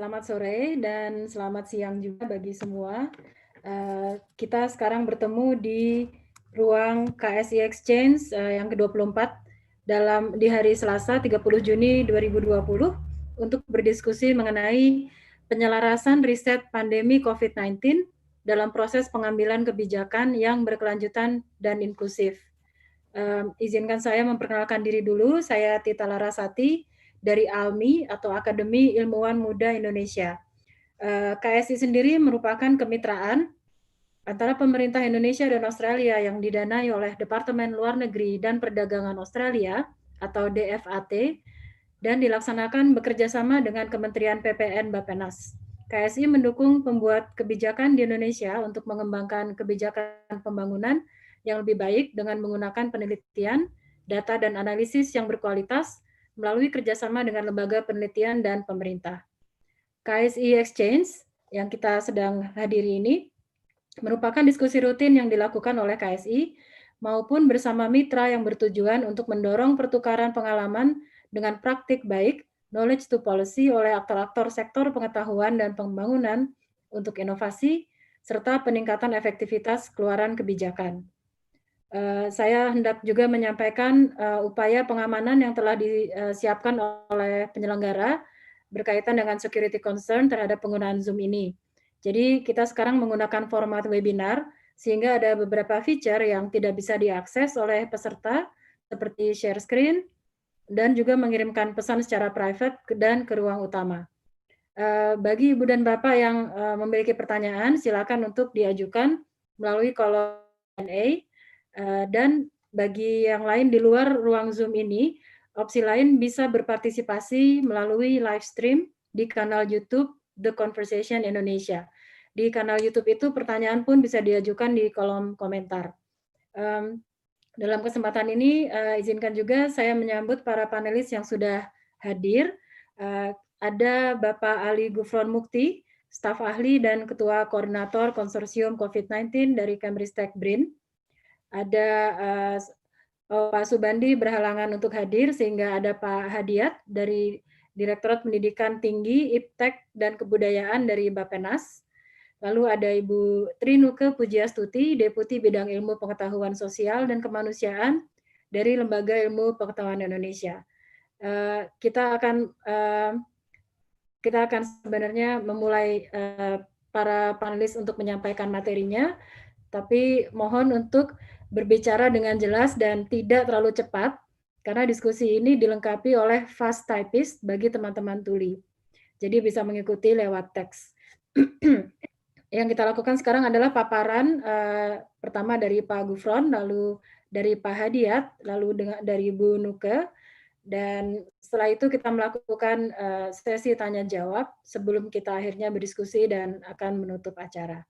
Selamat sore dan selamat siang juga bagi semua. Kita sekarang bertemu di ruang KSI Exchange yang ke-24 di hari Selasa 30 Juni 2020 untuk berdiskusi mengenai penyelarasan riset pandemi COVID-19 dalam proses pengambilan kebijakan yang berkelanjutan dan inklusif. Izinkan saya memperkenalkan diri dulu, saya Tita Larasati dari ALMI atau Akademi Ilmuwan Muda Indonesia. KSI sendiri merupakan kemitraan antara pemerintah Indonesia dan Australia yang didanai oleh Departemen Luar Negeri dan Perdagangan Australia atau DFAT dan dilaksanakan bekerjasama dengan Kementerian PPN Bappenas. KSI mendukung pembuat kebijakan di Indonesia untuk mengembangkan kebijakan pembangunan yang lebih baik dengan menggunakan penelitian, data, dan analisis yang berkualitas melalui kerjasama dengan lembaga penelitian dan pemerintah. KSI Exchange yang kita sedang hadiri ini merupakan diskusi rutin yang dilakukan oleh KSI maupun bersama mitra yang bertujuan untuk mendorong pertukaran pengalaman dengan praktik baik, knowledge to policy oleh aktor-aktor sektor pengetahuan dan pembangunan untuk inovasi, serta peningkatan efektivitas keluaran kebijakan. Saya hendak juga menyampaikan upaya pengamanan yang telah disiapkan oleh penyelenggara berkaitan dengan security concern terhadap penggunaan Zoom ini. Jadi kita sekarang menggunakan format webinar, sehingga ada beberapa feature yang tidak bisa diakses oleh peserta, seperti share screen, dan juga mengirimkan pesan secara private dan ke ruang utama. Bagi Ibu dan Bapak yang memiliki pertanyaan, silakan untuk diajukan melalui kolom Q&A. Dan bagi yang lain di luar ruang Zoom ini, opsi lain bisa berpartisipasi melalui live stream di kanal YouTube The Conversation Indonesia. Di kanal YouTube itu pertanyaan pun bisa diajukan di kolom komentar. Dalam kesempatan ini, izinkan juga saya menyambut para panelis yang sudah hadir. Ada Bapak Ali Gufron Mukti, staf ahli dan Ketua Koordinator Konsorsium COVID-19 dari Kemristek BRIN. Ada Pak Subandi berhalangan untuk hadir, sehingga ada Pak Hadiat dari Direktorat Pendidikan Tinggi, Iptek, dan Kebudayaan dari Bappenas. Lalu ada Ibu Trinuke Pujiastuti, Deputi Bidang Ilmu Pengetahuan Sosial dan Kemanusiaan dari Lembaga Ilmu Pengetahuan Indonesia. Kita akan sebenarnya memulai para panelis untuk menyampaikan materinya, tapi mohon untuk berbicara dengan jelas dan tidak terlalu cepat, karena diskusi ini dilengkapi oleh fast typist bagi teman-teman tuli. Jadi bisa mengikuti lewat teks. Yang kita lakukan sekarang adalah paparan pertama dari Pak Gufron, lalu dari Pak Hadiat, lalu dari Bu Nuke, dan setelah itu kita melakukan sesi tanya jawab sebelum kita akhirnya berdiskusi dan akan menutup acara.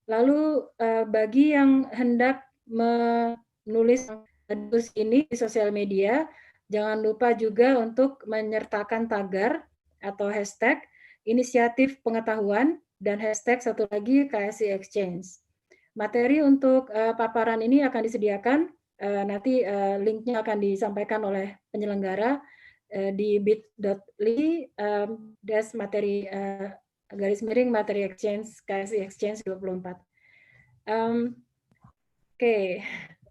Lalu bagi yang hendak menulis diskusi ini di sosial media, jangan lupa juga untuk menyertakan tagar atau hashtag inisiatif pengetahuan dan hashtag satu lagi KSI Exchange. Materi untuk paparan ini akan disediakan, nanti linknya akan disampaikan oleh penyelenggara di bit.ly/materi materi exchange KSI Exchange 24. Oke,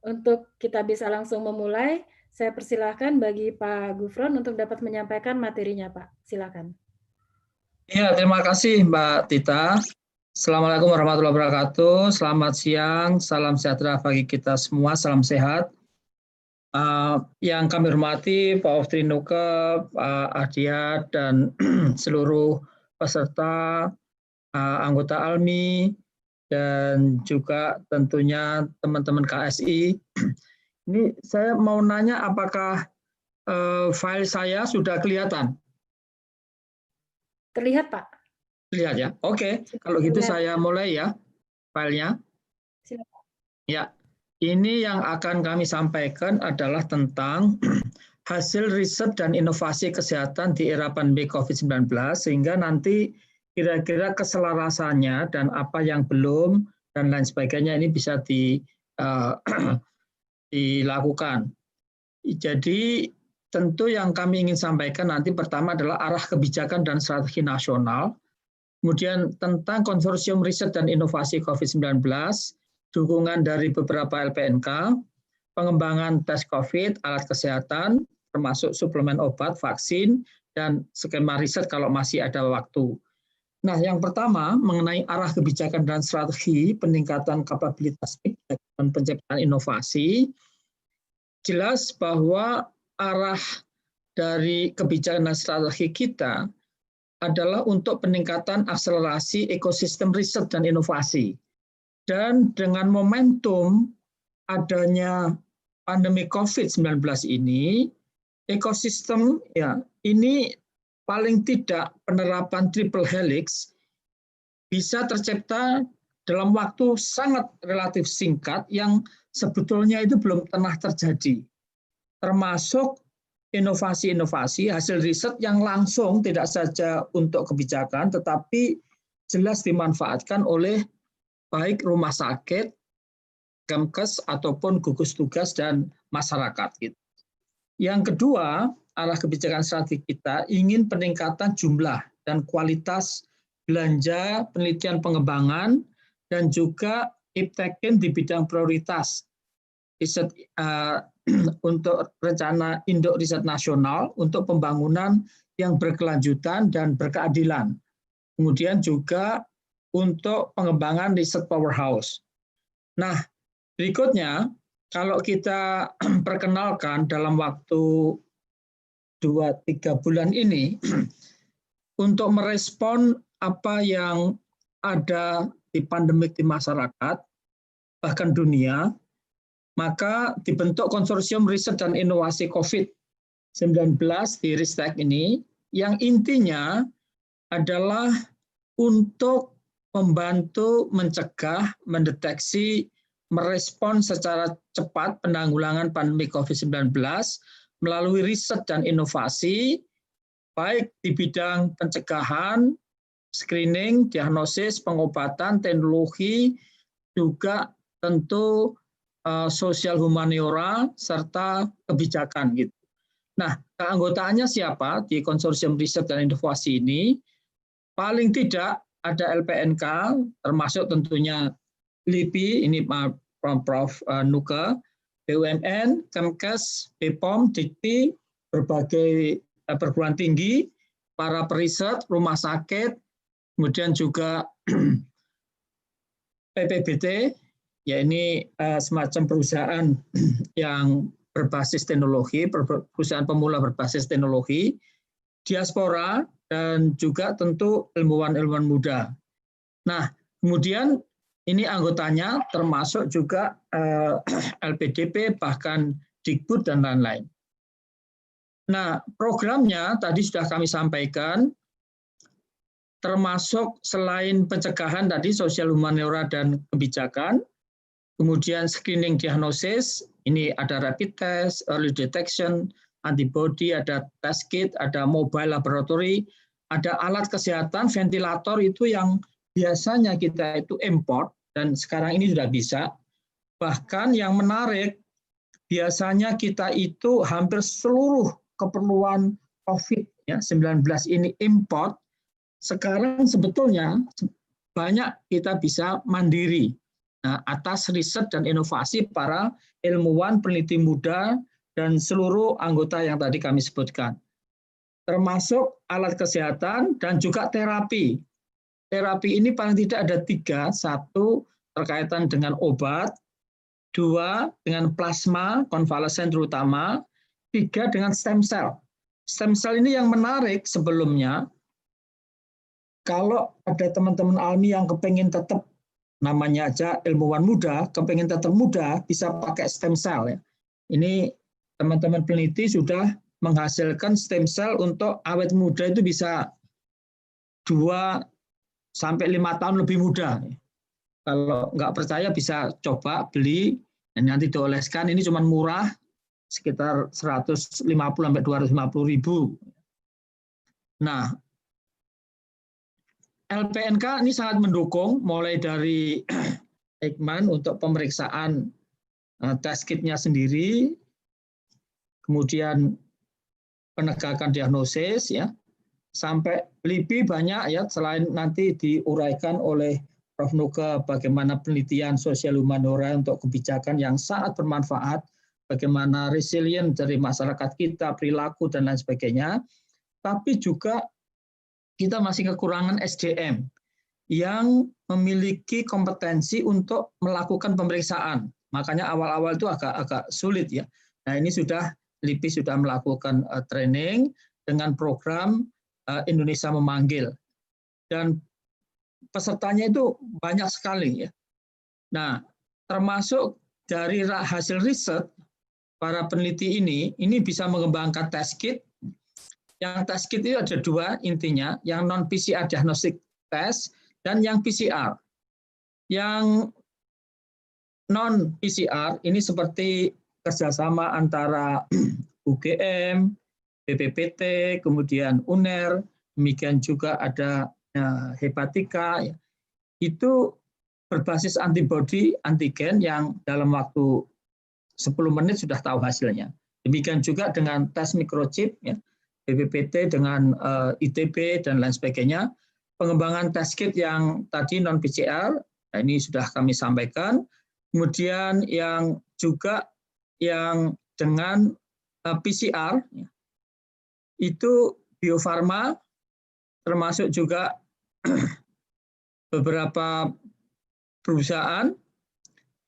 untuk kita bisa langsung memulai, saya persilahkan bagi Pak Gufron untuk dapat menyampaikan materinya, Pak. Silakan. Ya, terima kasih Mbak Tita. Assalamualaikum warahmatullahi wabarakatuh. Selamat siang, salam sejahtera bagi kita semua, salam sehat. Yang kami hormati Pak Trinuke, Pak Hadiat, dan seluruh peserta, anggota ALMI, dan juga tentunya teman-teman KSI. Ini saya mau nanya apakah file saya sudah kelihatan? Terlihat, Pak. Terlihat ya? Oke, kalau gitu saya mulai ya filenya. Silakan. Ya, ini yang akan kami sampaikan adalah tentang hasil riset dan inovasi kesehatan di era pandemi COVID-19, sehingga nanti kira-kira keselarasannya dan apa yang belum dan lain sebagainya ini bisa dilakukan. Jadi tentu yang kami ingin sampaikan nanti pertama adalah arah kebijakan dan strategi nasional, kemudian tentang konsorsium riset dan inovasi COVID-19, dukungan dari beberapa LPNK, pengembangan tes COVID, alat kesehatan, termasuk suplemen obat, vaksin, dan skema riset kalau masih ada waktu. Nah, yang pertama mengenai arah kebijakan dan strategi peningkatan kapabilitas dan penciptaan inovasi, jelas bahwa arah dari kebijakan dan strategi kita adalah untuk peningkatan akselerasi ekosistem riset dan inovasi. Dan dengan momentum adanya pandemi COVID-19 ini, ekosistem ya ini paling tidak penerapan triple helix bisa tercipta dalam waktu sangat relatif singkat yang sebetulnya itu belum pernah terjadi. Termasuk inovasi-inovasi hasil riset yang langsung tidak saja untuk kebijakan tetapi jelas dimanfaatkan oleh baik rumah sakit, Kemkes ataupun gugus tugas dan masyarakat. Yang kedua, arah kebijakan strategi kita ingin peningkatan jumlah dan kualitas belanja penelitian pengembangan dan juga iptekin di bidang prioritas riset untuk rencana induk riset nasional untuk pembangunan yang berkelanjutan dan berkeadilan. Kemudian juga untuk pengembangan riset powerhouse. Nah, berikutnya kalau kita perkenalkan dalam waktu 2-3 bulan ini untuk merespon apa yang ada di pandemik di masyarakat, bahkan dunia, maka dibentuk konsorsium riset dan inovasi COVID-19 di Ristek ini, yang intinya adalah untuk membantu mencegah, mendeteksi, merespon secara cepat penanggulangan pandemi COVID-19 melalui riset dan inovasi, baik di bidang pencegahan, screening, diagnosis, pengobatan, teknologi, juga tentu sosial humaniora, serta kebijakan. Gitu. Nah, keanggotaannya siapa di konsorsium riset dan inovasi ini? Paling tidak ada LPNK, termasuk tentunya LIPI, ini Prof. Nuke, BUMN, Kemkes, BPOM, Dikti, berbagai perguruan tinggi, para periset, rumah sakit, kemudian juga PPBT, ya ini semacam perusahaan yang berbasis teknologi, perusahaan pemula berbasis teknologi, diaspora, dan juga tentu ilmuwan-ilmuwan muda. Nah, kemudian ini anggotanya termasuk juga LPDP, bahkan Dikbud, dan lain-lain. Nah, programnya tadi sudah kami sampaikan, termasuk selain pencegahan tadi, sosial humaniora dan kebijakan, kemudian screening diagnosis, ini ada rapid test, early detection, antibody, ada test kit, ada mobile laboratory, ada alat kesehatan, ventilator itu yang biasanya kita itu import, dan sekarang ini sudah bisa. Bahkan yang menarik, biasanya kita itu hampir seluruh keperluan COVID-19 ini import, sekarang sebetulnya banyak kita bisa mandiri atas riset dan inovasi para ilmuwan, peneliti muda, dan seluruh anggota yang tadi kami sebutkan. Termasuk alat kesehatan dan juga terapi. Terapi ini paling tidak ada 3, 1 terkaitan dengan obat, 2 dengan plasma, konvalesen terutama, 3 dengan stem cell. Stem cell ini yang menarik sebelumnya, kalau ada teman-teman almi yang kepengen tetap, namanya aja ilmuwan muda, kepengen tetap muda, bisa pakai stem cell. Ya. Ini teman-teman peneliti sudah menghasilkan stem cell untuk awet muda itu bisa 2-5 tahun lebih muda. Kalau nggak percaya bisa coba beli, dan nanti dioleskan, ini cuma murah, sekitar 150-250 ribu. Nah, LPNK ini sangat mendukung, mulai dari Eijkman untuk pemeriksaan test kitnya sendiri, kemudian penegakan diagnosis ya, sampai LIPI banyak ya, selain nanti diuraikan oleh Prof. Nuga bagaimana penelitian sosial humaniora untuk kebijakan yang sangat bermanfaat, bagaimana resilient dari masyarakat kita, perilaku dan lain sebagainya. Tapi juga kita masih kekurangan SDM yang memiliki kompetensi untuk melakukan pemeriksaan. Makanya awal-awal itu agak sulit ya. Nah, ini LIPI sudah melakukan training dengan program Indonesia Memanggil, dan pesertanya itu banyak sekali ya. Nah, termasuk dari hasil riset para peneliti ini bisa mengembangkan test kit. Yang test kit itu ada dua intinya, yang non PCR diagnostic test dan yang PCR. Yang non PCR ini seperti kerjasama antara UGM, BPPT, kemudian UNER, demikian juga ada hepatika, ya. Itu berbasis antibodi antigen yang dalam waktu 10 menit sudah tahu hasilnya. Demikian juga dengan tes microchip, ya, BPPT dengan ITB dan lain sebagainya. Pengembangan test kit yang tadi non PCR, nah ini sudah kami sampaikan. Kemudian yang juga yang dengan PCR, ya, itu Bio Farma, termasuk juga beberapa perusahaan,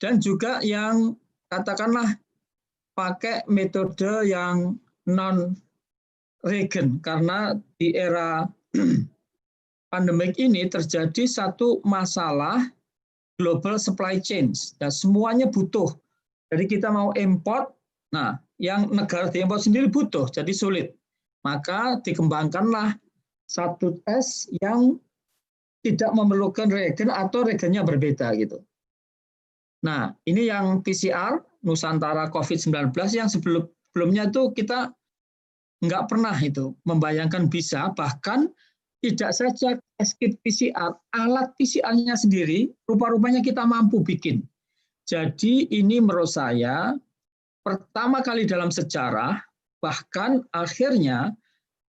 dan juga yang katakanlah pakai metode yang non-regen, karena di era pandemik ini terjadi satu masalah global supply chain, dan semuanya butuh. Jadi kita mau import, nah yang negara diimport sendiri butuh, jadi sulit. Maka dikembangkanlah satu tes yang tidak memerlukan reagen atau reagennya berbeda gitu. Nah, ini yang PCR Nusantara COVID-19 yang sebelumnya itu kita nggak pernah itu membayangkan bisa, bahkan tidak saja test kit PCR, alat PCR-nya sendiri rupa-rupanya kita mampu bikin. Jadi ini menurut saya pertama kali dalam sejarah, bahkan akhirnya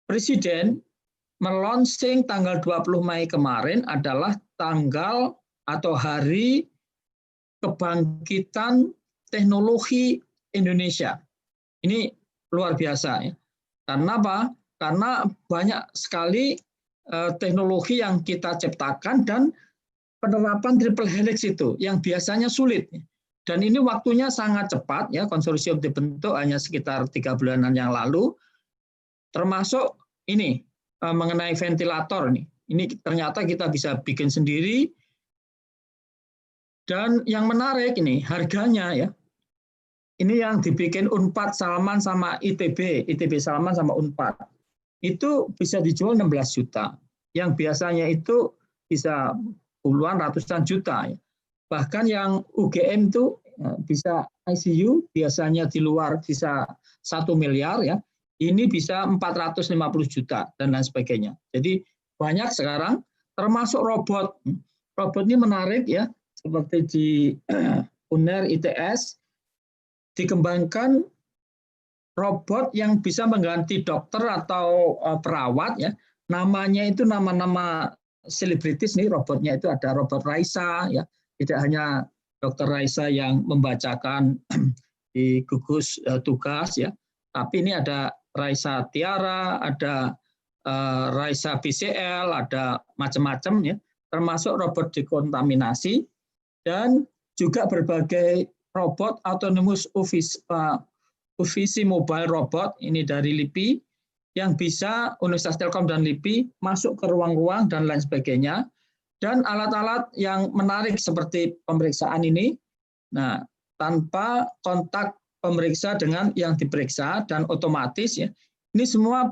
Presiden meluncing tanggal 20 Mei kemarin adalah tanggal atau hari kebangkitan teknologi Indonesia. Ini luar biasa ya. Karena apa? Karena banyak sekali teknologi yang kita ciptakan dan penerapan triple helix itu yang biasanya sulit. Dan ini waktunya sangat cepat ya, konsorsium dibentuk hanya sekitar 3 bulanan yang lalu. Termasuk ini mengenai ventilator nih. Ini ternyata kita bisa bikin sendiri. Dan yang menarik ini harganya ya. Ini yang dibikin Unpad Salman sama ITB Salman sama Unpad. Itu bisa dijual 16 juta. Yang biasanya itu bisa puluhan ratusan juta. Ya. Bahkan yang UGM itu bisa ICU, biasanya di luar bisa 1 miliar ya. Ini bisa 450 juta dan lain sebagainya. Jadi banyak sekarang, termasuk robot. Robot ini menarik ya, seperti di UNER ITS, dikembangkan robot yang bisa mengganti dokter atau perawat ya. Namanya itu nama-nama selebritis nih robotnya, itu ada robot Raisa ya. Tidak hanya Dokter Raisa yang membacakan di gugus tugas ya, tapi ini ada Raisa Tiara, ada Raisa BCL, ada macam-macam ya, termasuk robot dekontaminasi dan juga berbagai robot autonomous UVC mobile robot ini dari LIPI yang bisa Universitas Telkom dan LIPI masuk ke ruang-ruang dan lain sebagainya, dan alat-alat yang menarik seperti pemeriksaan ini, nah tanpa kontak pemeriksa dengan yang diperiksa dan otomatis ya, ini semua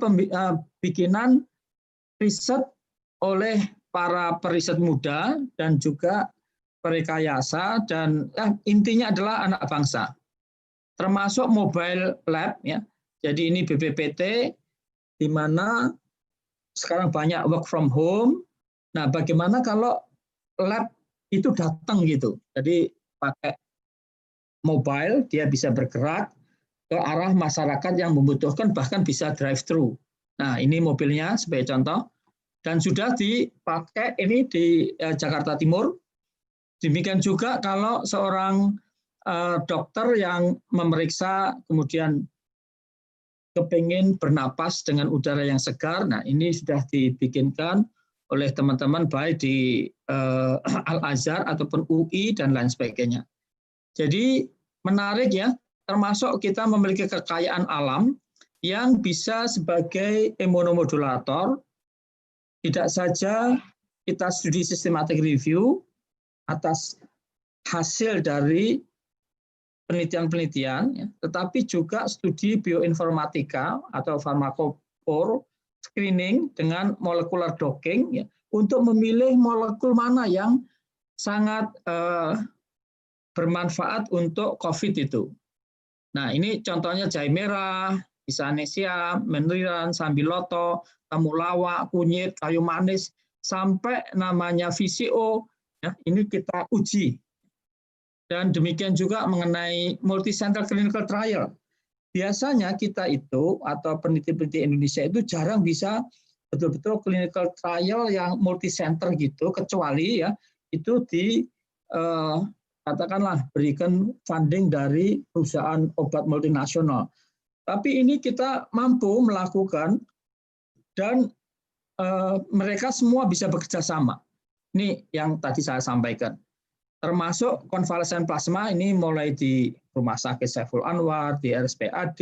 bikinan riset oleh para periset muda dan juga perekayasa, dan intinya adalah anak bangsa. Termasuk mobile lab ya. Jadi ini BPPT di mana sekarang banyak work from home. Nah, bagaimana kalau lab itu datang gitu. Jadi pakai mobile dia bisa bergerak, ke arah masyarakat yang membutuhkan, bahkan bisa drive-thru. Nah, ini mobilnya sebagai contoh. Dan sudah dipakai ini di Jakarta Timur. Demikian juga kalau seorang dokter yang memeriksa kemudian kepingin bernapas dengan udara yang segar, nah ini sudah dibikinkan oleh teman-teman baik di Al-Azhar ataupun UI dan lain sebagainya. Jadi menarik ya, termasuk kita memiliki kekayaan alam yang bisa sebagai imunomodulator. Tidak saja kita studi systematic review atas hasil dari penelitian-penelitian, ya, tetapi juga studi bioinformatika atau farmakopor screening dengan molecular docking, ya, untuk memilih molekul mana yang sangat bermanfaat untuk COVID itu. Nah, ini contohnya jahe merah, Isanesia, Menriran, Sambiloto, temulawak, kunyit, kayu manis, sampai namanya VCO, ya, ini kita uji. Dan demikian juga mengenai multicenter clinical trial. Biasanya kita itu, atau peneliti-peneliti Indonesia itu jarang bisa betul-betul clinical trial yang multicenter gitu, kecuali ya itu di katakanlah berikan funding dari perusahaan obat multinasional. Tapi ini kita mampu melakukan dan mereka semua bisa bekerja sama. Ini yang tadi saya sampaikan. Termasuk konvalesen plasma ini mulai di Rumah Sakit Saiful Anwar, di RSPAD,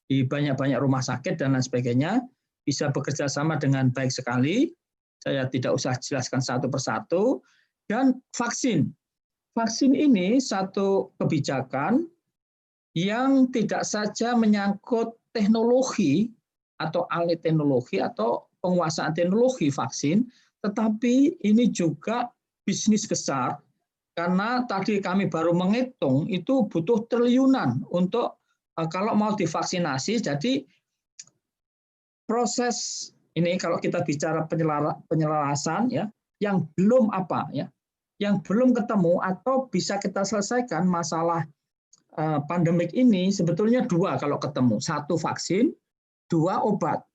di banyak-banyak rumah sakit dan lain sebagainya, bisa bekerja sama dengan baik sekali. Saya tidak usah jelaskan satu persatu. Dan vaksin. Vaksin ini satu kebijakan yang tidak saja menyangkut teknologi atau alih teknologi atau penguasaan teknologi vaksin, tetapi ini juga bisnis besar. Karena tadi kami baru menghitung itu butuh triliunan untuk kalau mau divaksinasi. Jadi proses ini kalau kita bicara penyelarasan ya, yang belum apa ya, yang belum ketemu atau bisa kita selesaikan masalah pandemik ini sebetulnya dua kalau ketemu, satu vaksin, dua obat.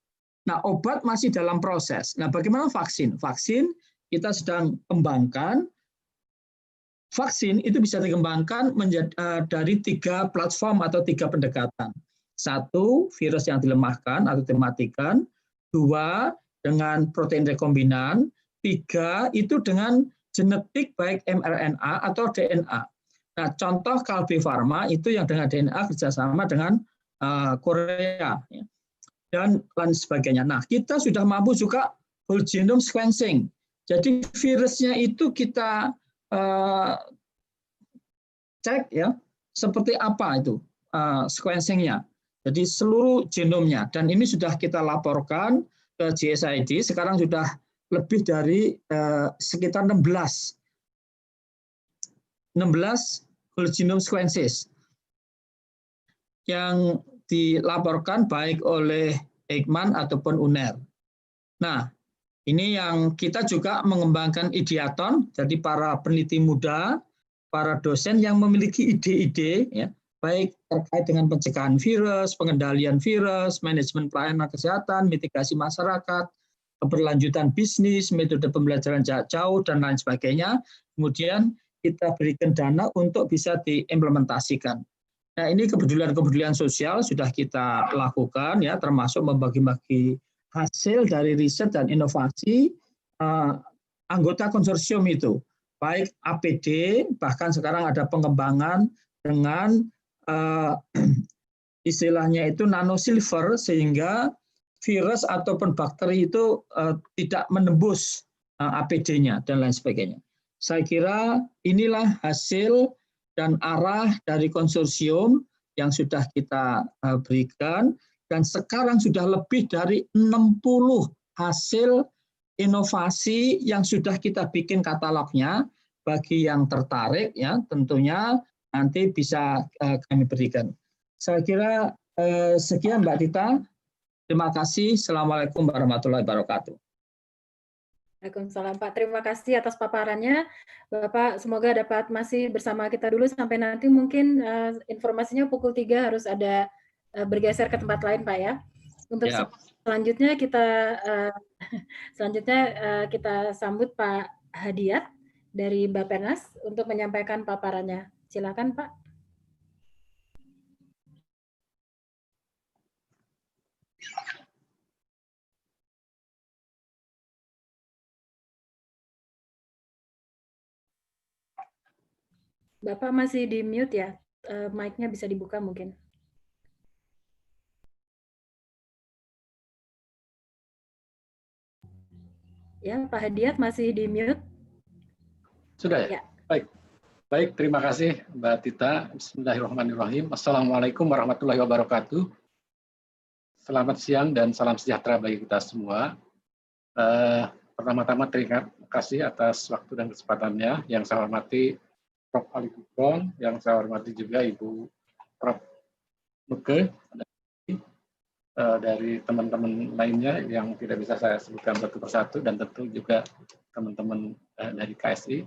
Nah obat masih dalam proses. Nah bagaimana vaksin? Vaksin kita sedang kembangkan. Vaksin itu bisa dikembangkan dari 3 platform atau 3 pendekatan. 1, virus yang dilemahkan atau dimatikan. 2, dengan protein rekombinan. 3, itu dengan genetik baik mRNA atau DNA. Nah, contoh Kalbe Pharma itu yang dengan DNA kerjasama dengan Korea. Dan lain sebagainya. Nah, kita sudah mampu juga whole genome sequencing. Jadi virusnya itu kita cek ya seperti apa itu sequencingnya. Jadi seluruh genomnya dan ini sudah kita laporkan ke GSID. Sekarang sudah lebih dari sekitar 16 whole genome sequences yang dilaporkan baik oleh Eijkman ataupun UNER. Nah, ini yang kita juga mengembangkan ideaton, jadi para peneliti muda, para dosen yang memiliki ide-ide, ya, baik terkait dengan pencegahan virus, pengendalian virus, manajemen pelayanan kesehatan, mitigasi masyarakat, keberlanjutan bisnis, metode pembelajaran jarak jauh, dan lain sebagainya. Kemudian kita berikan dana untuk bisa diimplementasikan. Nah, ini kepedulian-kepedulian sosial sudah kita lakukan, ya, termasuk membagi-bagi hasil dari riset dan inovasi anggota konsorsium itu, baik APD, bahkan sekarang ada pengembangan dengan istilahnya itu nanosilver, sehingga virus ataupun bakteri itu tidak menembus APD-nya dan lain sebagainya. Saya kira inilah hasil dan arah dari konsorsium yang sudah kita berikan. Dan sekarang sudah lebih dari 60 hasil inovasi yang sudah kita bikin katalognya. Bagi yang tertarik, ya tentunya nanti bisa kami berikan. Saya kira sekian Mbak Dita. Terima kasih. Assalamualaikum warahmatullahi wabarakatuh. Waalaikumsalam Pak. Terima kasih atas paparannya. Bapak semoga dapat masih bersama kita dulu sampai nanti mungkin informasinya pukul 3 harus ada bergeser ke tempat lain, Pak ya. Untuk Ya. selanjutnya kita sambut Pak Hadiat dari Bappenas untuk menyampaikan paparannya. Silakan, Pak. Bapak masih di mute ya, mic-nya bisa dibuka mungkin. Ya, Pak Hadiat masih di mute. Sudah ya? Baik. Baik, terima kasih Mbak Tita. Bismillahirrahmanirrahim. Assalamualaikum warahmatullahi wabarakatuh. Selamat siang dan salam sejahtera bagi kita semua. Pertama-tama terima kasih atas waktu dan kesempatannya. Yang saya hormati Prof. Ali Gufron, yang saya hormati juga Ibu Prof. Nuke, dari teman-teman lainnya yang tidak bisa saya sebutkan satu persatu, dan tentu juga teman-teman dari KSI.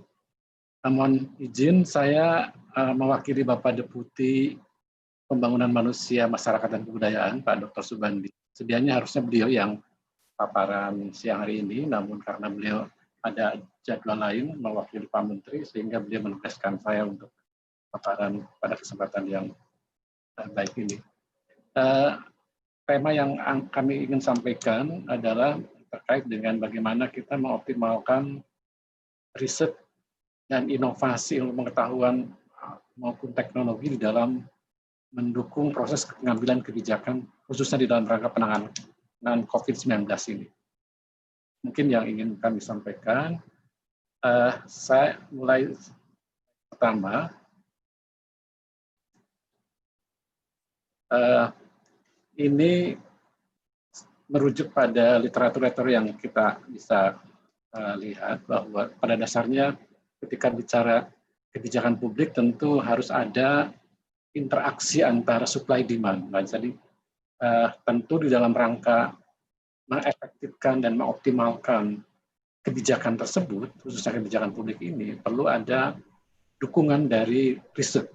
Mohon izin saya mewakili Bapak Deputi Pembangunan Manusia, Masyarakat dan Kebudayaan, Pak Dr. Subandi. Sedianya harusnya beliau yang paparan siang hari ini, namun karena beliau ada jadwal lain mewakili Pak Menteri, sehingga beliau menugaskan saya untuk paparan pada kesempatan yang baik ini. Tema yang kami ingin sampaikan adalah terkait dengan bagaimana kita mengoptimalkan riset dan inovasi ilmu pengetahuan maupun teknologi di dalam mendukung proses pengambilan kebijakan, khususnya di dalam rangka penanganan COVID-19 ini. Mungkin yang ingin kami sampaikan, saya mulai pertama, ini merujuk pada literatur yang kita bisa lihat bahwa pada dasarnya ketika bicara kebijakan publik tentu harus ada interaksi antara supply demand. Nah, jadi tentu di dalam rangka mengefektifkan dan mengoptimalkan kebijakan tersebut, khususnya kebijakan publik ini, perlu ada dukungan dari riset.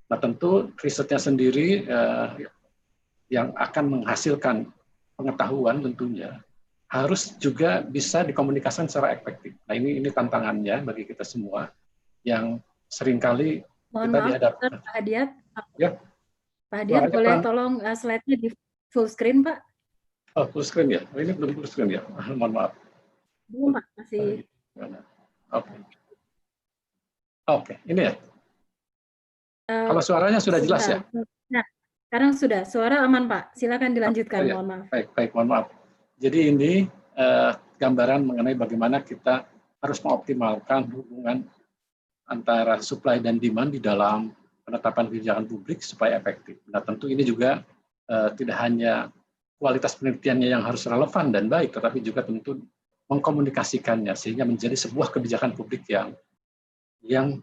Nah, tentu risetnya sendiri yang akan menghasilkan pengetahuan tentunya harus juga bisa dikomunikasikan secara efektif. Nah, ini tantangannya bagi kita semua yang seringkali kita dihadapkan. Pak Hadiat, ya. Pak Hadiat boleh tolong slide-nya di full screen, Pak? Oh, full screen ya? Oh, ini belum full screen ya? Mohon maaf. Belum, Pak. Masih. Oke. Oke, ini ya? Kalau suaranya sudah jelas ya? Nah, sekarang sudah. Suara aman, Pak. Silakan dilanjutkan, mohon maaf. Baik, mohon maaf. Jadi ini gambaran mengenai bagaimana kita harus mengoptimalkan hubungan antara supply dan demand di dalam penetapan kebijakan publik supaya efektif. Nah, tentu ini juga tidak hanya kualitas penelitiannya yang harus relevan dan baik, tetapi juga tentu mengkomunikasikannya sehingga menjadi sebuah kebijakan publik yang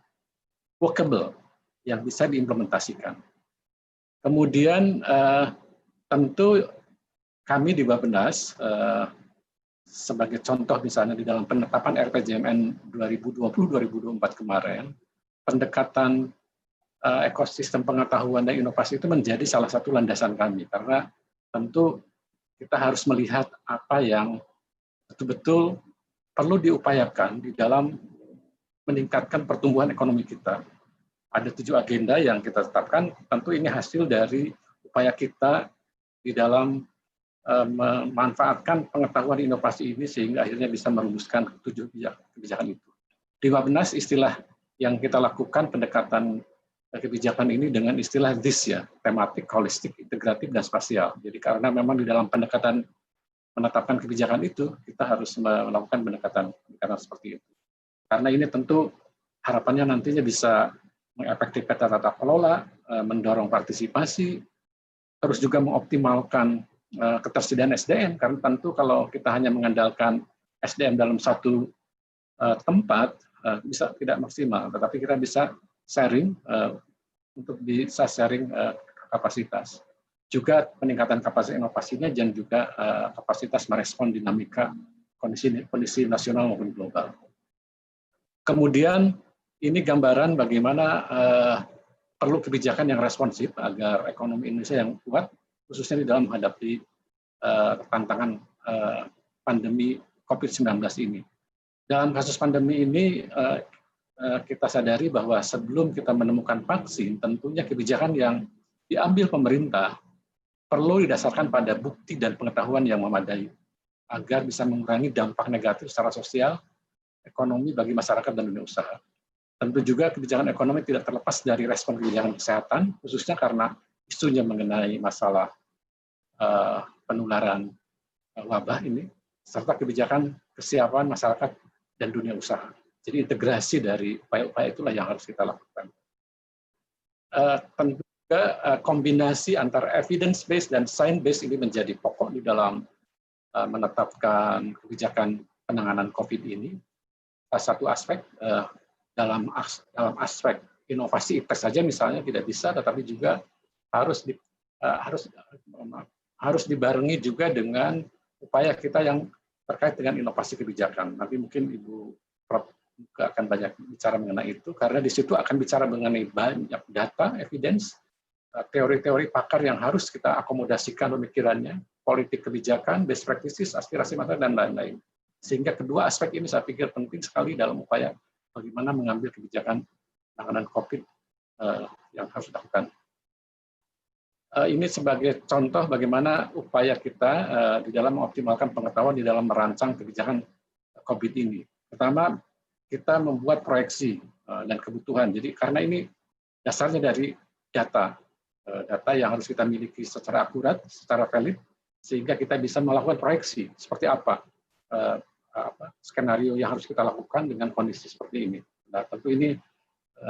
workable, yang bisa diimplementasikan. Kemudian tentu kami di Bappenas sebagai contoh misalnya di dalam penetapan RPJMN 2020-2024 kemarin, pendekatan ekosistem pengetahuan dan inovasi itu menjadi salah satu landasan kami, karena tentu kita harus melihat apa yang betul-betul perlu diupayakan di dalam meningkatkan pertumbuhan ekonomi kita. Ada 7 agenda yang kita tetapkan, tentu ini hasil dari upaya kita di dalam memanfaatkan pengetahuan inovasi ini sehingga akhirnya bisa merumuskan 7 kebijakan itu. Di Bappenas istilah yang kita lakukan pendekatan kebijakan ini dengan istilah THIS ya, tematik, holistik, integratif, dan spasial. Jadi karena memang di dalam pendekatan menetapkan kebijakan itu, kita harus melakukan pendekatan seperti itu. Karena ini tentu harapannya nantinya bisa mengefektifkan tata kelola, mendorong partisipasi, terus juga mengoptimalkan ketersediaan SDM, karena tentu kalau kita hanya mengandalkan SDM dalam satu tempat bisa tidak maksimal, tetapi kita bisa sharing untuk bisa sharing kapasitas. Juga peningkatan kapasitas inovasinya dan juga kapasitas merespon dinamika kondisi nasional maupun global. Kemudian ini gambaran bagaimana perlu kebijakan yang responsif agar ekonomi Indonesia yang kuat khususnya di dalam menghadapi tantangan pandemi COVID-19 ini. Dalam kasus pandemi ini, kita sadari bahwa sebelum kita menemukan vaksin, tentunya kebijakan yang diambil pemerintah perlu didasarkan pada bukti dan pengetahuan yang memadai, agar bisa mengurangi dampak negatif secara sosial, ekonomi bagi masyarakat dan dunia usaha. Tentu juga kebijakan ekonomi tidak terlepas dari respon kebijakan kesehatan, khususnya karena isunya mengenai masalah penularan wabah ini, serta kebijakan kesiapan masyarakat dan dunia usaha. Jadi integrasi dari upaya-upaya itulah yang harus kita lakukan. Tentu juga kombinasi antara evidence-based dan science-based ini menjadi pokok di dalam menetapkan kebijakan penanganan COVID ini. Salah satu aspek dalam aspek inovasi iptek saja misalnya tidak bisa, tetapi juga harus dibarengi juga dengan upaya kita yang terkait dengan inovasi kebijakan. Nanti mungkin Ibu Prof juga akan banyak bicara mengenai itu, karena di situ akan bicara mengenai banyak data, evidence, teori-teori pakar yang harus kita akomodasikan pemikirannya, politik kebijakan, best practices, aspirasi masyarakat, dan lain-lain. Sehingga kedua aspek ini saya pikir penting sekali dalam upaya bagaimana mengambil kebijakan penanganan COVID yang harus dilakukan. Ini sebagai contoh bagaimana upaya kita di dalam mengoptimalkan pengetahuan di dalam merancang kebijakan COVID ini. Pertama, kita membuat proyeksi dan kebutuhan. Jadi karena ini dasarnya dari data yang harus kita miliki secara akurat, secara valid, sehingga kita bisa melakukan proyeksi seperti apa skenario yang harus kita lakukan dengan kondisi seperti ini. Nah, tentu ini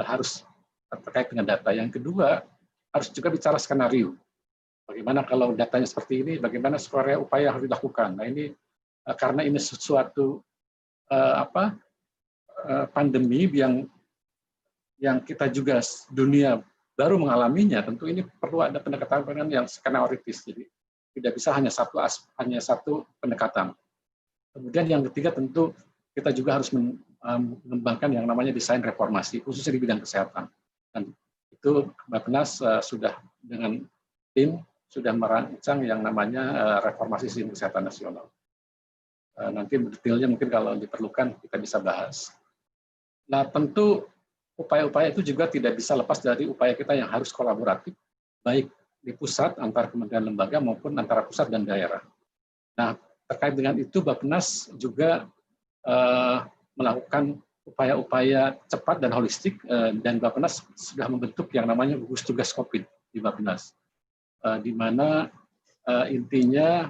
harus terkait dengan data. Yang kedua, harus juga bicara skenario. Bagaimana kalau datanya seperti ini, bagaimana skenario upaya yang harus dilakukan. Nah, ini karena ini sesuatu pandemi yang kita juga dunia baru mengalaminya, tentu ini perlu ada pendekatan yang skenaristis. Jadi tidak bisa hanya satu pendekatan. Kemudian yang ketiga tentu kita juga harus mengembangkan yang namanya desain reformasi, khususnya di bidang kesehatan. Dan itu Bappenas sudah dengan tim sudah merancang yang namanya reformasi sistem kesehatan nasional. Nanti detailnya mungkin kalau diperlukan kita bisa bahas. Nah, tentu upaya-upaya itu juga tidak bisa lepas dari upaya kita yang harus kolaboratif, baik di pusat antar kementerian lembaga maupun antara pusat dan daerah. Nah, terkait dengan itu Bappenas juga melakukan upaya-upaya cepat dan holistik, dan Bappenas sudah membentuk yang namanya gugus tugas COVID di Bappenas, di mana intinya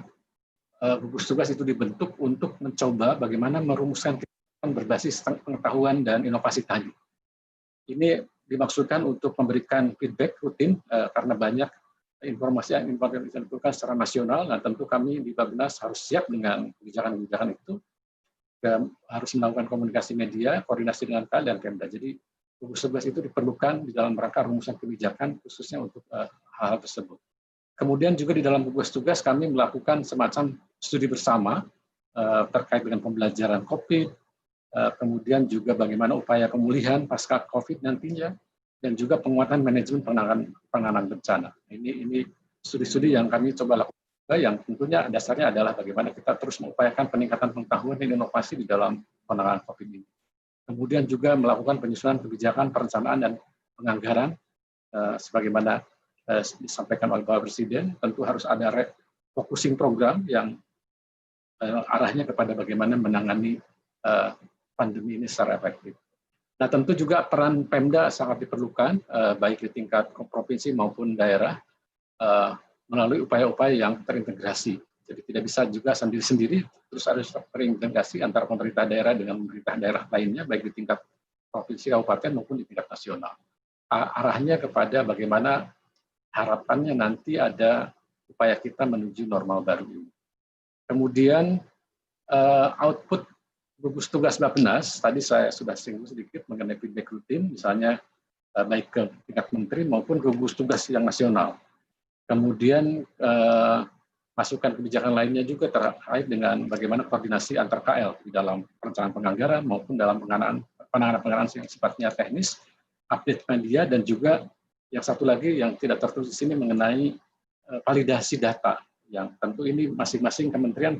gugus tugas itu dibentuk untuk mencoba bagaimana merumuskan kebijakan berbasis pengetahuan dan inovasi tadi. Ini dimaksudkan untuk memberikan feedback rutin karena banyak informasi yang dilakukan secara nasional. Nah, tentu kami di Bappenas harus siap dengan kebijakan-kebijakan itu, dan harus melakukan komunikasi media, koordinasi dengan KL dan Pemda. Jadi gugus tugas itu diperlukan di dalam rangka rumusan kebijakan khususnya untuk hal tersebut. Kemudian juga di dalam gugus tugas kami melakukan semacam studi bersama terkait dengan pembelajaran COVID, kemudian juga bagaimana upaya pemulihan pasca COVID nantinya, dan juga penguatan manajemen penanganan bencana. Ini studi-studi yang kami coba lakukan, yang tentunya dasarnya adalah bagaimana kita terus mengupayakan peningkatan pengetahuan dan inovasi di dalam penanganan COVID ini. Kemudian juga melakukan penyusunan kebijakan, perencanaan, dan penganggaran, sebagaimana disampaikan oleh Bapak Presiden. Tentu harus ada refocusing program yang arahnya kepada bagaimana menangani pandemi ini secara efektif. Nah, tentu juga peran Pemda sangat diperlukan, baik di tingkat provinsi maupun daerah, melalui upaya-upaya yang terintegrasi. Jadi tidak bisa juga sendiri-sendiri, terus harus terintegrasi antara pemerintah daerah dengan pemerintah daerah lainnya, baik di tingkat provinsi, kabupaten maupun di tingkat nasional. Arahnya kepada bagaimana harapannya nanti ada upaya kita menuju normal baru ini. Kemudian output gugus tugas Bappenas, tadi saya sudah singgung sedikit mengenai feedback rutin, misalnya baik ke tingkat menteri maupun gugus tugas yang nasional. Kemudian masukan kebijakan lainnya juga terkait dengan bagaimana koordinasi antar KL di dalam perencanaan penganggaran maupun dalam penanganan yang sifatnya teknis, update media, dan juga yang satu lagi yang tidak tertulis di sini mengenai validasi data yang tentu ini masing-masing kementerian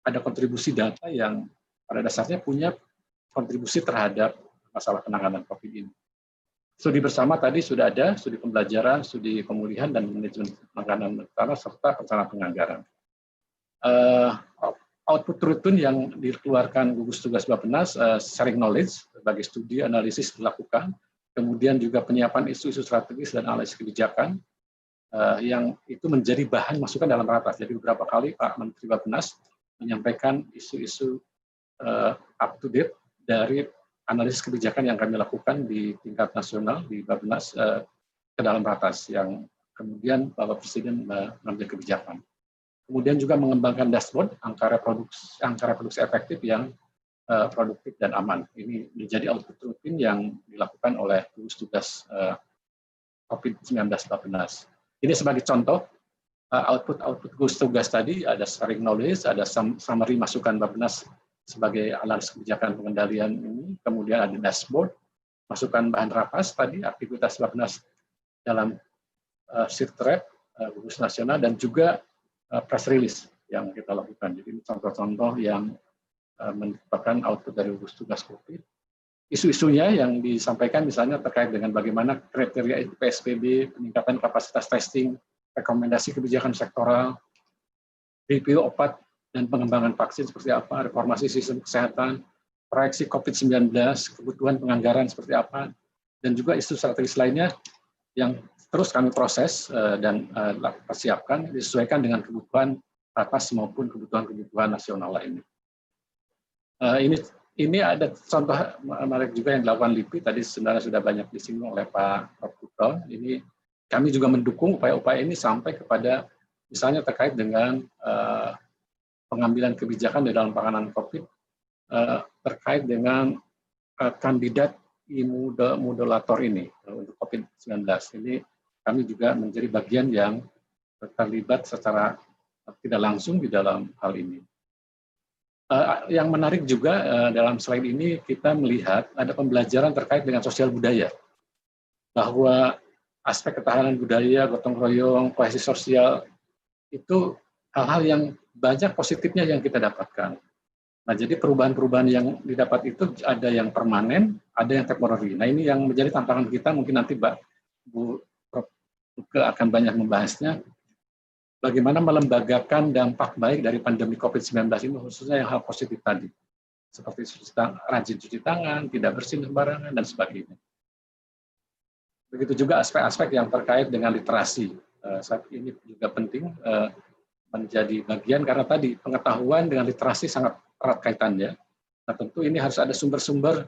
ada kontribusi data yang pada dasarnya punya kontribusi terhadap masalah penanganan COVID ini. Studi bersama tadi sudah ada, studi pembelajaran, studi pemulihan dan manajemen penanganan bencana serta perencanaan penganggaran. Output rutin yang dikeluarkan gugus tugas Bappenas, sharing knowledge sebagai studi analisis dilakukan, kemudian juga penyiapan isu-isu strategis dan analisis kebijakan yang itu menjadi bahan masukan dalam ratas. Jadi beberapa kali Pak Menteri Bappenas menyampaikan isu-isu up to date dari analisis kebijakan yang kami lakukan di tingkat nasional di Bappenas ke dalam ratas yang kemudian Bapak Presiden mengambil kebijakan. Kemudian juga mengembangkan dashboard angka reproduksi efektif yang produktif dan aman. Ini menjadi output rutin yang dilakukan oleh gugus tugas COVID-19 Bappenas. Ini sebagai contoh output gugus tugas tadi ada sharing knowledge, ada summary masukan Bappenas sebagai analisis kebijakan pengendalian ini, kemudian ada dashboard, masukan bahan rapas tadi, aktivitas Bappenas dalam Sirtrep, gugus nasional, dan juga press release yang kita lakukan. Jadi contoh-contoh yang merupakan output dari gugus tugas COVID. Isu-isunya yang disampaikan misalnya terkait dengan bagaimana kriteria PSBB, peningkatan kapasitas testing, rekomendasi kebijakan sektoral, review obat dan pengembangan vaksin seperti apa, reformasi sistem kesehatan, proyeksi COVID-19, kebutuhan penganggaran seperti apa, dan juga isu strategis lainnya yang terus kami proses dan persiapkan disesuaikan dengan kebutuhan atas maupun kebutuhan nasional lainnya. Ini ada contoh menarik juga yang dilakukan LIPI, tadi sebenarnya sudah banyak disinggung oleh Pak Prof. Kutol. Ini kami juga mendukung upaya-upaya ini sampai kepada misalnya terkait dengan pengambilan kebijakan di dalam penanganan COVID terkait dengan kandidat imunomodulator ini untuk COVID-19. Ini kami juga menjadi bagian yang terlibat secara tidak langsung di dalam hal ini. Yang menarik juga dalam slide ini kita melihat ada pembelajaran terkait dengan sosial budaya, bahwa aspek ketahanan budaya, gotong royong, kohesi sosial itu hal-hal yang banyak positifnya yang kita dapatkan. Nah, jadi perubahan-perubahan yang didapat itu ada yang permanen, ada yang temporary. Nah, ini yang menjadi tantangan kita, mungkin nanti Bu Prof. akan banyak membahasnya. Bagaimana melembagakan dampak baik dari pandemi COVID-19 ini, khususnya yang hal positif tadi. Seperti rajin cuci tangan, tidak bersin sembarangan, dan sebagainya. Begitu juga aspek-aspek yang terkait dengan literasi. Saat ini juga penting menjadi bagian, karena tadi pengetahuan dengan literasi sangat erat kaitannya. Nah, tentu ini harus ada sumber-sumber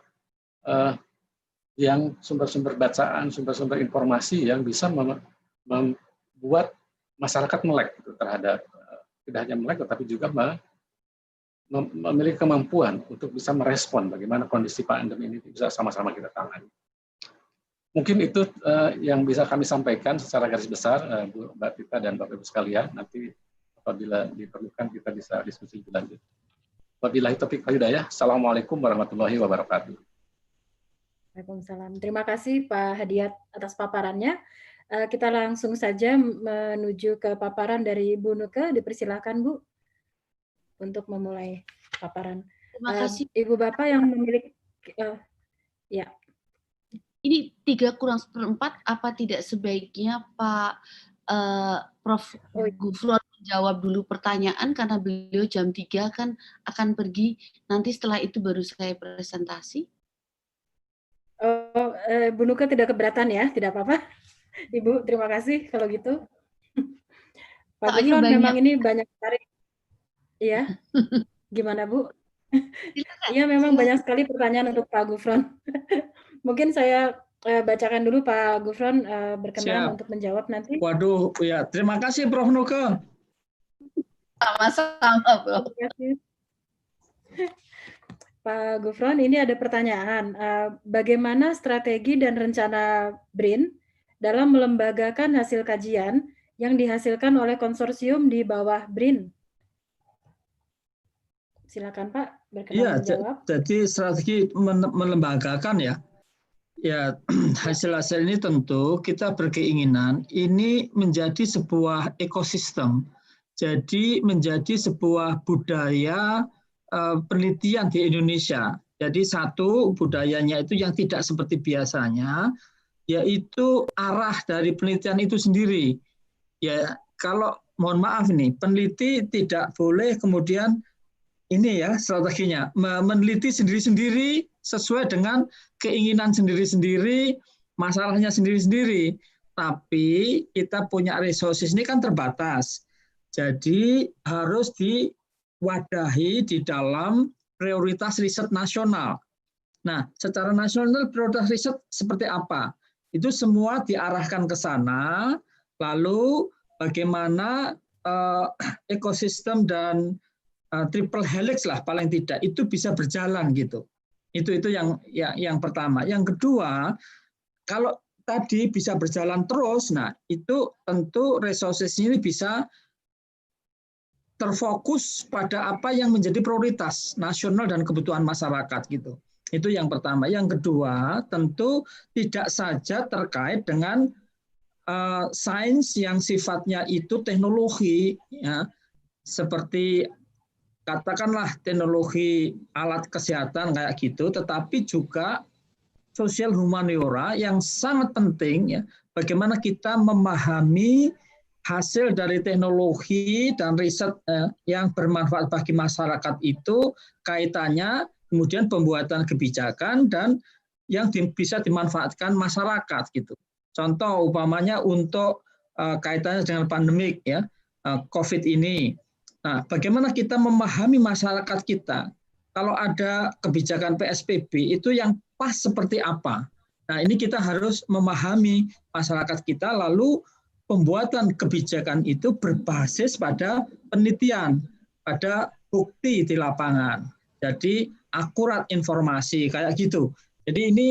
sumber-sumber bacaan, sumber-sumber informasi yang bisa membuat masyarakat melek terhadap, tidak hanya melek tetapi juga memiliki kemampuan untuk bisa merespon bagaimana kondisi pandemi ini bisa sama-sama kita tangani. Mungkin itu yang bisa kami sampaikan secara garis besar, Mbak Tita dan Bapak Ibu sekalian. Nanti apabila diperlukan kita bisa diskusi lebih lanjut. Wabillahi taufiq wal hidayah. Assalamualaikum warahmatullahi wabarakatuh. Waalaikumsalam. Terima kasih Pak Hadiat atas paparannya. Kita langsung saja menuju ke paparan dari Ibu Nuke. Dipersilakan Bu untuk memulai paparan. Terima kasih. Ibu Bapak yang memiliki ya. Ini 3/4, apa tidak sebaiknya Pak Prof. Gufron menjawab dulu pertanyaan karena beliau jam 3 kan akan pergi, nanti setelah itu baru saya presentasi. Bu Nuke tidak keberatan ya, tidak apa-apa. Ibu, terima kasih kalau gitu. Pak Gufron, memang ini banyak sekali. Iya, gimana Bu? Iya, memang banyak sekali pertanyaan untuk Pak Gufron. Mungkin saya bacakan dulu Pak Gufron berkenan untuk menjawab nanti. Waduh, ya terima kasih Prof. Nuke. Sama-sama, Prof. Terima kasih. Pak Gufron, ini ada pertanyaan. Bagaimana strategi dan rencana BRIN dalam melembagakan hasil kajian yang dihasilkan oleh konsorsium di bawah BRIN? Silakan Pak, berkenan menjawab. Jadi strategi melembagakan ya. Ya, hasil-hasil ini tentu kita berkeinginan ini menjadi sebuah ekosistem. Jadi menjadi sebuah budaya penelitian di Indonesia. Jadi satu budayanya itu yang tidak seperti biasanya, yaitu arah dari penelitian itu sendiri. Ya, kalau mohon maaf nih, peneliti tidak boleh kemudian ini ya strateginya meneliti sendiri-sendiri sesuai dengan keinginan sendiri-sendiri, masalahnya sendiri-sendiri. Tapi kita punya resources ini kan terbatas. Jadi harus diwadahi di dalam prioritas riset nasional. Nah, secara nasional prioritas riset seperti apa? Itu semua diarahkan ke sana, lalu bagaimana ekosistem dan triple helix lah paling tidak itu bisa berjalan gitu. Itu yang pertama. Yang kedua, kalau tadi bisa berjalan terus, nah itu tentu resources ini bisa terfokus pada apa yang menjadi prioritas nasional dan kebutuhan masyarakat gitu. Itu yang pertama. Yang kedua, tentu tidak saja terkait dengan sains yang sifatnya itu teknologi, ya, seperti katakanlah teknologi alat kesehatan kayak gitu, tetapi juga sosial humaniora yang sangat penting ya, bagaimana kita memahami hasil dari teknologi dan riset yang bermanfaat bagi masyarakat itu kaitannya kemudian pembuatan kebijakan dan yang bisa dimanfaatkan masyarakat gitu. Contoh umpamanya untuk kaitannya dengan pandemik ya, COVID ini. Nah, bagaimana kita memahami masyarakat kita? Kalau ada kebijakan PSBB itu yang pas seperti apa? Nah, ini kita harus memahami masyarakat kita, lalu pembuatan kebijakan itu berbasis pada penelitian, pada bukti di lapangan. Jadi akurat informasi kayak gitu. Jadi ini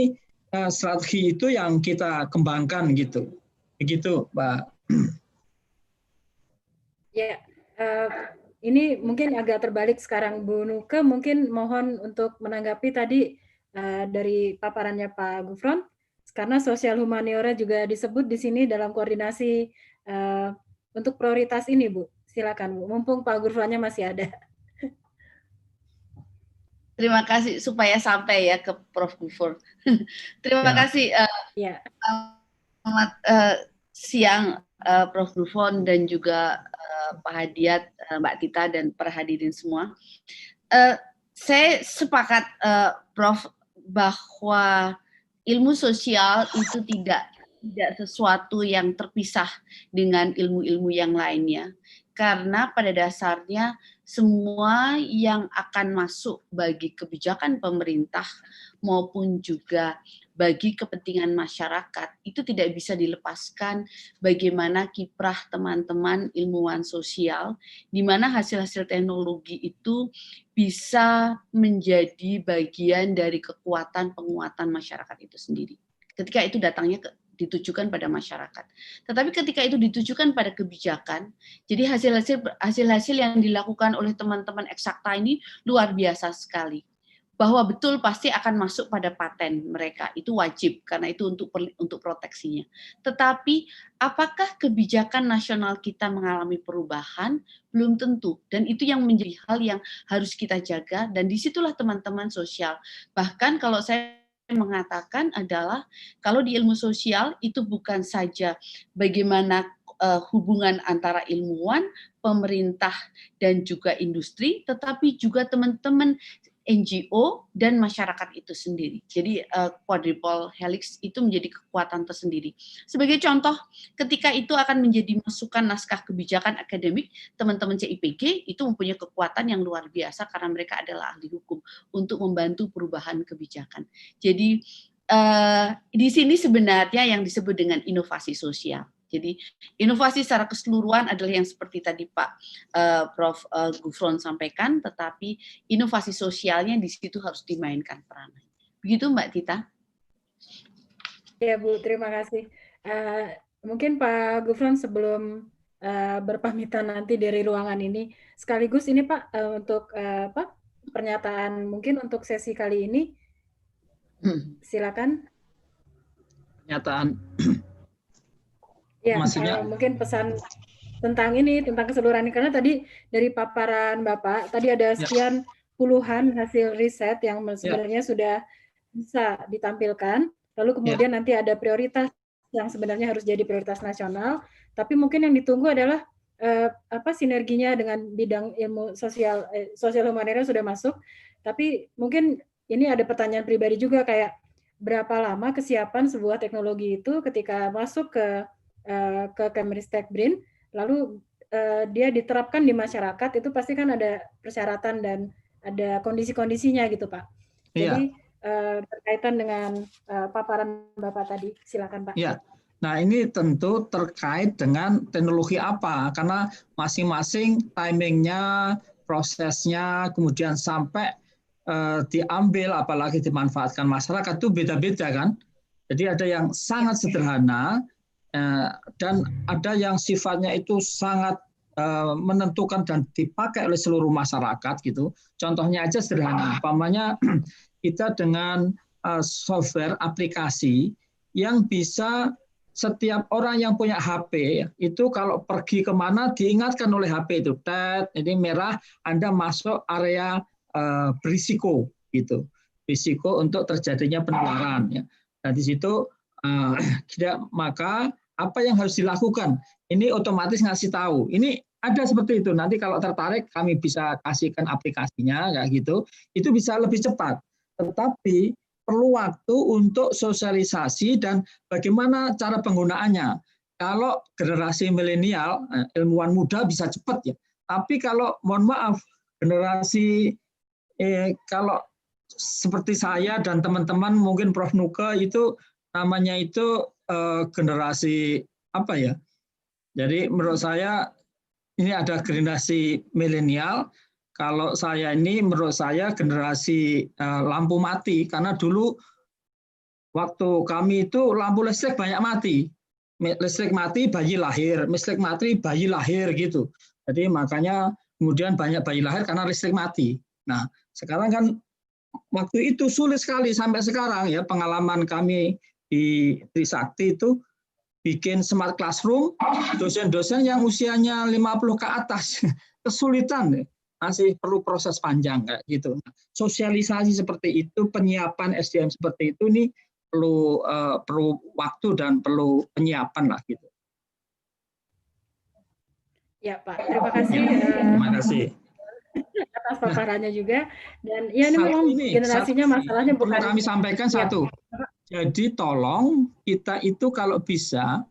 strategi itu yang kita kembangkan gitu. Begitu, Mbak. Ya, ini mungkin agak terbalik sekarang, Bu Nuke, mungkin mohon untuk menanggapi tadi dari paparannya Pak Gufron, karena sosial humaniora juga disebut di sini dalam koordinasi untuk prioritas ini, Bu. Silakan, Bu. Mumpung Pak Gufronnya masih ada. Terima kasih supaya sampai ya ke Prof. Gufron. Terima kasih. Selamat siang Prof. Gufron dan juga Pak Hadiat, Mbak Tita dan para hadirin semua. Saya sepakat Prof. bahwa ilmu sosial itu tidak sesuatu yang terpisah dengan ilmu-ilmu yang lainnya. Karena pada dasarnya semua yang akan masuk bagi kebijakan pemerintah maupun juga bagi kepentingan masyarakat itu tidak bisa dilepaskan bagaimana kiprah teman-teman ilmuwan sosial, di mana hasil-hasil teknologi itu bisa menjadi bagian dari kekuatan penguatan masyarakat itu sendiri. Ketika itu datangnya ditujukan pada masyarakat. Tetapi ketika itu ditujukan pada kebijakan, jadi hasil-hasil yang dilakukan oleh teman-teman eksakta ini luar biasa sekali. Bahwa betul pasti akan masuk pada paten mereka, itu wajib karena itu untuk proteksinya. Tetapi apakah kebijakan nasional kita mengalami perubahan? Belum tentu, dan itu yang menjadi hal yang harus kita jaga, dan disitulah teman-teman sosial. Bahkan kalau saya mengatakan adalah kalau di ilmu sosial itu bukan saja bagaimana hubungan antara ilmuwan, pemerintah dan juga industri, tetapi juga teman-teman NGO dan masyarakat itu sendiri. Jadi quadruple helix itu menjadi kekuatan tersendiri. Sebagai contoh, ketika itu akan menjadi masukan naskah kebijakan akademik, teman-teman CIPG itu mempunyai kekuatan yang luar biasa karena mereka adalah ahli hukum untuk membantu perubahan kebijakan. Jadi di sini sebenarnya yang disebut dengan inovasi sosial. Jadi inovasi secara keseluruhan adalah yang seperti tadi Pak Prof. Gufron sampaikan, tetapi inovasi sosialnya di situ harus dimainkan perannya. Begitu Mbak Tita. Ya Bu, terima kasih. Mungkin Pak Gufron sebelum berpamitan nanti dari ruangan ini, sekaligus ini Pak untuk pernyataan mungkin untuk sesi kali ini, silakan. pernyataan. Ya, Maksudnya mungkin pesan tentang ini, tentang keseluruhan, karena tadi dari paparan Bapak, tadi ada sekian puluhan hasil riset yang sebenarnya sudah bisa ditampilkan, lalu kemudian nanti ada prioritas yang sebenarnya harus jadi prioritas nasional, tapi mungkin yang ditunggu adalah apa sinerginya dengan bidang ilmu sosial humaniora sudah masuk, tapi mungkin ini ada pertanyaan pribadi juga, kayak berapa lama kesiapan sebuah teknologi itu ketika masuk ke Kemristek BRIN, lalu dia diterapkan di masyarakat, itu pasti kan ada persyaratan dan ada kondisi-kondisinya gitu Pak. Jadi berkaitan dengan paparan Bapak tadi, silakan Pak. Ya, nah ini tentu terkait dengan teknologi apa, karena masing-masing timingnya, prosesnya, kemudian sampai diambil, apalagi dimanfaatkan masyarakat itu beda-beda kan. Jadi ada yang sangat sederhana, dan ada yang sifatnya itu sangat menentukan dan dipakai oleh seluruh masyarakat gitu. Contohnya aja sederhana, umpamanya kita dengan software aplikasi yang bisa setiap orang yang punya HP itu kalau pergi kemana diingatkan oleh HP itu, ini merah, Anda masuk area berisiko gitu, risiko untuk terjadinya penularan ya. Nah di situ maka apa yang harus dilakukan? Ini otomatis ngasih tahu. Ini ada seperti itu. Nanti kalau tertarik kami bisa kasihkan aplikasinya kayak gitu. Itu bisa lebih cepat. Tetapi perlu waktu untuk sosialisasi dan bagaimana cara penggunaannya. Kalau generasi milenial, ilmuwan muda bisa cepat ya. Tapi kalau mohon maaf generasi kalau seperti saya dan teman-teman mungkin Prof Nuke itu namanya itu generasi apa ya? Jadi menurut saya ini ada generasi milenial. Kalau saya ini menurut saya generasi lampu mati, karena dulu waktu kami itu lampu listrik banyak mati. Listrik mati bayi lahir, listrik mati bayi lahir gitu. Jadi makanya kemudian banyak bayi lahir karena listrik mati. Nah, sekarang kan waktu itu sulit sekali sampai sekarang ya, pengalaman kami di Trisakti itu bikin smart classroom, dosen-dosen yang usianya 50 ke atas, kesulitan, masih perlu proses panjang kayak gitu. Sosialisasi seperti itu, penyiapan SDM seperti itu nih perlu waktu dan perlu penyiapan lah gitu. Ya Pak, terima kasih. Terima kasih Atas paparannya juga, dan ya ini memang generasinya masalahnya bukan. Perlu kami sampaikan satu. Jadi tolong kita itu kalau bisa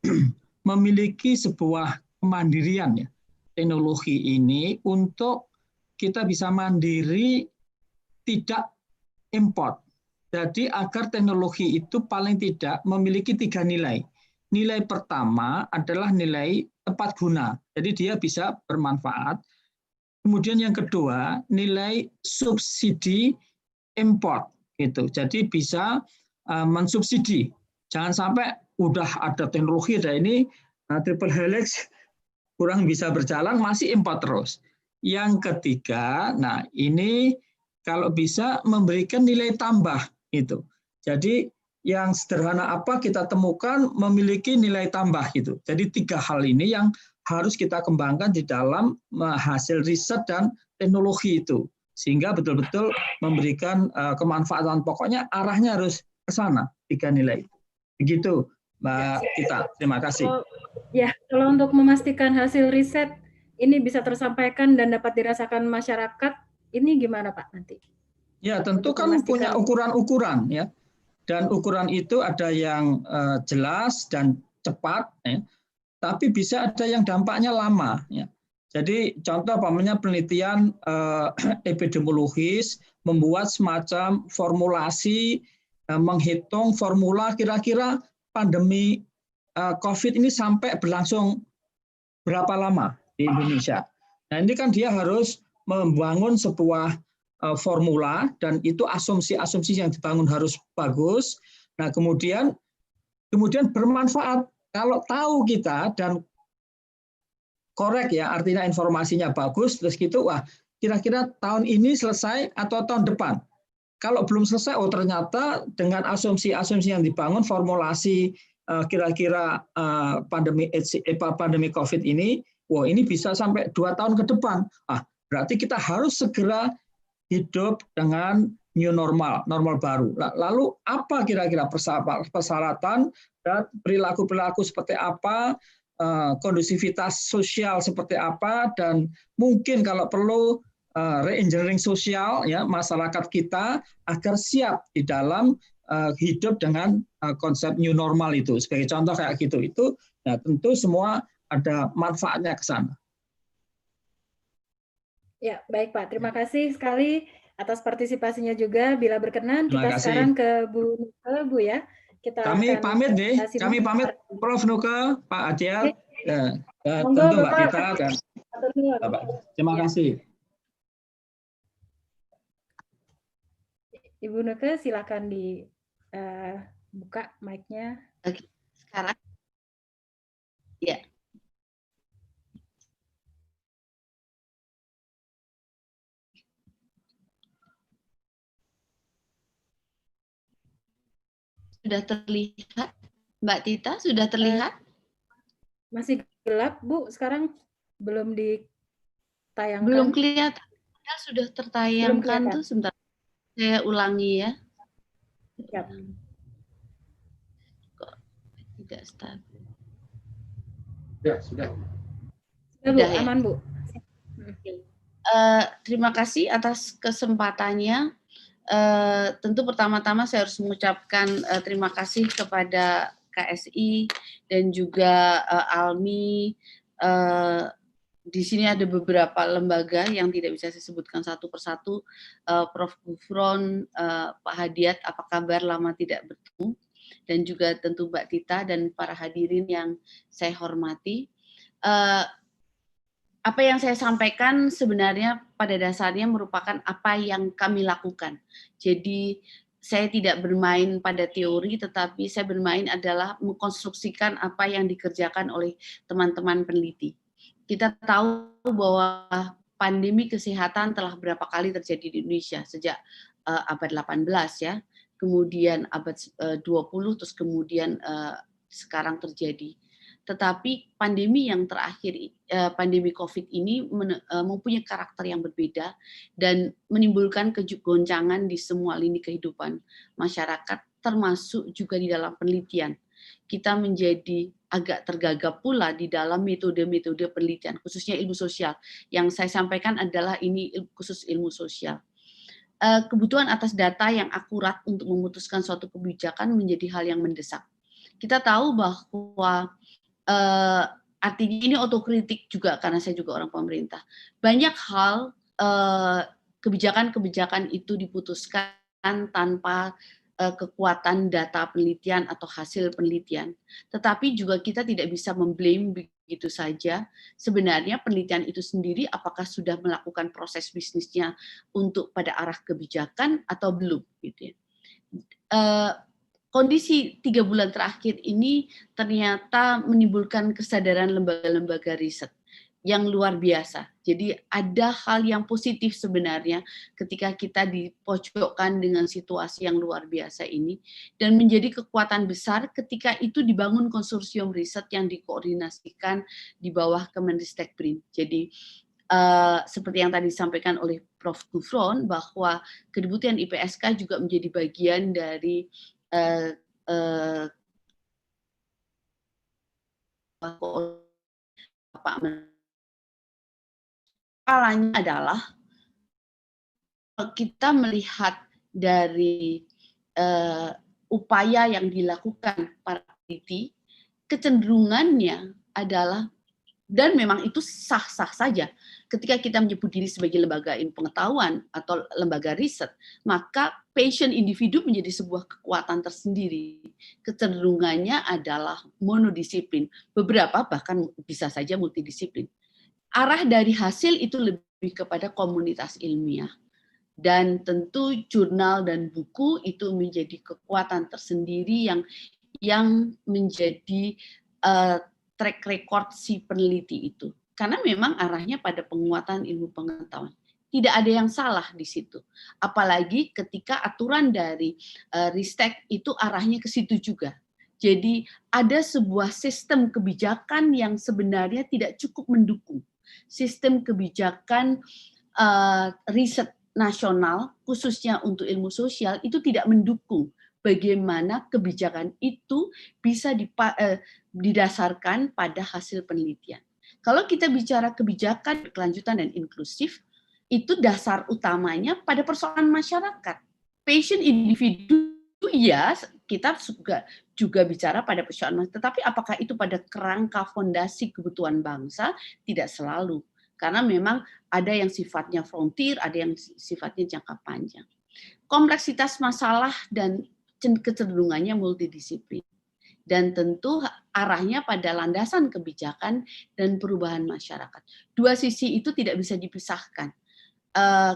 memiliki sebuah kemandirian ya, teknologi ini untuk kita bisa mandiri, tidak import. Jadi agar teknologi itu paling tidak memiliki 3 nilai. Nilai pertama adalah nilai tepat guna, jadi dia bisa bermanfaat. Kemudian yang kedua nilai subsidi import gitu, jadi bisa mensubsidi. Jangan sampai udah ada teknologi ada ini triple helix kurang bisa berjalan masih import terus. Yang ketiga, nah ini kalau bisa memberikan nilai tambah itu. Jadi yang sederhana apa kita temukan memiliki nilai tambah gitu. Jadi 3 hal ini yang harus kita kembangkan di dalam hasil riset dan teknologi itu, sehingga betul-betul memberikan kemanfaatan. Pokoknya arahnya harus ke sana 3 nilai. Begitu Mbak Tita, terima kasih. Ya, kalau untuk memastikan hasil riset ini bisa tersampaikan dan dapat dirasakan masyarakat, ini gimana Pak nanti? Ya, tentu kan punya ukuran-ukuran ya. Dan ukuran itu ada yang jelas dan cepat ya. Tapi bisa ada yang dampaknya lama ya. Jadi contoh umpamanya penelitian epidemiologis membuat semacam formulasi, menghitung formula kira-kira pandemi COVID ini sampai berlangsung berapa lama di Indonesia. Nah ini kan dia harus membangun sebuah formula dan itu asumsi-asumsi yang dibangun harus bagus. Nah kemudian bermanfaat. Kalau tahu kita dan korek ya, artinya informasinya bagus, terus gitu, wah kira-kira tahun ini selesai atau tahun depan. kalau belum selesai, oh ternyata dengan asumsi-asumsi yang dibangun, formulasi kira-kira pandemi COVID ini, wah ini bisa sampai 2 tahun ke depan. Berarti kita harus segera hidup dengan new normal baru. Lalu apa kira-kira persyaratan dan perilaku-perilaku seperti apa, kondusivitas sosial seperti apa, dan mungkin kalau perlu re-engineering sosial ya masyarakat kita agar siap di dalam hidup dengan konsep new normal itu. Sebagai contoh kayak gitu, itu nah tentu semua ada manfaatnya ke sana. Ya, baik Pak. Terima kasih sekali atas partisipasinya juga. Bila berkenan, kita Terima kasih. sekarang ke Bu Nuke, Bu ya. Kami pamit nih, kami pamit Prof. Nuke, Pak Adiat, tentu Mbak Tita, dan Bapak. Terima kasih. Ibu Nuke, silakan dibuka mic-nya. Oke, sekarang. Ya. Sudah terlihat, Mbak Tita, sudah terlihat? Masih gelap, Bu. Sekarang belum ditayangkan. Belum kelihatan. Sudah tertayangkan tuh, sebentar. Saya ulangi ya. Siap. Kok tidak stabil? Ya, sudah. Sudah, Bu, ya? Aman, Bu. Terima kasih atas kesempatannya. Tentu pertama-tama saya harus mengucapkan terima kasih kepada KSI dan juga ALMI. Di sini ada beberapa lembaga yang tidak bisa saya sebutkan satu persatu. Prof. Gufron, Pak Hadiat, apa kabar, lama tidak bertemu. Dan juga tentu Mbak Tita dan para hadirin yang saya hormati. Apa yang saya sampaikan sebenarnya pada dasarnya merupakan apa yang kami lakukan. Jadi saya tidak bermain pada teori, tetapi saya bermain adalah mengkonstruksikan apa yang dikerjakan oleh teman-teman peneliti. Kita tahu bahwa pandemi kesehatan telah berapa kali terjadi di Indonesia, sejak abad 18 ya, kemudian abad 20, terus kemudian sekarang terjadi. Tetapi pandemi yang terakhir, pandemi COVID ini mempunyai karakter yang berbeda dan menimbulkan kegoncangan di semua lini kehidupan masyarakat, termasuk juga di dalam penelitian. Kita menjadi agak tergagap pula di dalam metode-metode penelitian, khususnya ilmu sosial. Yang saya sampaikan adalah ini khusus ilmu sosial. Kebutuhan atas data yang akurat untuk memutuskan suatu kebijakan menjadi hal yang mendesak. Kita tahu bahwa artinya ini otokritik juga karena saya juga orang pemerintah. Banyak hal kebijakan-kebijakan itu diputuskan tanpa kekuatan data penelitian atau hasil penelitian. Tetapi juga kita tidak bisa memblame begitu saja. Sebenarnya penelitian itu sendiri apakah sudah melakukan proses bisnisnya untuk pada arah kebijakan atau belum gitu ya. Kondisi 3 bulan terakhir ini ternyata menimbulkan kesadaran lembaga-lembaga riset yang luar biasa. Jadi ada hal yang positif sebenarnya ketika kita dipojokkan dengan situasi yang luar biasa ini, dan menjadi kekuatan besar ketika itu dibangun konsorsium riset yang dikoordinasikan di bawah Kemendikbud. Jadi seperti yang tadi disampaikan oleh Prof. Gufron bahwa Kedeputian IPSK juga menjadi bagian dari Palanya adalah kita melihat dari upaya yang dilakukan para peneliti, kecenderungannya adalah, dan memang itu sah-sah saja, ketika kita menyebut diri sebagai lembaga ilmu pengetahuan atau lembaga riset, maka passion individu menjadi sebuah kekuatan tersendiri. Kecenderungannya adalah monodisiplin, beberapa bahkan bisa saja multidisiplin. Arah dari hasil itu lebih kepada komunitas ilmiah. Dan tentu jurnal dan buku itu menjadi kekuatan tersendiri yang menjadi track record si peneliti itu. Karena memang arahnya pada penguatan ilmu pengetahuan. Tidak ada yang salah di situ. Apalagi ketika aturan dari Ristek itu arahnya ke situ juga. Jadi ada sebuah sistem kebijakan yang sebenarnya tidak cukup mendukung. Sistem kebijakan riset nasional, khususnya untuk ilmu sosial, itu tidak mendukung bagaimana kebijakan itu bisa didasarkan pada hasil penelitian. Kalau kita bicara kebijakan berkelanjutan dan inklusif, itu dasar utamanya pada persoalan masyarakat. Passion individu, ya kita juga bicara pada persoalan masyarakat, tetapi apakah itu pada kerangka fondasi kebutuhan bangsa? Tidak selalu. Karena memang ada yang sifatnya frontier, ada yang sifatnya jangka panjang. Kompleksitas masalah dan kecenderungannya multidisiplin. Dan tentu arahnya pada landasan kebijakan dan perubahan masyarakat. Dua sisi itu tidak bisa dipisahkan.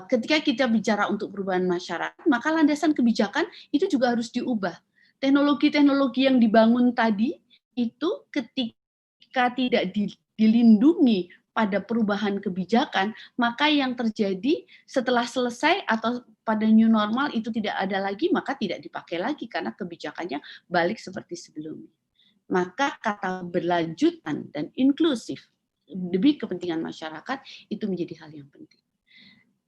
Ketika kita bicara untuk perubahan masyarakat, maka landasan kebijakan itu juga harus diubah. Teknologi-teknologi yang dibangun tadi itu ketika tidak dilindungi pada perubahan kebijakan, maka yang terjadi setelah selesai atau pada new normal itu tidak ada lagi, maka tidak dipakai lagi karena kebijakannya balik seperti sebelumnya. Maka kata berlanjutan dan inklusif demi kepentingan masyarakat itu menjadi hal yang penting.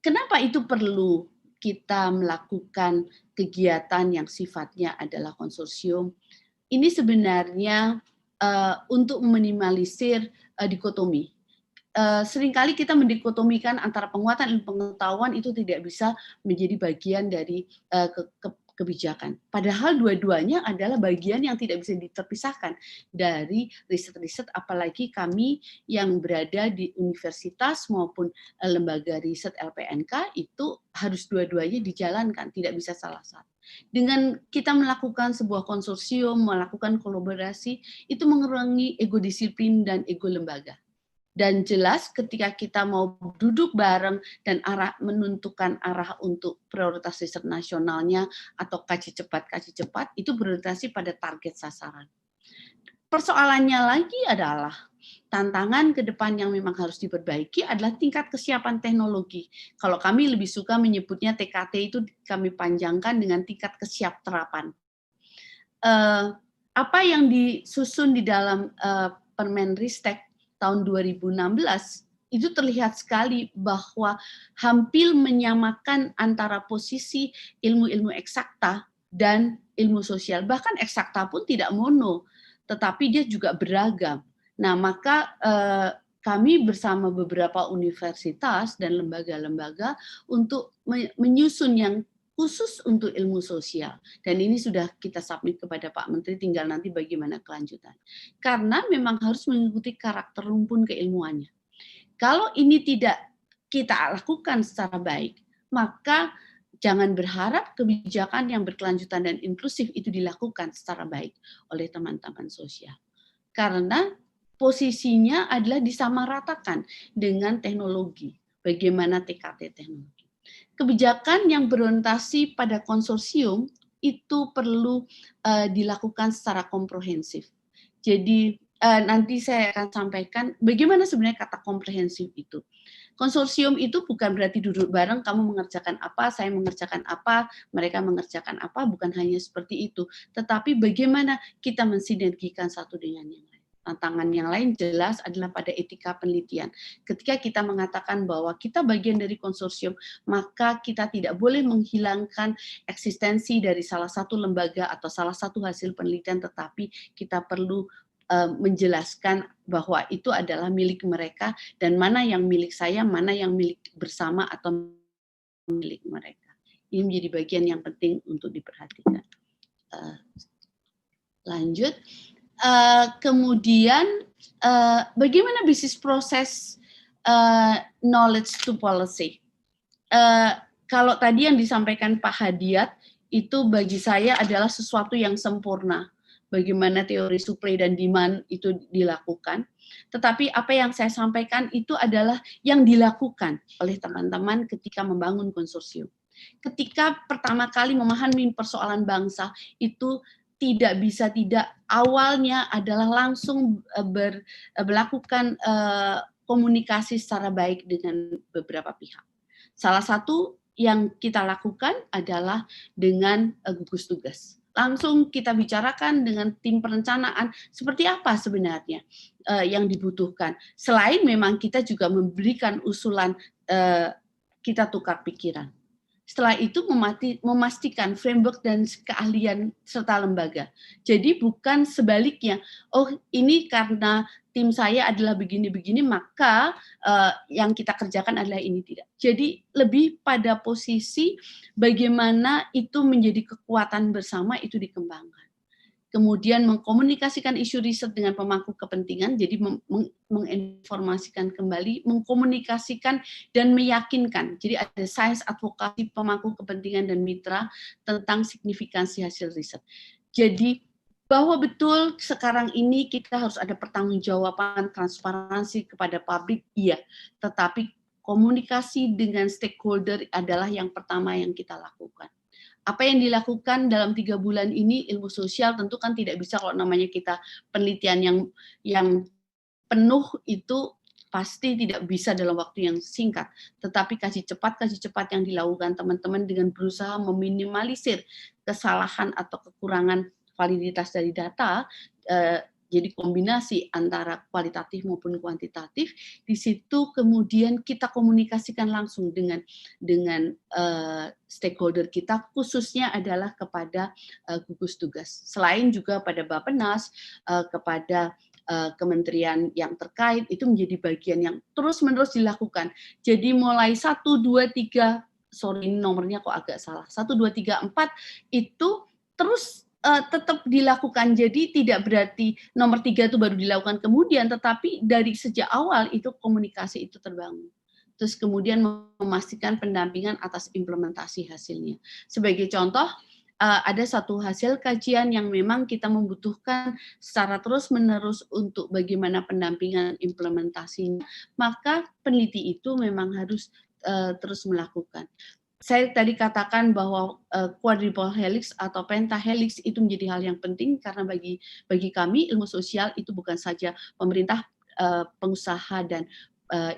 Kenapa itu perlu kita melakukan kegiatan yang sifatnya adalah konsorsium? Ini sebenarnya untuk meminimalisir dikotomi. Seringkali kita mendikotomikan antara penguatan ilmu pengetahuan itu tidak bisa menjadi bagian dari kebijakan. Padahal dua-duanya adalah bagian yang tidak bisa terpisahkan dari riset-riset, apalagi kami yang berada di universitas maupun lembaga riset LPNK itu harus dua-duanya dijalankan, tidak bisa salah satu. Dengan kita melakukan sebuah konsorsium, melakukan kolaborasi, itu mengurangi ego disiplin dan ego lembaga. Dan jelas ketika kita mau duduk bareng dan menentukan arah untuk prioritas riset nasionalnya atau kaji cepat, itu berorientasi pada target sasaran. Persoalannya lagi adalah tantangan ke depan yang memang harus diperbaiki adalah tingkat kesiapan teknologi. Kalau kami lebih suka menyebutnya TKT itu kami panjangkan dengan tingkat kesiapterapan. Apa yang disusun di dalam Permenristek tahun 2016 itu terlihat sekali bahwa hampir menyamakan antara posisi ilmu-ilmu eksakta dan ilmu sosial. Bahkan eksakta pun tidak mono, tetapi dia juga beragam. Nah, maka kami bersama beberapa universitas dan lembaga-lembaga untuk menyusun yang khusus untuk ilmu sosial. Dan ini sudah kita submit kepada Pak Menteri, tinggal nanti bagaimana kelanjutan. Karena memang harus mengikuti karakter rumpun keilmuannya. Kalau ini tidak kita lakukan secara baik, maka jangan berharap kebijakan yang berkelanjutan dan inklusif itu dilakukan secara baik oleh teman-teman sosial. Karena posisinya adalah disamaratakan dengan teknologi. Bagaimana TKT teknologi. Kebijakan yang berorientasi pada konsorsium itu perlu dilakukan secara komprehensif. Jadi nanti saya akan sampaikan bagaimana sebenarnya kata komprehensif itu. Konsorsium itu bukan berarti duduk bareng, kamu mengerjakan apa, saya mengerjakan apa, mereka mengerjakan apa, bukan hanya seperti itu. Tetapi bagaimana kita mensinergikan satu dengan yang lain. Tantangan yang lain jelas adalah pada etika penelitian. Ketika kita mengatakan bahwa kita bagian dari konsorsium, maka kita tidak boleh menghilangkan eksistensi dari salah satu lembaga atau salah satu hasil penelitian, tetapi kita perlu menjelaskan bahwa itu adalah milik mereka dan mana yang milik saya, mana yang milik bersama atau milik mereka. Ini menjadi bagian yang penting untuk diperhatikan. Lanjut. Kemudian bagaimana bisnis proses knowledge to policy? Kalau tadi yang disampaikan Pak Hadiat itu bagi saya adalah sesuatu yang sempurna. Bagaimana teori supply dan demand itu dilakukan. Tetapi apa yang saya sampaikan itu adalah yang dilakukan oleh teman-teman ketika membangun konsorsium. Ketika pertama kali memahami persoalan bangsa itu tidak bisa tidak, awalnya adalah langsung melakukan komunikasi secara baik dengan beberapa pihak. Salah satu yang kita lakukan adalah dengan gugus tugas. Langsung kita bicarakan dengan tim perencanaan seperti apa sebenarnya yang dibutuhkan. Selain memang kita juga memberikan usulan kita tukar pikiran. Setelah itu memastikan framework dan keahlian serta lembaga. Jadi bukan sebaliknya, oh ini karena tim saya adalah begini-begini, maka yang kita kerjakan adalah ini, tidak. Jadi lebih pada posisi bagaimana itu menjadi kekuatan bersama itu dikembangkan. Kemudian mengkomunikasikan isu riset dengan pemangku kepentingan, jadi menginformasikan kembali, mengkomunikasikan dan meyakinkan. Jadi ada sains advokasi pemangku kepentingan dan mitra tentang signifikansi hasil riset. Jadi bahwa betul sekarang ini kita harus ada pertanggungjawaban, transparansi kepada publik, iya. Tetapi komunikasi dengan stakeholder adalah yang pertama yang kita lakukan. Apa yang dilakukan dalam 3 bulan ini, ilmu sosial tentu kan tidak bisa kalau namanya kita penelitian yang penuh itu pasti tidak bisa dalam waktu yang singkat. Tetapi kaji cepat yang dilakukan teman-teman dengan berusaha meminimalisir kesalahan atau kekurangan validitas dari data, jadi kombinasi antara kualitatif maupun kuantitatif. Di situ kemudian kita komunikasikan langsung dengan stakeholder kita, khususnya adalah kepada gugus tugas. Selain juga pada Bappenas, kepada kementerian yang terkait, itu menjadi bagian yang terus-menerus dilakukan. Jadi mulai 1, 2, 3, sorry nomornya kok agak salah, 1, 2, 3, 4 itu terus tetap dilakukan. Jadi tidak berarti nomor 3 itu baru dilakukan kemudian, tetapi dari sejak awal itu komunikasi itu terbangun. Terus kemudian memastikan pendampingan atas implementasi hasilnya. Sebagai contoh, ada satu hasil kajian yang memang kita membutuhkan secara terus-menerus untuk bagaimana pendampingan implementasinya, maka peneliti itu memang harus terus melakukan. Saya tadi katakan bahwa quadruple helix atau pentahelix itu menjadi hal yang penting karena bagi kami ilmu sosial itu bukan saja pemerintah, pengusaha dan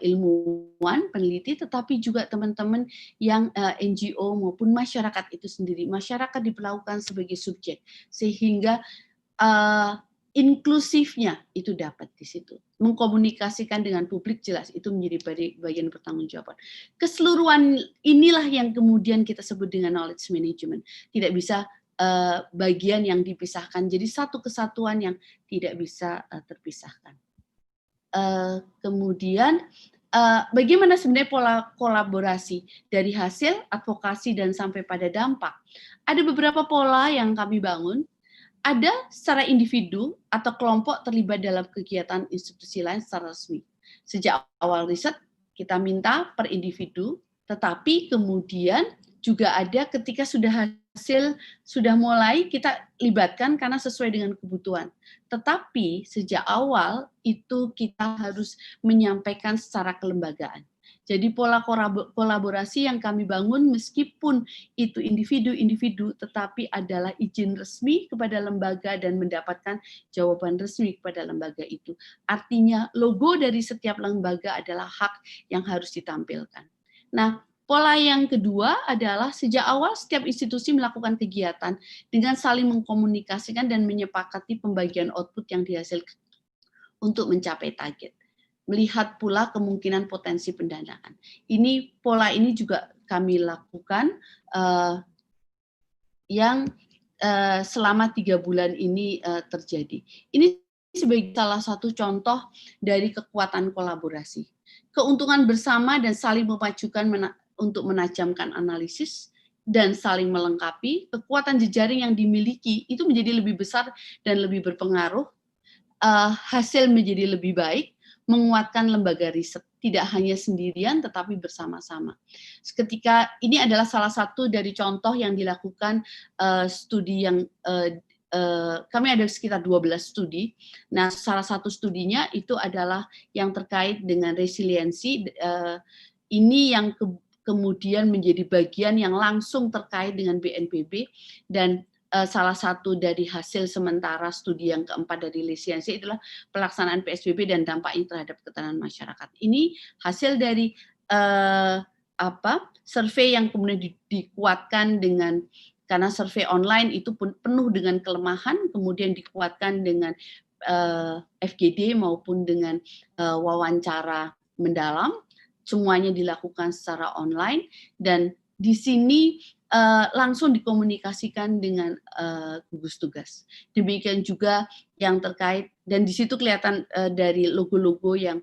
ilmuwan, peneliti, tetapi juga teman-teman yang NGO maupun masyarakat itu sendiri. Masyarakat diperlakukan sebagai subjek sehingga inklusifnya itu dapat di situ. Mengkomunikasikan dengan publik jelas, itu menjadi bagian pertanggungjawaban. Keseluruhan inilah yang kemudian kita sebut dengan knowledge management. Tidak bisa bagian yang dipisahkan, jadi satu kesatuan yang tidak bisa terpisahkan. Kemudian bagaimana sebenarnya pola kolaborasi dari hasil, advokasi, dan sampai pada dampak. Ada beberapa pola yang kami bangun. Ada secara individu atau kelompok terlibat dalam kegiatan institusi lain secara resmi. Sejak awal riset, kita minta per individu, tetapi kemudian juga ada ketika hasil sudah mulai kita libatkan karena sesuai dengan kebutuhan. Tetapi sejak awal itu kita harus menyampaikan secara kelembagaan. Jadi pola kolaborasi yang kami bangun meskipun itu individu-individu tetapi adalah izin resmi kepada lembaga dan mendapatkan jawaban resmi kepada lembaga itu. Artinya logo dari setiap lembaga adalah hak yang harus ditampilkan. Nah, pola yang kedua adalah sejak awal setiap institusi melakukan kegiatan dengan saling mengkomunikasikan dan menyepakati pembagian output yang dihasilkan untuk mencapai target. Melihat pula kemungkinan potensi pendanaan. Pola ini juga kami lakukan yang selama 3 bulan ini terjadi. Ini sebagai salah satu contoh dari kekuatan kolaborasi. Keuntungan bersama dan saling memajukan untuk menajamkan analisis dan saling melengkapi, kekuatan jejaring yang dimiliki itu menjadi lebih besar dan lebih berpengaruh, hasil menjadi lebih baik, menguatkan lembaga riset, tidak hanya sendirian tetapi bersama-sama. Ketika ini adalah salah satu dari contoh yang dilakukan studi yang kami ada sekitar 12 studi. Nah, salah satu studinya itu adalah yang terkait dengan resiliensi. Ini yang kemudian menjadi bagian yang langsung terkait dengan BNPB dan salah satu dari hasil sementara studi yang keempat dari resiliensi adalah pelaksanaan PSBB dan dampaknya terhadap ketahanan masyarakat. Ini hasil dari survei yang kemudian dikuatkan dengan, karena survei online itu pun penuh dengan kelemahan, kemudian dikuatkan dengan FGD maupun dengan wawancara mendalam, semuanya dilakukan secara online, dan di sini langsung dikomunikasikan dengan gugus tugas. Demikian juga yang terkait, dan di situ kelihatan dari logo-logo yang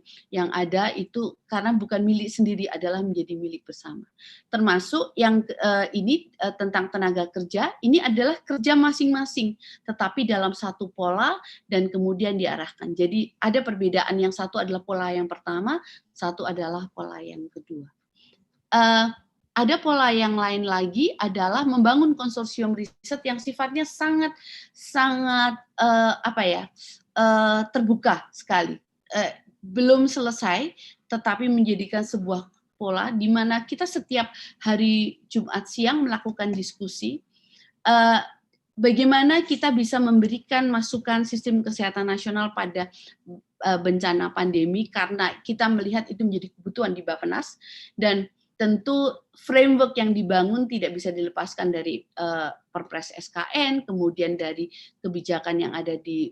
ada itu karena bukan milik sendiri, adalah menjadi milik bersama. Termasuk yang ini tentang tenaga kerja, ini adalah kerja masing-masing, tetapi dalam satu pola dan kemudian diarahkan. Jadi ada perbedaan, yang satu adalah pola yang pertama, satu adalah pola yang kedua. Ada pola yang lain lagi adalah membangun konsorsium riset yang sifatnya sangat terbuka sekali. Belum selesai, tetapi menjadikan sebuah pola di mana kita setiap hari Jumat siang melakukan diskusi bagaimana kita bisa memberikan masukan sistem kesehatan nasional pada bencana pandemi, karena kita melihat itu menjadi kebutuhan di Bappenas, dan tentu framework yang dibangun tidak bisa dilepaskan dari Perpres SKN, kemudian dari kebijakan yang ada di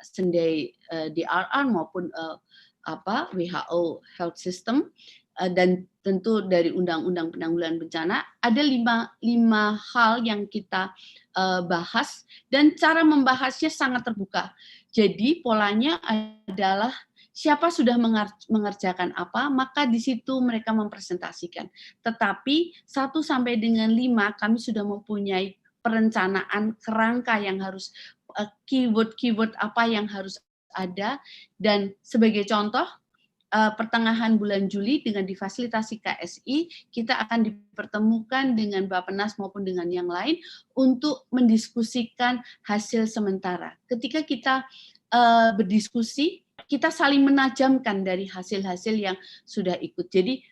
Sendai DRR maupun WHO Health System, dan tentu dari Undang-Undang Penanggulangan Bencana. Ada lima hal yang kita bahas, dan cara membahasnya sangat terbuka. Jadi polanya adalah siapa sudah mengerjakan apa, maka di situ mereka mempresentasikan. Tetapi 1 sampai dengan 5 kami sudah mempunyai perencanaan kerangka yang harus, keyword-keyword apa yang harus ada, dan sebagai contoh, pertengahan bulan Juli dengan difasilitasi KSI, kita akan dipertemukan dengan Bappenas maupun dengan yang lain untuk mendiskusikan hasil sementara. Ketika kita berdiskusi, kita saling menajamkan dari hasil-hasil yang sudah ikut. Jadi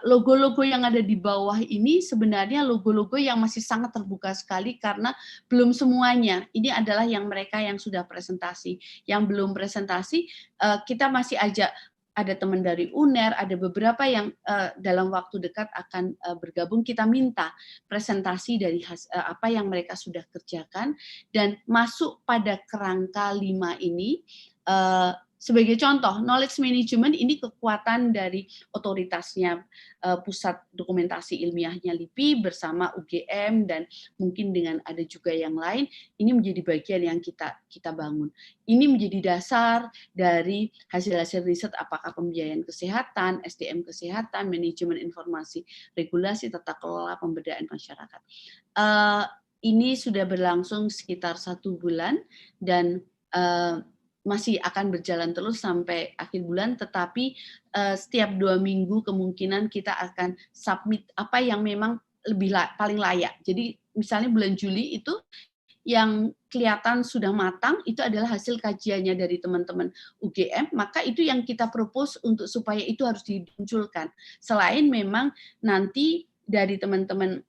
logo-logo yang ada di bawah ini sebenarnya logo-logo yang masih sangat terbuka sekali, karena belum semuanya. Ini adalah yang mereka yang sudah presentasi. Yang belum presentasi, kita masih ajak, ada teman dari UNER, ada beberapa yang dalam waktu dekat akan bergabung. Kita minta presentasi dari apa yang mereka sudah kerjakan, dan masuk pada kerangka 5 ini. Sebagai contoh, knowledge management ini kekuatan dari otoritasnya, Pusat Dokumentasi Ilmiahnya LIPI bersama UGM, dan mungkin dengan ada juga yang lain. Ini menjadi bagian yang kita bangun. Ini menjadi dasar dari hasil-hasil riset, apakah pembiayaan kesehatan, SDM kesehatan, manajemen informasi, regulasi, tata kelola, pemberdayaan masyarakat. Ini sudah berlangsung sekitar 1 bulan, dan masih akan berjalan terus sampai akhir bulan, tetapi setiap 2 minggu kemungkinan kita akan submit apa yang memang paling layak. Jadi misalnya bulan Juli itu yang kelihatan sudah matang, itu adalah hasil kajiannya dari teman-teman UGM, maka itu yang kita propose untuk supaya itu harus dimunculkan. Selain memang nanti dari teman-teman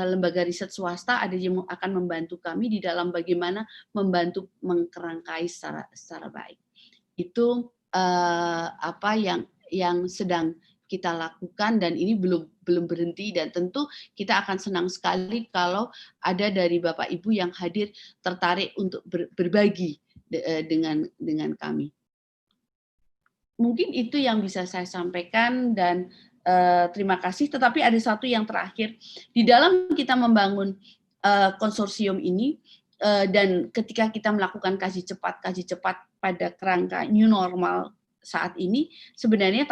lembaga riset swasta ada yang akan membantu kami di dalam bagaimana membantu mengkerangkai secara baik. Itu apa yang sedang kita lakukan, dan ini belum berhenti, dan tentu kita akan senang sekali kalau ada dari Bapak Ibu yang hadir tertarik untuk berbagi dengan kami. Mungkin itu yang bisa saya sampaikan, dan terima kasih. Tetapi ada satu yang terakhir, di dalam kita membangun konsorsium ini, dan ketika kita melakukan kaji cepat pada kerangka new normal saat ini, sebenarnya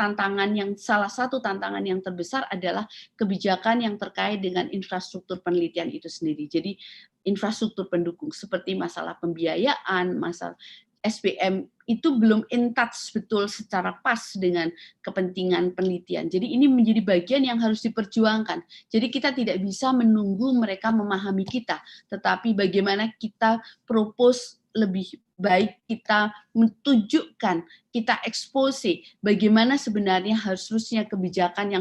salah satu tantangan yang terbesar adalah kebijakan yang terkait dengan infrastruktur penelitian itu sendiri. Jadi infrastruktur pendukung seperti masalah pembiayaan, masalah SPM itu belum in touch betul secara pas dengan kepentingan penelitian. Jadi ini menjadi bagian yang harus diperjuangkan. Jadi kita tidak bisa menunggu mereka memahami kita, tetapi bagaimana kita propose lebih baik, kita menunjukkan, kita expose bagaimana sebenarnya harusnya kebijakan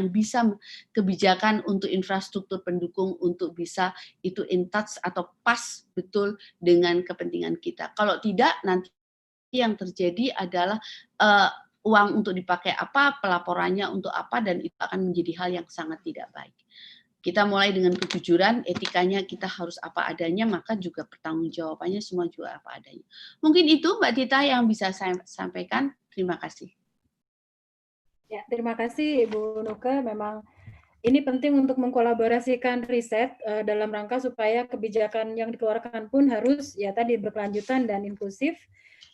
untuk infrastruktur pendukung untuk bisa itu in touch atau pas betul dengan kepentingan kita. Kalau tidak, nanti yang terjadi adalah uang untuk dipakai apa, pelaporannya untuk apa, dan itu akan menjadi hal yang sangat tidak baik. Kita mulai dengan kejujuran, etikanya kita harus apa adanya, maka juga pertanggungjawabannya semua juga apa adanya. Mungkin itu Mbak Tita yang bisa saya sampaikan. Terima kasih. Ya, terima kasih Ibu Nuke. Memang ini penting untuk mengkolaborasikan riset dalam rangka supaya kebijakan yang dikeluarkan pun harus ya tadi berkelanjutan dan inklusif.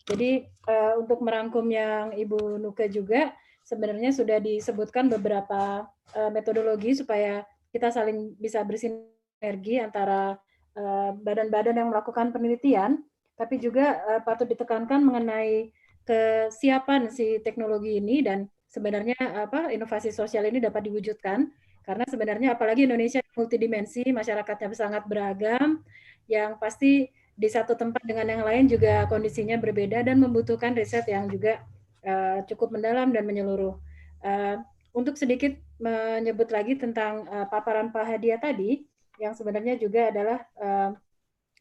Jadi untuk merangkum yang Ibu Nuke juga, sebenarnya sudah disebutkan beberapa metodologi supaya kita saling bisa bersinergi antara badan-badan yang melakukan penelitian, tapi juga patut ditekankan mengenai kesiapan si teknologi ini dan sebenarnya inovasi sosial ini dapat diwujudkan karena sebenarnya apalagi Indonesia multidimensi, masyarakatnya sangat beragam, yang pasti di satu tempat dengan yang lain juga kondisinya berbeda dan membutuhkan riset yang juga cukup mendalam dan menyeluruh. Untuk sedikit menyebut lagi tentang paparan Pak Hadia tadi, yang sebenarnya juga adalah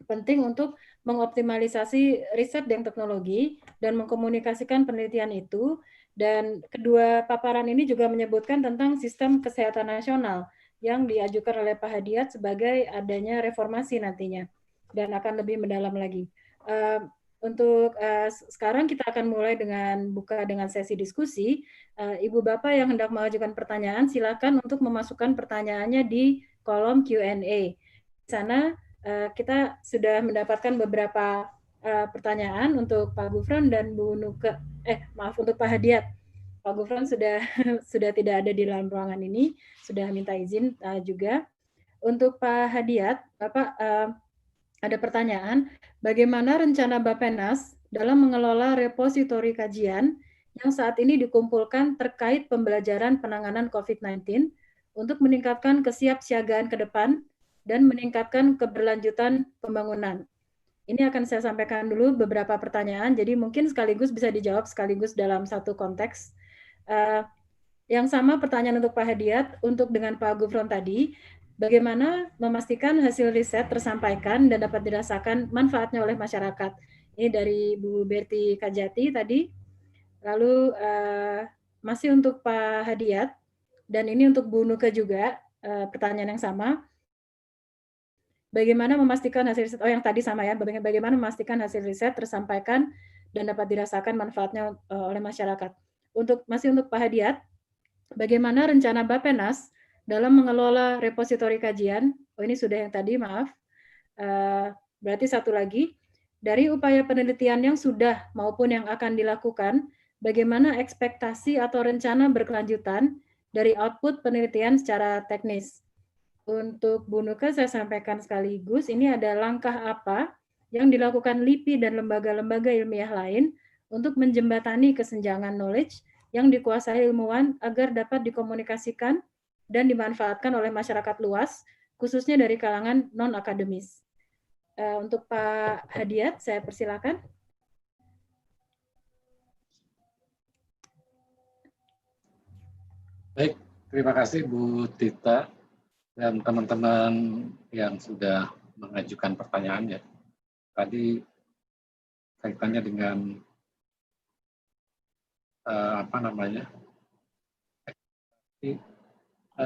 penting untuk mengoptimalisasi riset dan teknologi dan mengkomunikasikan penelitian itu. Dan kedua paparan ini juga menyebutkan tentang sistem kesehatan nasional yang diajukan oleh Pak Hadiat sebagai adanya reformasi nantinya dan akan lebih mendalam lagi. Untuk sekarang kita akan mulai dengan buka dengan sesi diskusi. Ibu Bapak yang hendak mengajukan pertanyaan, silakan untuk memasukkan pertanyaannya di kolom Q&A. Di sana kita sudah mendapatkan beberapa pertanyaan untuk Pak Gufron dan Bu Nuke. Untuk Pak Hadiat. Pak Gufron sudah tidak ada di dalam ruangan ini, sudah minta izin juga. Untuk Pak Hadiat, Bapak ada pertanyaan, bagaimana rencana Bappenas dalam mengelola repositori kajian yang saat ini dikumpulkan terkait pembelajaran penanganan COVID-19 untuk meningkatkan kesiapsiagaan ke depan dan meningkatkan keberlanjutan pembangunan? Ini akan saya sampaikan dulu beberapa pertanyaan, jadi mungkin sekaligus bisa dijawab sekaligus dalam satu konteks. Yang sama pertanyaan untuk Pak Hadiat, untuk dengan Pak Gufron tadi, bagaimana memastikan hasil riset tersampaikan dan dapat dirasakan manfaatnya oleh masyarakat? Ini dari Bu Berti Kajati tadi. Lalu masih untuk Pak Hadiat, dan ini untuk Bu Nuke juga, pertanyaan yang sama. Bagaimana memastikan hasil riset, yang tadi sama ya, bagaimana memastikan hasil riset tersampaikan dan dapat dirasakan manfaatnya oleh masyarakat. Masih untuk Pak Hadiat, bagaimana rencana Bappenas dalam mengelola repositori kajian? Ini sudah yang tadi, maaf. Berarti satu lagi, dari upaya penelitian yang sudah maupun yang akan dilakukan, bagaimana ekspektasi atau rencana berkelanjutan dari output penelitian secara teknis? Untuk Bu Nuke saya sampaikan sekaligus, ini ada langkah apa yang dilakukan LIPI dan lembaga-lembaga ilmiah lain untuk menjembatani kesenjangan knowledge yang dikuasai ilmuwan agar dapat dikomunikasikan dan dimanfaatkan oleh masyarakat luas, khususnya dari kalangan non-akademis. Untuk Pak Hadiat, saya persilakan. Baik, terima kasih Bu Tita dan teman-teman yang sudah mengajukan pertanyaan ya. Tadi kaitannya dengan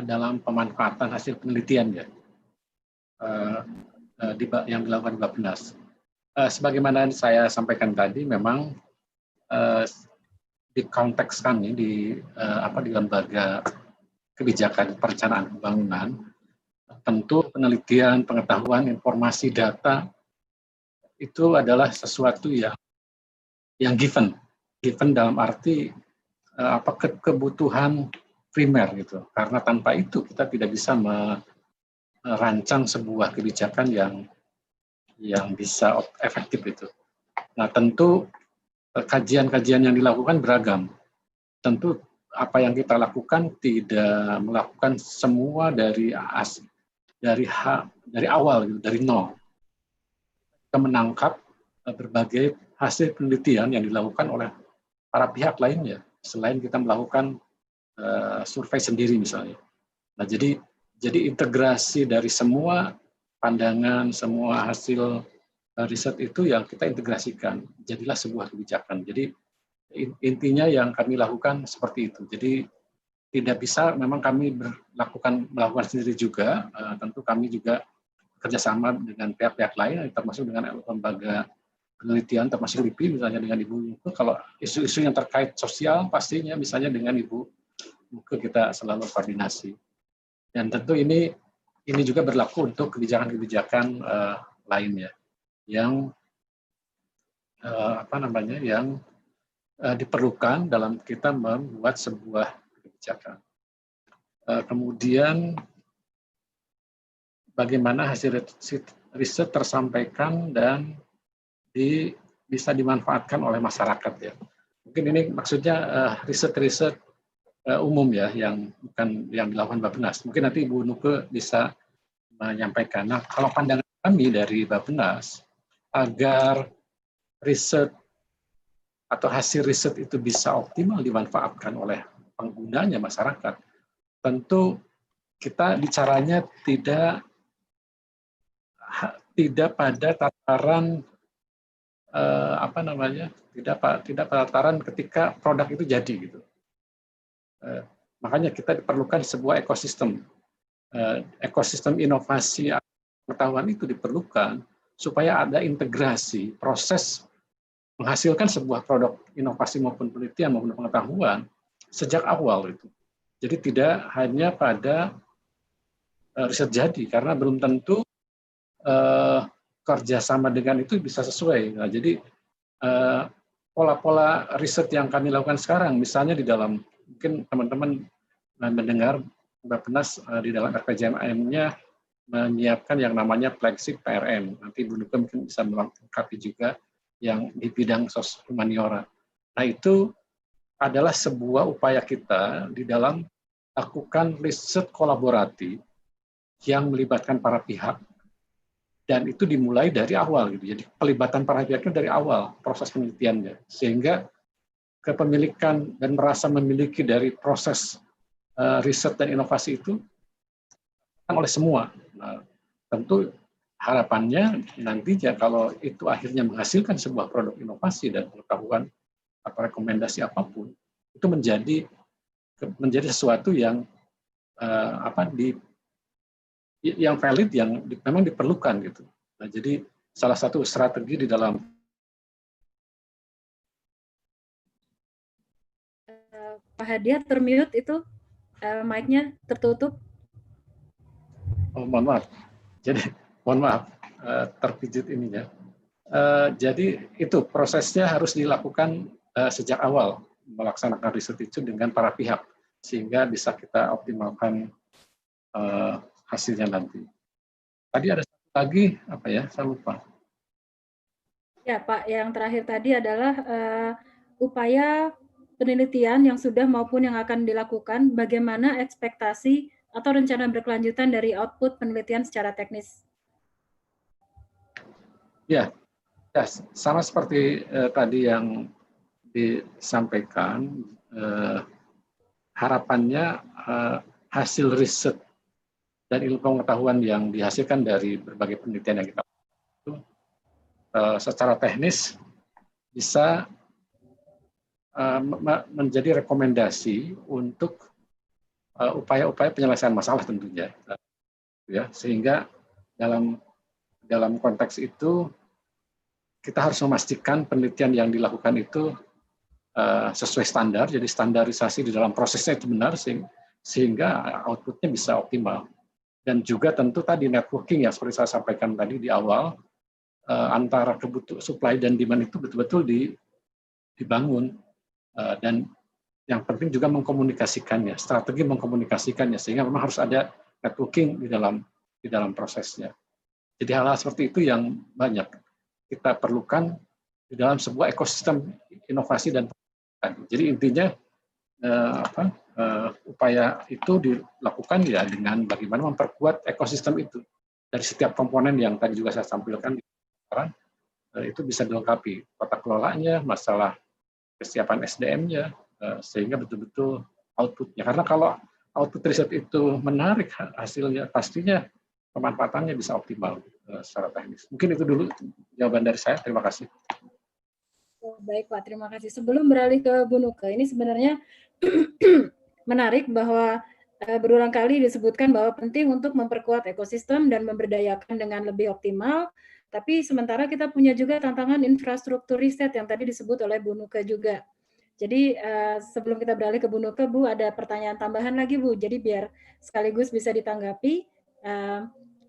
dalam pemanfaatan hasil penelitian ya yang dilakukan Bappenas. Sebagaimana saya sampaikan tadi, memang di konteks kami di lembaga kebijakan perencanaan pembangunan, tentu penelitian, pengetahuan, informasi, data itu adalah sesuatu yang given dalam arti kebutuhan primer gitu. Karena tanpa itu kita tidak bisa merancang sebuah kebijakan yang bisa efektif itu. Nah, tentu kajian-kajian yang dilakukan beragam. Tentu apa yang kita lakukan tidak melakukan semua dari awal gitu, dari nol. Kita menangkap berbagai hasil penelitian yang dilakukan oleh para pihak lainnya selain kita melakukan survei sendiri misalnya. Nah, jadi integrasi dari semua pandangan, semua hasil riset itu yang kita integrasikan, jadilah sebuah kebijakan. Jadi Intinya yang kami lakukan seperti itu. Jadi tidak bisa memang kami melakukan sendiri juga. Tentu kami juga kerjasama dengan pihak-pihak lain, termasuk dengan lembaga penelitian, termasuk LIPI misalnya dengan Ibu Muke. Kalau isu-isu yang terkait sosial pastinya misalnya dengan Ibu Muke kita selalu koordinasi. Dan tentu ini juga berlaku untuk kebijakan-kebijakan lainnya yang yang diperlukan dalam kita membuat sebuah kebijakan. Kemudian bagaimana hasil riset tersampaikan dan bisa dimanfaatkan oleh masyarakat ya. Mungkin ini maksudnya riset-riset umum ya, yang bukan yang dilakukan Bappenas. Mungkin nanti Ibu Nuke bisa menyampaikan. Nah, kalau pandangan kami dari Bappenas, agar riset atau hasil riset itu bisa optimal dimanfaatkan oleh penggunanya masyarakat, tentu kita bicaranya tidak pada tataran tidak pada tataran ketika produk itu jadi gitu. Makanya kita diperlukan sebuah ekosistem inovasi pengetahuan itu diperlukan supaya ada integrasi proses menghasilkan sebuah produk inovasi maupun penelitian maupun pengetahuan sejak awal itu. Jadi tidak hanya pada riset jadi, karena belum tentu kerjasama dengan itu bisa sesuai. Nah, jadi pola-pola riset yang kami lakukan sekarang, misalnya di dalam, mungkin teman-teman mendengar Bappenas di dalam RPJMM-nya menyiapkan yang namanya flagship PRM. Nanti Bu Nuke mungkin bisa melengkapi juga yang di bidang humaniora. Nah, itu adalah sebuah upaya kita di dalam lakukan riset kolaboratif yang melibatkan para pihak, dan itu dimulai dari awal gitu. Jadi pelibatan para pihaknya dari awal proses penelitiannya, sehingga kepemilikan dan merasa memiliki dari proses riset dan inovasi itu oleh semua. Nah, tentu harapannya nantinya kalau itu akhirnya menghasilkan sebuah produk inovasi dan pengetahuan atau rekomendasi apapun, itu menjadi sesuatu yang yang valid, yang memang diperlukan gitu. Nah, jadi salah satu strategi di dalam Pak Hadiah termute itu, mic-nya tertutup. Oh, mohon maaf. Jadi mohon maaf terpijit ininya. Jadi itu prosesnya harus dilakukan sejak awal, melaksanakan riset itu dengan para pihak sehingga bisa kita optimalkan hasilnya nanti. Tadi ada satu lagi apa ya? Saya lupa. Ya Pak, yang terakhir tadi adalah upaya penelitian yang sudah maupun yang akan dilakukan, bagaimana ekspektasi atau rencana berkelanjutan dari output penelitian secara teknis. Ya, sama seperti tadi yang disampaikan, harapannya hasil riset dan ilmu pengetahuan yang dihasilkan dari berbagai penelitian yang kita lakukan itu secara teknis bisa menjadi rekomendasi untuk upaya-upaya penyelesaian masalah tentunya, ya, sehingga dalam konteks itu kita harus memastikan penelitian yang dilakukan itu sesuai standar, jadi standarisasi di dalam prosesnya itu benar sehingga outputnya bisa optimal. Dan juga tentu tadi networking ya, seperti saya sampaikan tadi di awal, antara kebutuhan supply dan demand itu betul-betul dibangun, dan yang penting juga mengkomunikasikannya, strategi mengkomunikasikannya, sehingga memang harus ada networking di dalam prosesnya. Jadi hal-hal seperti itu yang banyak kita perlukan di dalam sebuah ekosistem inovasi dan penelitian. Jadi intinya upaya itu dilakukan ya dengan bagaimana memperkuat ekosistem itu dari setiap komponen yang tadi juga saya tampilkan di sekarang, itu bisa dilengkapi tata kelolanya, masalah kesiapan SDM-nya, sehingga betul-betul output-nya. Karena kalau output riset itu menarik hasilnya, pastinya pemanfaatannya bisa optimal secara teknis. Mungkin itu dulu jawaban dari saya. Terima kasih. Baik Pak, terima kasih. Sebelum beralih ke Bu Nuke, ini sebenarnya menarik bahwa berulang kali disebutkan bahwa penting untuk memperkuat ekosistem dan memberdayakan dengan lebih optimal, tapi sementara kita punya juga tantangan infrastruktur riset yang tadi disebut oleh Bu Nuke juga. Jadi sebelum kita beralih ke Bu Nuke, Bu, ada pertanyaan tambahan lagi Bu, jadi biar sekaligus bisa ditanggapi.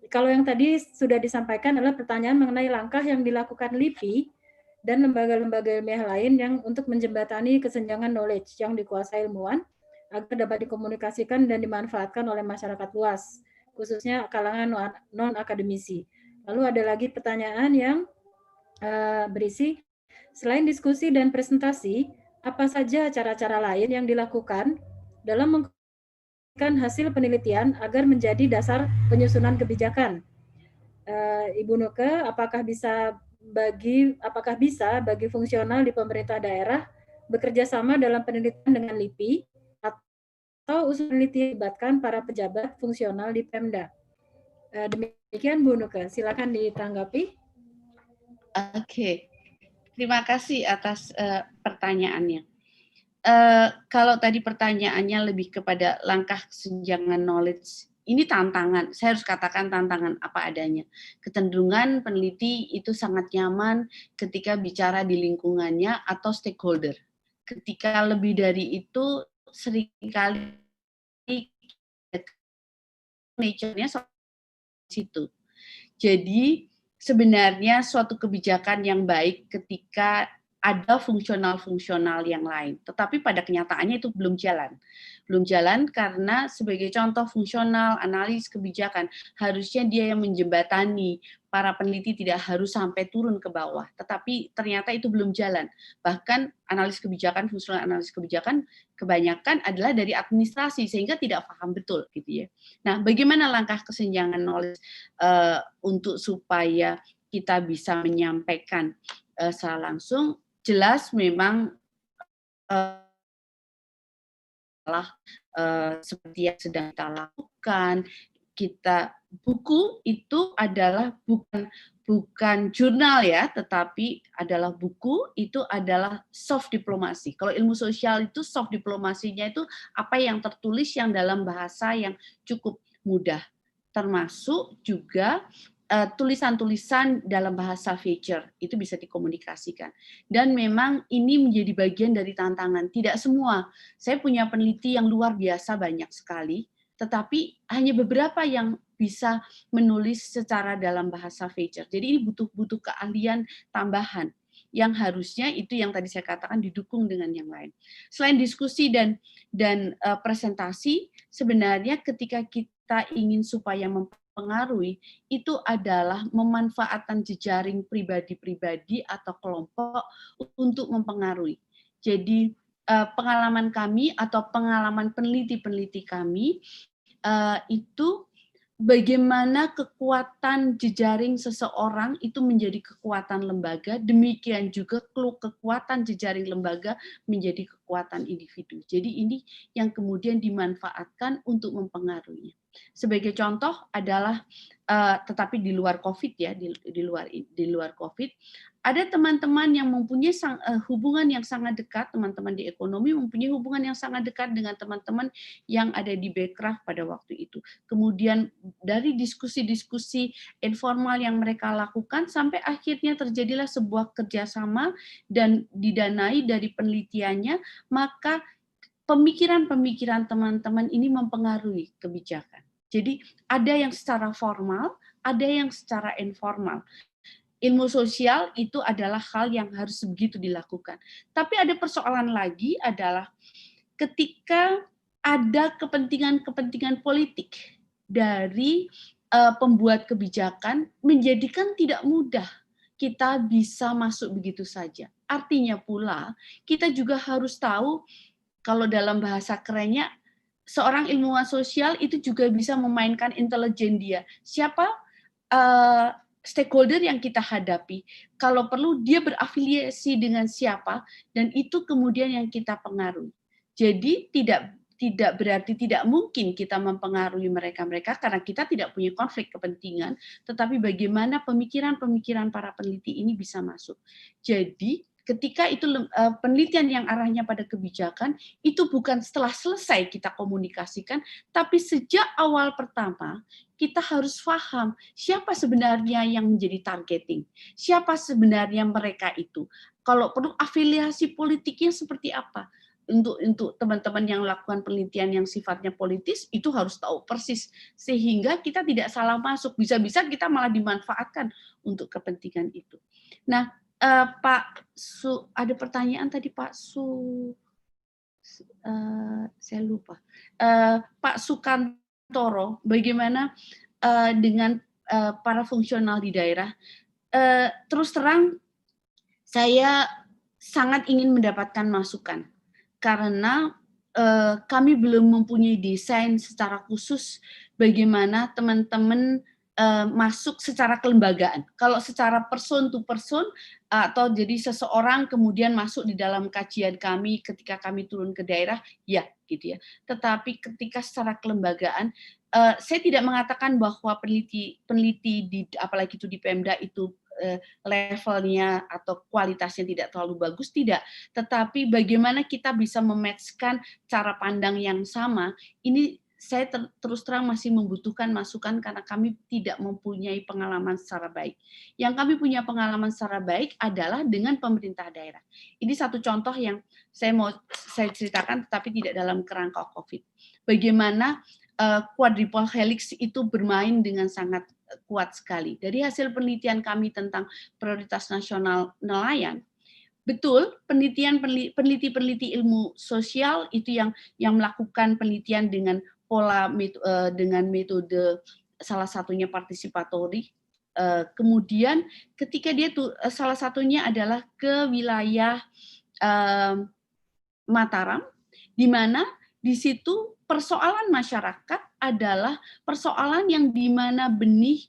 Kalau yang tadi sudah disampaikan adalah pertanyaan mengenai langkah yang dilakukan LIPI dan lembaga-lembaga ilmiah lain yang untuk menjembatani kesenjangan knowledge yang dikuasai ilmuwan agar dapat dikomunikasikan dan dimanfaatkan oleh masyarakat luas, khususnya kalangan non-akademisi. Lalu ada lagi pertanyaan yang berisi, selain diskusi dan presentasi, apa saja cara-cara lain yang dilakukan dalam mengkomunikasikan hasil penelitian agar menjadi dasar penyusunan kebijakan? Ibu Nuke, apakah bisa bagi fungsional di pemerintah daerah bekerja sama dalam penelitian dengan LIPI atau usul penelitian melibatkan para pejabat fungsional di Pemda? Demikian Bu Nuke, silakan ditanggapi. Oke, terima kasih atas pertanyaannya. Kalau tadi pertanyaannya lebih kepada langkah kesenjangan knowledge, ini tantangan, saya harus katakan tantangan apa adanya. Kecenderungan peneliti itu sangat nyaman ketika bicara di lingkungannya atau stakeholder. Ketika lebih dari itu, seringkali nature-nya situ. Jadi, sebenarnya suatu kebijakan yang baik ketika ada fungsional-fungsional yang lain. Tetapi pada kenyataannya itu belum jalan. Belum jalan karena sebagai contoh fungsional, analis kebijakan, harusnya dia yang menjembatani, para peneliti tidak harus sampai turun ke bawah. Tetapi ternyata itu belum jalan. Bahkan analis kebijakan, fungsional analis kebijakan, kebanyakan adalah dari administrasi, sehingga tidak paham betul. Gitu ya. Nah, bagaimana langkah kesenjangan knowledge untuk supaya kita bisa menyampaikan secara langsung? Jelas memang seperti yang sedang kita lakukan, buku itu adalah bukan jurnal ya, tetapi adalah buku, itu adalah soft diplomasi. Kalau ilmu sosial itu soft diplomasinya itu apa yang tertulis yang dalam bahasa yang cukup mudah, termasuk juga tulisan-tulisan dalam bahasa feature itu bisa dikomunikasikan. Dan memang ini menjadi bagian dari tantangan. Tidak semua. Saya punya peneliti yang luar biasa banyak sekali, tetapi hanya beberapa yang bisa menulis secara dalam bahasa feature. Jadi ini butuh keahlian tambahan yang harusnya itu yang tadi saya katakan didukung dengan yang lain. Selain diskusi dan presentasi, sebenarnya ketika kita ingin supaya mempengaruhi, itu adalah memanfaatkan jejaring pribadi-pribadi atau kelompok untuk mempengaruhi. Jadi pengalaman kami atau pengalaman peneliti-peneliti kami itu bagaimana kekuatan jejaring seseorang itu menjadi kekuatan lembaga, demikian juga kekuatan jejaring lembaga menjadi kekuatan individu. Jadi ini yang kemudian dimanfaatkan untuk mempengaruhinya. Sebagai contoh adalah, tetapi di luar COVID ya, di luar COVID, ada teman-teman yang mempunyai hubungan yang sangat dekat, teman-teman di ekonomi mempunyai hubungan yang sangat dekat dengan teman-teman yang ada di Bekraf pada waktu itu. Kemudian dari diskusi-diskusi informal yang mereka lakukan, sampai akhirnya terjadilah sebuah kerjasama dan didanai dari penelitiannya, maka pemikiran-pemikiran teman-teman ini mempengaruhi kebijakan. Jadi ada yang secara formal, ada yang secara informal. Ilmu sosial itu adalah hal yang harus begitu dilakukan. Tapi ada persoalan lagi adalah ketika ada kepentingan-kepentingan politik dari pembuat kebijakan, menjadikan tidak mudah kita bisa masuk begitu saja. Artinya pula, kita juga harus tahu, kalau dalam bahasa kerennya, seorang ilmuwan sosial itu juga bisa memainkan intelijen dia. Siapa stakeholder yang kita hadapi, kalau perlu dia berafiliasi dengan siapa, dan itu kemudian yang kita pengaruhi. Jadi tidak berarti tidak mungkin kita mempengaruhi mereka-mereka karena kita tidak punya konflik kepentingan, tetapi bagaimana pemikiran-pemikiran para peneliti ini bisa masuk. Jadi ketika itu penelitian yang arahnya pada kebijakan, itu bukan setelah selesai kita komunikasikan, tapi sejak awal pertama, kita harus paham siapa sebenarnya yang menjadi targeting, siapa sebenarnya mereka itu. Kalau perlu afiliasi politiknya seperti apa. Untuk teman-teman yang melakukan penelitian yang sifatnya politis, itu harus tahu persis, sehingga kita tidak salah masuk. Bisa-bisa kita malah dimanfaatkan untuk kepentingan itu. Nah, Pak Su, ada pertanyaan tadi Pak Su, saya lupa. Pak Sukantoro, bagaimana dengan para fungsional di daerah? Terus terang, saya sangat ingin mendapatkan masukan, karena kami belum mempunyai desain secara khusus bagaimana teman-teman masuk secara kelembagaan. Kalau secara person to person, atau jadi seseorang kemudian masuk di dalam kajian kami ketika kami turun ke daerah, ya gitu ya. Tetapi ketika secara kelembagaan, saya tidak mengatakan bahwa peneliti apalagi itu di Pemda itu levelnya atau kualitasnya tidak terlalu bagus, tidak. Tetapi bagaimana kita bisa mematchkan cara pandang yang sama, ini saya terus terang masih membutuhkan masukan karena kami tidak mempunyai pengalaman secara baik. Yang kami punya pengalaman secara baik adalah dengan pemerintah daerah. Ini satu contoh yang saya ceritakan, tetapi tidak dalam kerangka COVID. Bagaimana quadruple helix itu bermain dengan sangat kuat sekali. Dari hasil penelitian kami tentang prioritas nasional nelayan, betul peneliti-peneliti ilmu sosial itu yang melakukan penelitian dengan dengan metode salah satunya partisipatori. Kemudian ketika dia salah satunya adalah ke wilayah Mataram, di mana di situ persoalan masyarakat adalah persoalan yang di mana benih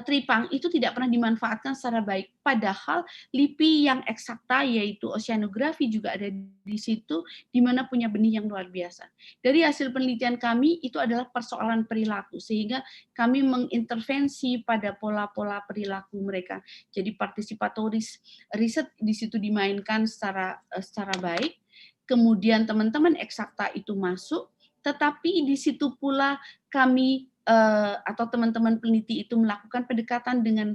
tripang itu tidak pernah dimanfaatkan secara baik. Padahal LIPI yang eksakta yaitu oceanografi juga ada di situ, di mana punya benih yang luar biasa. Dari hasil penelitian kami itu adalah persoalan perilaku, sehingga kami mengintervensi pada pola-pola perilaku mereka. Jadi partisipatoris riset di situ dimainkan secara baik. Kemudian teman-teman eksakta itu masuk, tetapi di situ pula kami atau teman-teman peneliti itu melakukan pendekatan dengan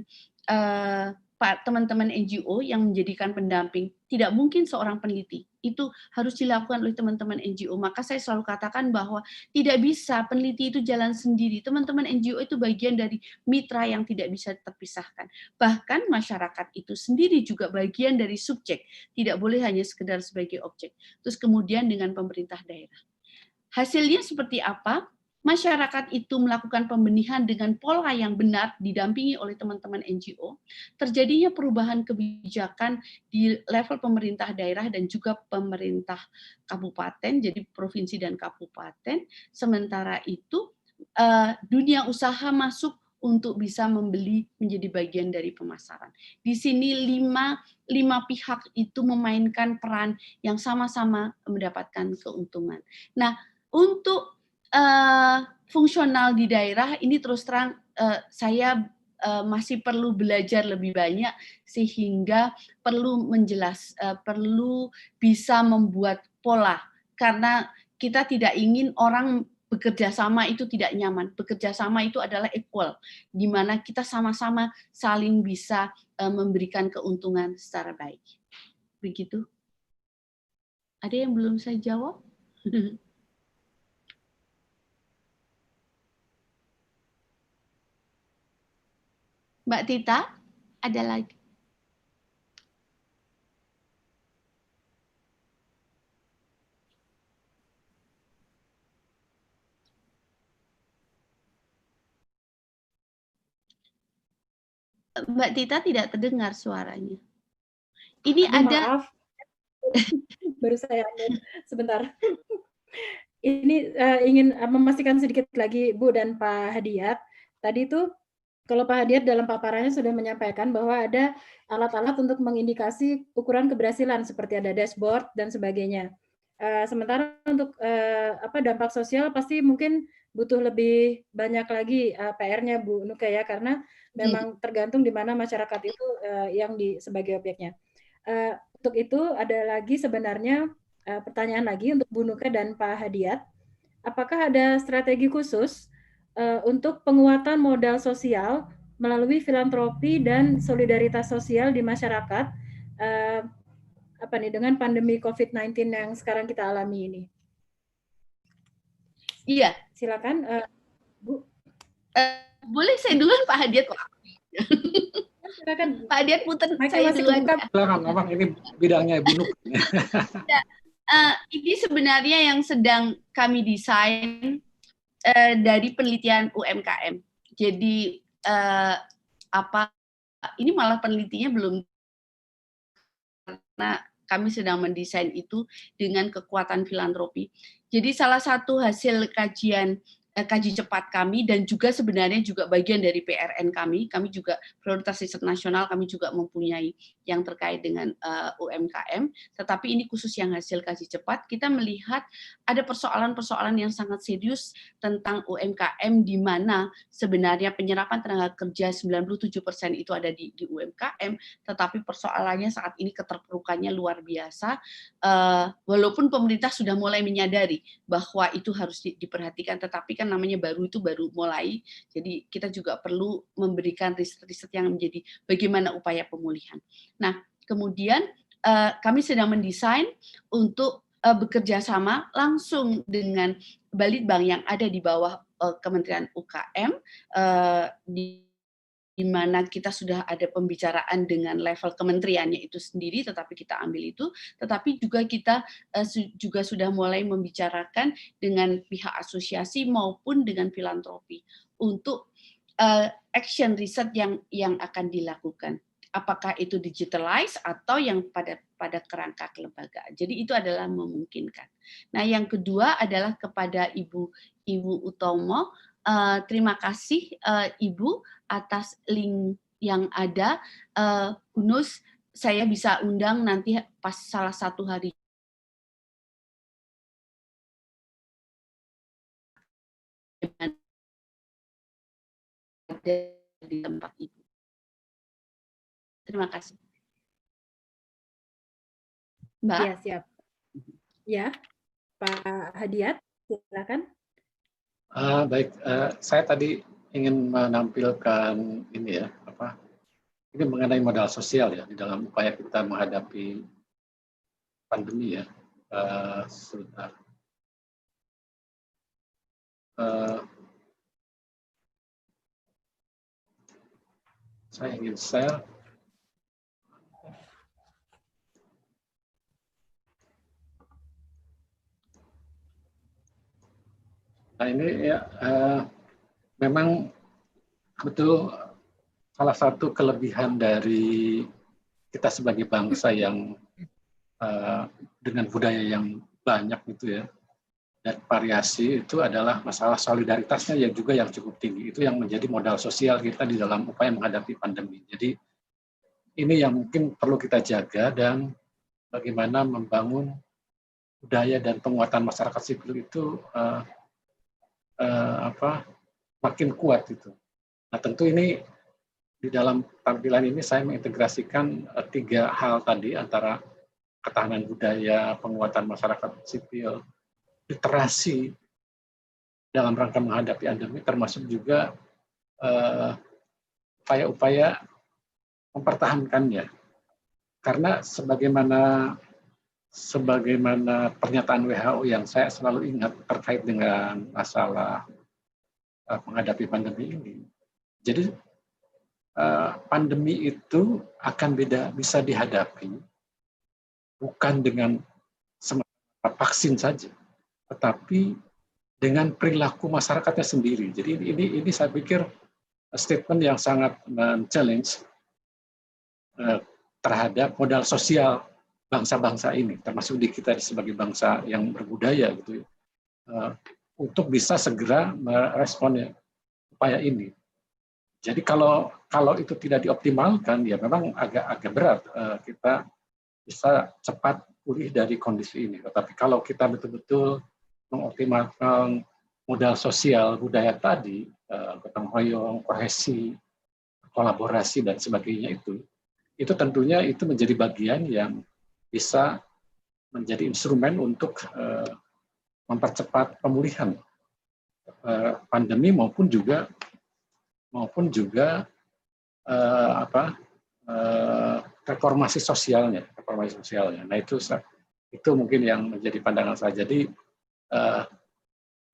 teman-teman NGO yang menjadikan pendamping. Tidak mungkin seorang peneliti, itu harus dilakukan oleh teman-teman NGO. Maka saya selalu katakan bahwa tidak bisa peneliti itu jalan sendiri. Teman-teman NGO itu bagian dari mitra yang tidak bisa terpisahkan. Bahkan masyarakat itu sendiri juga bagian dari subjek, tidak boleh hanya sekedar sebagai objek. Terus kemudian dengan pemerintah daerah. Hasilnya seperti apa? Masyarakat itu melakukan pembenihan dengan pola yang benar, didampingi oleh teman-teman NGO, terjadinya perubahan kebijakan di level pemerintah daerah dan juga pemerintah kabupaten, jadi provinsi dan kabupaten. Sementara itu, dunia usaha masuk untuk bisa membeli menjadi bagian dari pemasaran. Di sini lima pihak itu memainkan peran yang sama-sama mendapatkan keuntungan. Nah, untuk fungsional di daerah ini terus terang saya masih perlu belajar lebih banyak, sehingga perlu perlu bisa membuat pola, karena kita tidak ingin orang bekerja sama itu tidak nyaman. Bekerja sama itu adalah equal, di mana kita sama-sama saling bisa memberikan keuntungan secara baik. Begitu. Ada yang belum saya jawab? Mbak Tita, ada lagi? Mbak Tita tidak terdengar suaranya. Ini ada. Maaf, baru saya sebentar. Ini ingin memastikan sedikit lagi Bu dan Pak Hadiat. Tadi itu kalau Pak Hadiat dalam paparannya sudah menyampaikan bahwa ada alat-alat untuk mengindikasi ukuran keberhasilan seperti ada dashboard dan sebagainya. Sementara untuk dampak sosial pasti mungkin butuh lebih banyak lagi PR-nya Bu Nuka ya, karena memang tergantung di mana masyarakat itu yang sebagai objeknya. Untuk itu ada lagi sebenarnya pertanyaan lagi untuk Bu Nuka dan Pak Hadiat. Apakah ada strategi khusus untuk penguatan modal sosial melalui filantropi dan solidaritas sosial di masyarakat dengan pandemi COVID-19 yang sekarang kita alami ini? Iya. Silakan, Bu. Boleh saya duluan, Pak Hadiat? Silakan. Pak Hadiat putar saya duluan. Silakan, memang ini bidangnya Ibu Nuk. Ini sebenarnya yang sedang kami desain dari penelitian UMKM. Jadi ini malah penelitinya belum, karena kami sedang mendesain itu dengan kekuatan filantropi. Jadi salah satu hasil kaji cepat kami, dan juga sebenarnya juga bagian dari PRN kami juga prioritas riset nasional, kami juga mempunyai yang terkait dengan UMKM, tetapi ini khusus yang hasil kaji cepat. Kita melihat ada persoalan-persoalan yang sangat serius tentang UMKM, di mana sebenarnya penyerapan tenaga kerja 97% itu ada di UMKM, tetapi persoalannya saat ini keterpurukannya luar biasa, walaupun pemerintah sudah mulai menyadari bahwa itu harus diperhatikan, tetapi kan namanya baru mulai, jadi kita juga perlu memberikan riset-riset yang menjadi bagaimana upaya pemulihan. Nah, kemudian kami sedang mendesain untuk bekerja sama langsung dengan Balitbank yang ada di bawah Kementerian UKM, di mana kita sudah ada pembicaraan dengan level kementeriannya itu sendiri, tetapi kita ambil itu, tetapi juga kita juga sudah mulai membicarakan dengan pihak asosiasi maupun dengan filantropi untuk action riset yang akan dilakukan. Apakah itu digitalize atau yang pada kerangka kelembagaan. Jadi itu adalah memungkinkan. Nah, yang kedua adalah kepada Ibu Utomo. Terima kasih Ibu atas link yang ada. Gunus, saya bisa undang nanti pas salah satu hari di tempat Ibu. Terima kasih. Mbak. Ya, siap. Ya, Pak Hadiat, silakan. Baik, saya tadi ingin menampilkan ini ya, ini mengenai modal sosial ya di dalam upaya kita menghadapi pandemi ya. Sebentar. Saya ingin share. Nah ini ya, memang betul salah satu kelebihan dari kita sebagai bangsa yang dengan budaya yang banyak gitu ya, dan variasi, itu adalah masalah solidaritasnya yang juga yang cukup tinggi. Itu yang menjadi modal sosial kita di dalam upaya menghadapi pandemi. Jadi ini yang mungkin perlu kita jaga, dan bagaimana membangun budaya dan penguatan masyarakat sipil itu makin kuat itu. Nah tentu ini di dalam tampilan ini saya mengintegrasikan 3 hal tadi, antara ketahanan budaya, penguatan masyarakat sipil, literasi dalam rangka menghadapi pandemi, termasuk juga upaya-upaya mempertahankannya. Karena sebagaimana pernyataan WHO yang saya selalu ingat terkait dengan masalah menghadapi pandemi ini. Jadi pandemi itu akan bisa dihadapi bukan dengan semata vaksin saja, tetapi dengan perilaku masyarakatnya sendiri. Jadi ini saya pikir statement yang sangat men-challenge terhadap modal sosial bangsa-bangsa ini, termasuk di kita sebagai bangsa yang berbudaya gitu, untuk bisa segera merespon upaya ini. Jadi kalau itu tidak dioptimalkan, ya memang agak berat kita bisa cepat pulih dari kondisi ini. Tetapi kalau kita betul-betul mengoptimalkan modal sosial budaya tadi, gotong royong, kohesi, kolaborasi dan sebagainya itu itu tentunya itu menjadi bagian yang bisa menjadi instrumen untuk mempercepat pemulihan pandemi maupun juga reformasi sosialnya. Nah itu mungkin yang menjadi pandangan saya. Jadi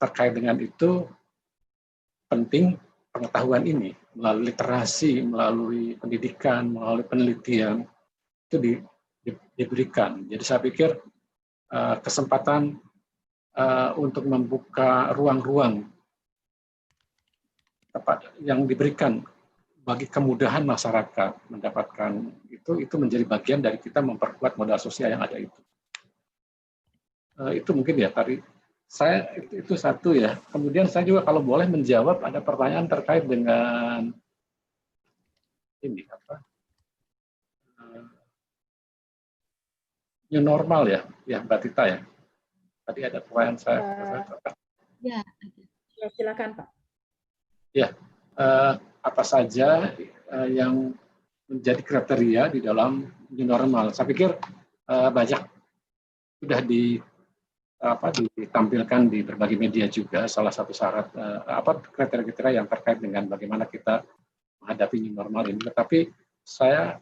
terkait dengan itu penting pengetahuan ini melalui literasi, melalui pendidikan, melalui penelitian itu diberikan. Jadi saya pikir kesempatan untuk membuka ruang-ruang yang diberikan bagi kemudahan masyarakat mendapatkan itu menjadi bagian dari kita memperkuat modal sosial yang ada itu. Itu mungkin ya tadi saya itu satu ya. Kemudian saya juga kalau boleh menjawab ada pertanyaan terkait dengan ini new normal ya Mbak Tita ya. Tadi ada pertanyaan saya. Ya, silakan Pak. Ya, apa saja yang menjadi kriteria di dalam new normal? Saya pikir banyak sudah ditampilkan di berbagai media juga. Salah satu syarat kriteria-kriteria yang terkait dengan bagaimana kita menghadapi new normal ini. Tetapi saya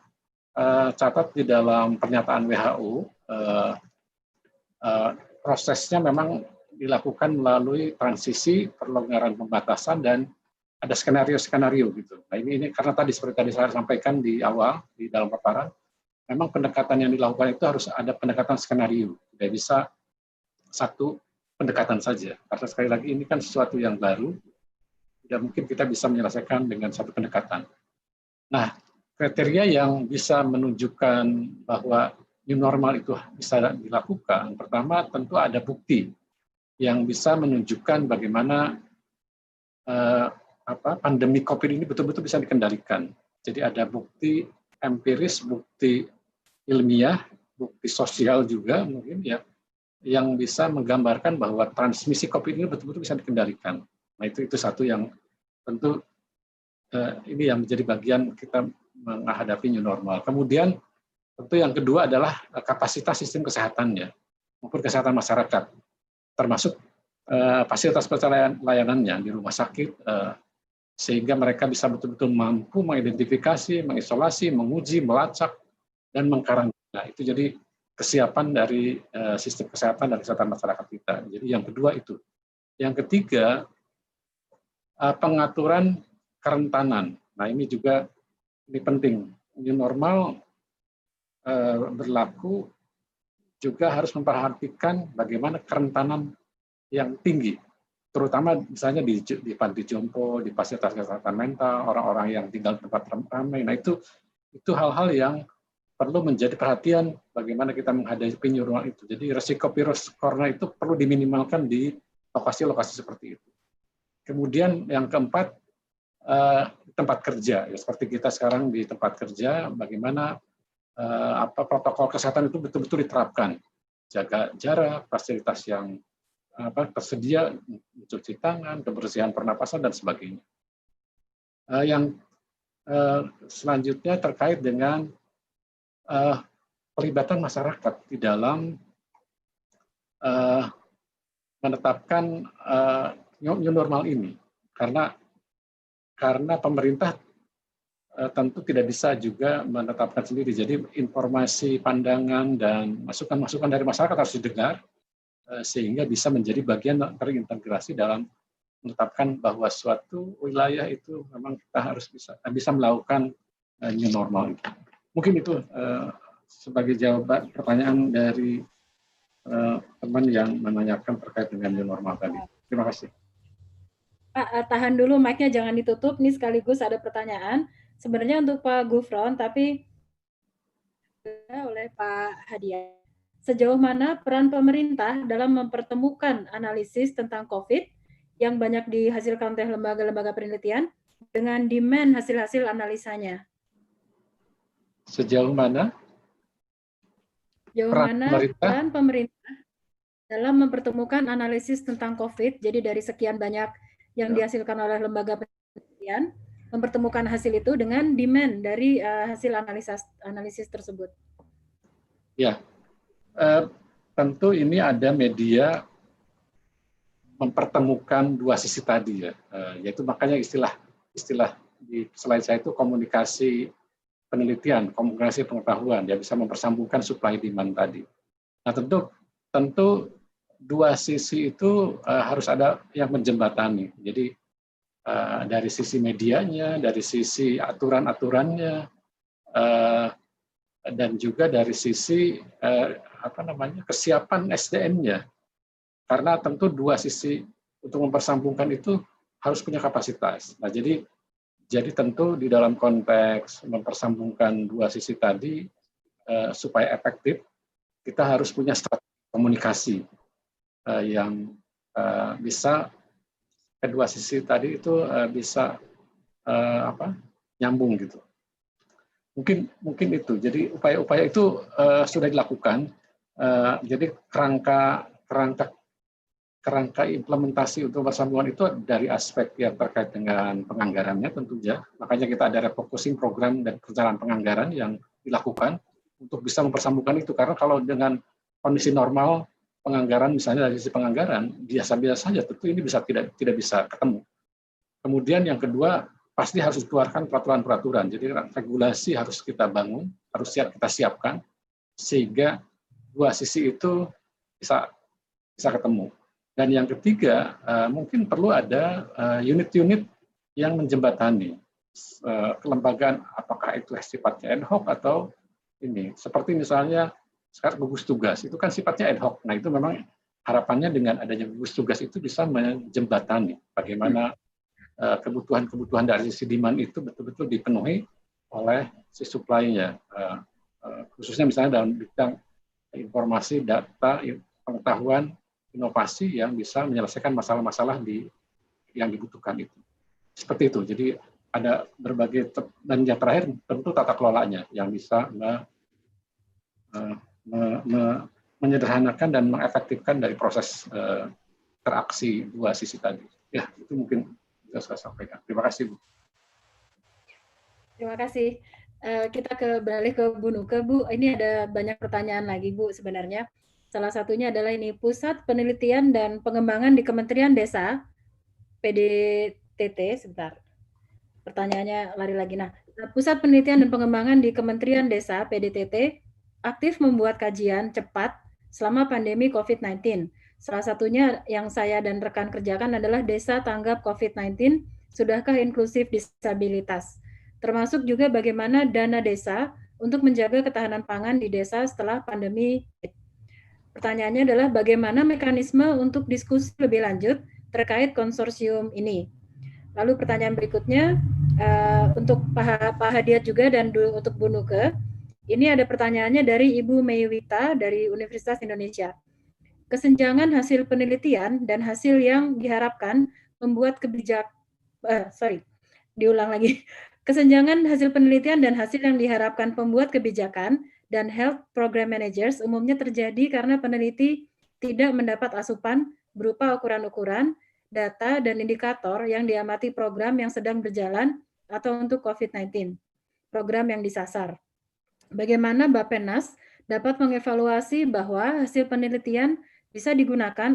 catat di dalam pernyataan WHO prosesnya memang dilakukan melalui transisi, perlonggaran pembatasan, dan ada skenario-skenario gitu. Nah ini karena seperti tadi saya sampaikan di awal di dalam paparan, memang pendekatan yang dilakukan itu harus ada pendekatan skenario. Tidak bisa satu pendekatan saja. Karena sekali lagi ini kan sesuatu yang baru, tidak mungkin kita bisa menyelesaikan dengan satu pendekatan. Nah, kriteria yang bisa menunjukkan bahwa new normal itu bisa dilakukan, pertama tentu ada bukti yang bisa menunjukkan bagaimana pandemi COVID ini betul-betul bisa dikendalikan. Jadi ada bukti empiris, bukti ilmiah, bukti sosial juga mungkin ya, yang bisa menggambarkan bahwa transmisi COVID ini betul-betul bisa dikendalikan. Nah itu satu yang tentu ini yang menjadi bagian kita menghadapi new normal. Kemudian tentu yang kedua adalah kapasitas sistem kesehatannya maupun kesehatan masyarakat, termasuk fasilitas pelayanannya di rumah sakit, sehingga mereka bisa betul-betul mampu mengidentifikasi, mengisolasi, menguji, melacak, dan mengkarantina. Itu jadi kesiapan dari sistem kesehatan dan kesehatan masyarakat kita. Jadi yang kedua itu. Yang ketiga, pengaturan kerentanan. Nah ini juga ini penting. New normal berlaku juga harus memperhatikan bagaimana kerentanan yang tinggi, terutama misalnya di panti jompo, di fasilitas kesehatan mental, orang-orang yang tinggal di tempat ramai. Nah itu hal-hal yang perlu menjadi perhatian bagaimana kita menghadapi new normal itu. Jadi resiko virus corona itu perlu diminimalkan di lokasi-lokasi seperti itu. Kemudian yang keempat, tempat kerja. Ya, seperti kita sekarang di tempat kerja, bagaimana protokol kesehatan itu betul-betul diterapkan. Jaga jarak, fasilitas yang tersedia, mencuci tangan, kebersihan pernapasan, dan sebagainya. Yang selanjutnya terkait dengan pelibatan masyarakat di dalam menetapkan new normal ini, karena pemerintah tentu tidak bisa juga menetapkan sendiri. Jadi informasi, pandangan, dan masukan-masukan dari masyarakat harus didengar, sehingga bisa menjadi bagian terintegrasi dalam menetapkan bahwa suatu wilayah itu memang kita harus bisa melakukan new normal itu. Mungkin itu sebagai jawaban pertanyaan dari teman yang menanyakan terkait dengan new normal tadi. Terima kasih. Pak, tahan dulu mic-nya, jangan ditutup. Ini sekaligus ada pertanyaan. Sebenarnya untuk Pak Gufron, tapi oleh Pak Hadiah. Sejauh mana peran pemerintah dalam mempertemukan analisis tentang COVID yang banyak dihasilkan oleh lembaga-lembaga penelitian dengan demand hasil-hasil analisanya? Sejauh mana? Sejauh mana peran pemerintah dalam mempertemukan analisis tentang COVID, jadi dari sekian banyak yang dihasilkan oleh lembaga penelitian, mempertemukan hasil itu dengan demand dari hasil analisis tersebut? Ya, tentu ini ada media mempertemukan dua sisi tadi ya, yaitu makanya istilah di slide saya itu komunikasi penelitian, komunikasi pengetahuan, ya bisa mempersambungkan supply demand tadi. Nah tentu dua sisi itu harus ada yang menjembatani. Jadi dari sisi medianya, dari sisi aturan-aturannya, dan juga dari sisi kesiapan SDM-nya. Karena tentu dua sisi untuk mempersambungkan itu harus punya kapasitas. Nah, jadi tentu di dalam konteks mempersambungkan dua sisi tadi supaya efektif, kita harus punya strategi komunikasi yang bisa kedua sisi tadi itu bisa nyambung gitu. Mungkin itu. Jadi upaya-upaya itu sudah dilakukan. Jadi kerangka implementasi untuk persambungan itu dari aspek yang terkait dengan penganggarannya tentunya. Makanya kita ada refocusing program dan perencanaan penganggaran yang dilakukan untuk bisa mempersambungkan itu. Karena kalau dengan kondisi normal penganggaran, misalnya dari sisi penganggaran biasa-biasa saja, tentu ini tidak bisa ketemu. Kemudian yang kedua, pasti harus dikeluarkan peraturan-peraturan. Jadi regulasi harus kita bangun, harus kita siapkan sehingga dua sisi itu bisa ketemu. Dan yang ketiga, mungkin perlu ada unit-unit yang menjembatani kelembagaan, apakah itu sifatnya ad hoc atau ini. Seperti misalnya sekarang gugus tugas, itu kan sifatnya ad hoc. Nah, itu memang harapannya dengan adanya gugus tugas itu bisa menjembatani bagaimana kebutuhan-kebutuhan dari sisi demand itu betul-betul dipenuhi oleh si supply-nya. Khususnya misalnya dalam bidang informasi, data, pengetahuan, inovasi yang bisa menyelesaikan masalah-masalah yang dibutuhkan itu. Seperti itu. Jadi ada berbagai, dan yang terakhir tentu tata kelolanya yang bisa menyederhanakan dan mengefektifkan dari proses interaksi dua sisi tadi. Ya, itu mungkin bisa saya sampaikan. Terima kasih, Bu. Terima kasih. Kita beralih ke Bu Nuke. Bu, ini ada banyak pertanyaan lagi, Bu, sebenarnya. Salah satunya adalah ini, Pusat Penelitian dan Pengembangan di Kementerian Desa, PDTT, sebentar. Pertanyaannya lari lagi. Nah, Pusat Penelitian dan Pengembangan di Kementerian Desa, PDTT, aktif membuat kajian cepat selama pandemi COVID-19. Salah satunya yang saya dan rekan kerjakan adalah Desa Tanggap COVID-19, Sudahkah Inklusif Disabilitas? Termasuk juga bagaimana dana desa untuk menjaga ketahanan pangan di desa setelah pandemi. Pertanyaannya adalah bagaimana mekanisme untuk diskusi lebih lanjut terkait konsorsium ini. Lalu pertanyaan berikutnya untuk Pak Hadiat juga dan untuk Bu Nuke. Ini ada pertanyaannya dari Ibu Meiwita dari Universitas Indonesia. Kesenjangan hasil penelitian dan hasil yang diharapkan membuat Kesenjangan hasil penelitian dan hasil yang diharapkan pembuat kebijakan dan health program managers umumnya terjadi karena peneliti tidak mendapat asupan berupa ukuran-ukuran, data, dan indikator yang diamati program yang sedang berjalan atau untuk COVID-19, program yang disasar. Bagaimana Bappenas dapat mengevaluasi bahwa hasil penelitian bisa digunakan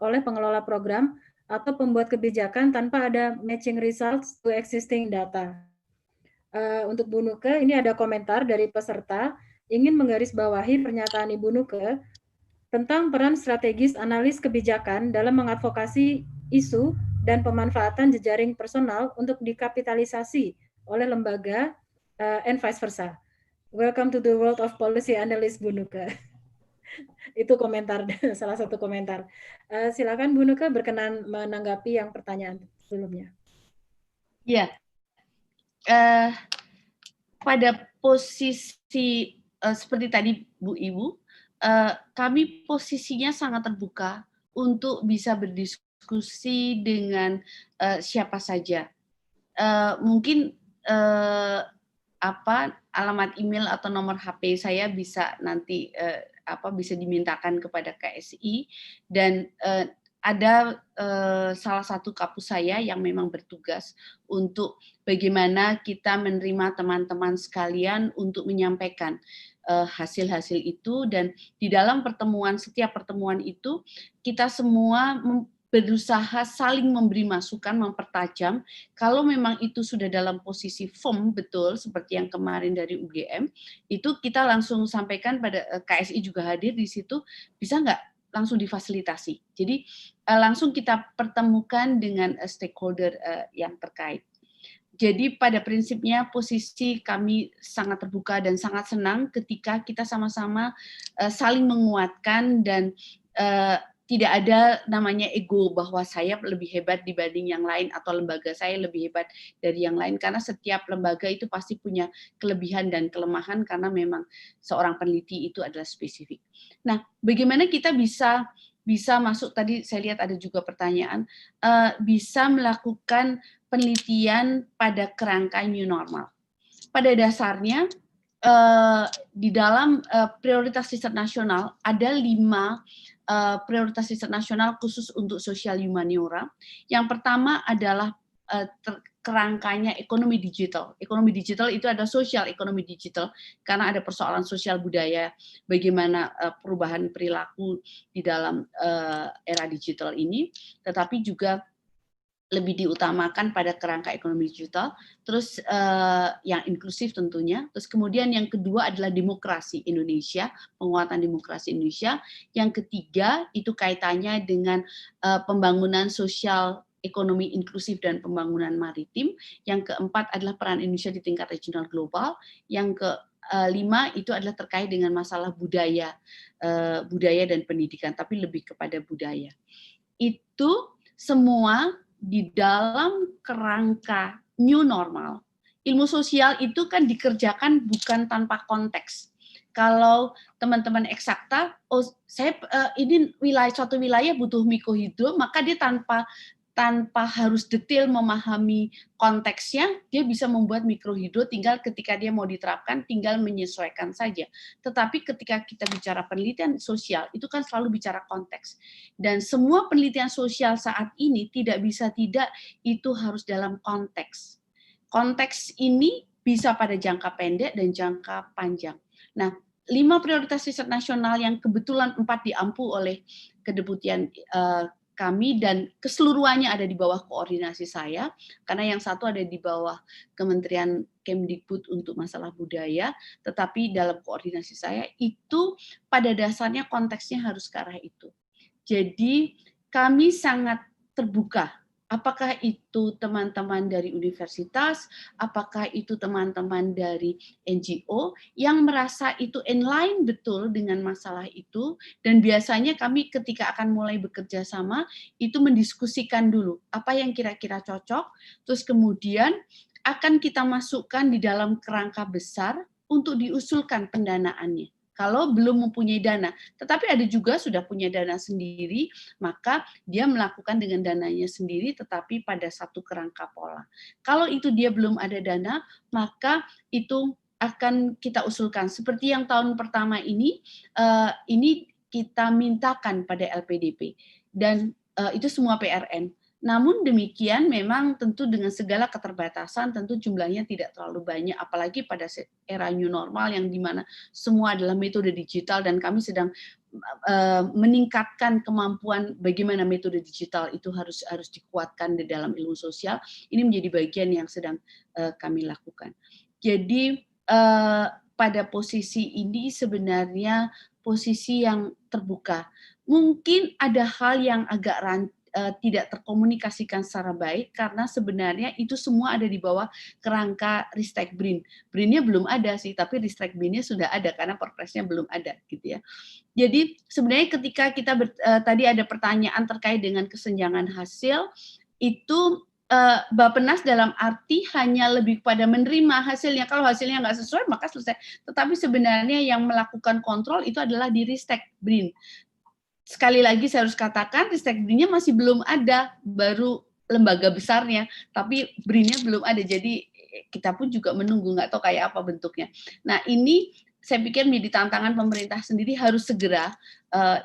oleh pengelola program atau pembuat kebijakan tanpa ada matching results to existing data. Untuk Bu Nuke, ini ada komentar dari peserta ingin menggarisbawahi pernyataan Ibu Nuke tentang peran strategis analis kebijakan dalam mengadvokasi isu dan pemanfaatan jejaring personal untuk dikapitalisasi oleh lembaga and vice versa. Welcome to the world of policy analyst, Bu Nuke. Itu komentar, salah satu komentar. Silakan Bu Nuke berkenan menanggapi yang pertanyaan sebelumnya. Ya, pada posisi seperti tadi Bu Ibu, kami posisinya sangat terbuka untuk bisa berdiskusi dengan siapa saja. Mungkin alamat email atau nomor HP saya bisa nanti bisa dimintakan kepada KSI, dan ada salah satu kapus saya yang memang bertugas untuk bagaimana kita menerima teman-teman sekalian untuk menyampaikan hasil-hasil itu, dan di dalam setiap pertemuan itu kita semua berusaha saling memberi masukan, mempertajam. Kalau memang itu sudah dalam posisi firm betul, seperti yang kemarin dari UGM, itu kita langsung sampaikan pada KSI juga hadir di situ, bisa nggak langsung difasilitasi. Jadi langsung kita pertemukan dengan stakeholder yang terkait. Jadi pada prinsipnya posisi kami sangat terbuka dan sangat senang ketika kita sama-sama saling menguatkan dan tidak ada namanya ego bahwa saya lebih hebat dibanding yang lain atau lembaga saya lebih hebat dari yang lain, karena setiap lembaga itu pasti punya kelebihan dan kelemahan karena memang seorang peneliti itu adalah spesifik. Nah, bagaimana kita bisa masuk, tadi saya lihat ada juga pertanyaan, bisa melakukan penelitian pada kerangka new normal. Pada dasarnya di dalam prioritas riset nasional ada 5 prioritas riset nasional khusus untuk sosial humaniora. Yang pertama adalah kerangkanya ekonomi digital. Ekonomi digital itu ada sosial ekonomi digital karena ada persoalan sosial budaya, bagaimana perubahan perilaku di dalam era digital ini, tetapi juga lebih diutamakan pada kerangka ekonomi digital, terus yang inklusif tentunya, terus kemudian yang kedua adalah demokrasi Indonesia, penguatan demokrasi Indonesia, yang ketiga itu kaitannya dengan pembangunan sosial ekonomi inklusif dan pembangunan maritim, yang keempat adalah peran Indonesia di tingkat regional global, yang kelima itu adalah terkait dengan masalah budaya dan pendidikan, tapi lebih kepada budaya. Itu semua di dalam kerangka new normal. Ilmu sosial itu kan dikerjakan bukan tanpa konteks. Kalau teman-teman eksakta, ini suatu wilayah butuh mikrohidro, maka dia tanpa harus detail memahami konteksnya, dia bisa membuat mikrohidro, tinggal ketika dia mau diterapkan, tinggal menyesuaikan saja. Tetapi ketika kita bicara penelitian sosial, itu kan selalu bicara konteks. Dan semua penelitian sosial saat ini tidak bisa tidak, itu harus dalam konteks. Konteks ini bisa pada jangka pendek dan jangka panjang. Nah, 5 prioritas riset nasional yang kebetulan 4 diampu oleh kedeputian kami dan keseluruhannya ada di bawah koordinasi saya, karena yang satu ada di bawah Kementerian Kemdikbud untuk masalah budaya, tetapi dalam koordinasi saya itu pada dasarnya konteksnya harus ke arah itu. Jadi kami sangat terbuka, apakah itu teman-teman dari universitas, apakah itu teman-teman dari NGO yang merasa itu inline betul dengan masalah itu, dan biasanya kami ketika akan mulai bekerja sama itu mendiskusikan dulu apa yang kira-kira cocok, terus kemudian akan kita masukkan di dalam kerangka besar untuk diusulkan pendanaannya. Kalau belum mempunyai dana, tetapi ada juga sudah punya dana sendiri, maka dia melakukan dengan dananya sendiri, tetapi pada satu kerangka pola. Kalau itu dia belum ada dana, maka itu akan kita usulkan. Seperti yang tahun pertama ini kita mintakan pada LPDP, dan itu semua PRN. Namun demikian memang tentu dengan segala keterbatasan tentu jumlahnya tidak terlalu banyak, apalagi pada era new normal yang dimana semua adalah metode digital dan kami sedang meningkatkan kemampuan bagaimana metode digital itu harus dikuatkan di dalam ilmu sosial. Ini menjadi bagian yang sedang kami lakukan. Jadi pada posisi ini sebenarnya posisi yang terbuka. Mungkin ada hal yang agak tidak terkomunikasikan secara baik karena sebenarnya itu semua ada di bawah kerangka Ristek BRIN. BRIN-nya belum ada sih, tapi Ristek BRIN-nya sudah ada karena perpresnya belum ada gitu ya. Jadi sebenarnya ketika kita tadi ada pertanyaan terkait dengan kesenjangan hasil, itu Bappenas dalam arti hanya lebih pada menerima hasilnya. Kalau hasilnya nggak sesuai maka selesai. Tetapi sebenarnya yang melakukan kontrol itu adalah di Ristek BRIN. Sekali lagi saya harus katakan, Ristek BRIN-nya masih belum ada, baru lembaga besarnya, tapi BRIN-nya belum ada, jadi kita pun juga menunggu, nggak tahu kayak apa bentuknya. Nah ini saya pikir menjadi tantangan pemerintah sendiri harus segera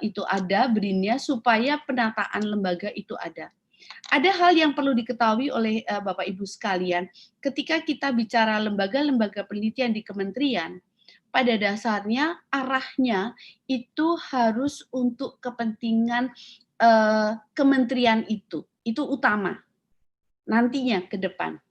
itu ada BRIN-nya supaya penataan lembaga itu ada. Ada hal yang perlu diketahui oleh Bapak Ibu sekalian, ketika kita bicara lembaga-lembaga penelitian di kementerian, pada dasarnya arahnya itu harus untuk kepentingan kementerian itu utama nantinya ke depan.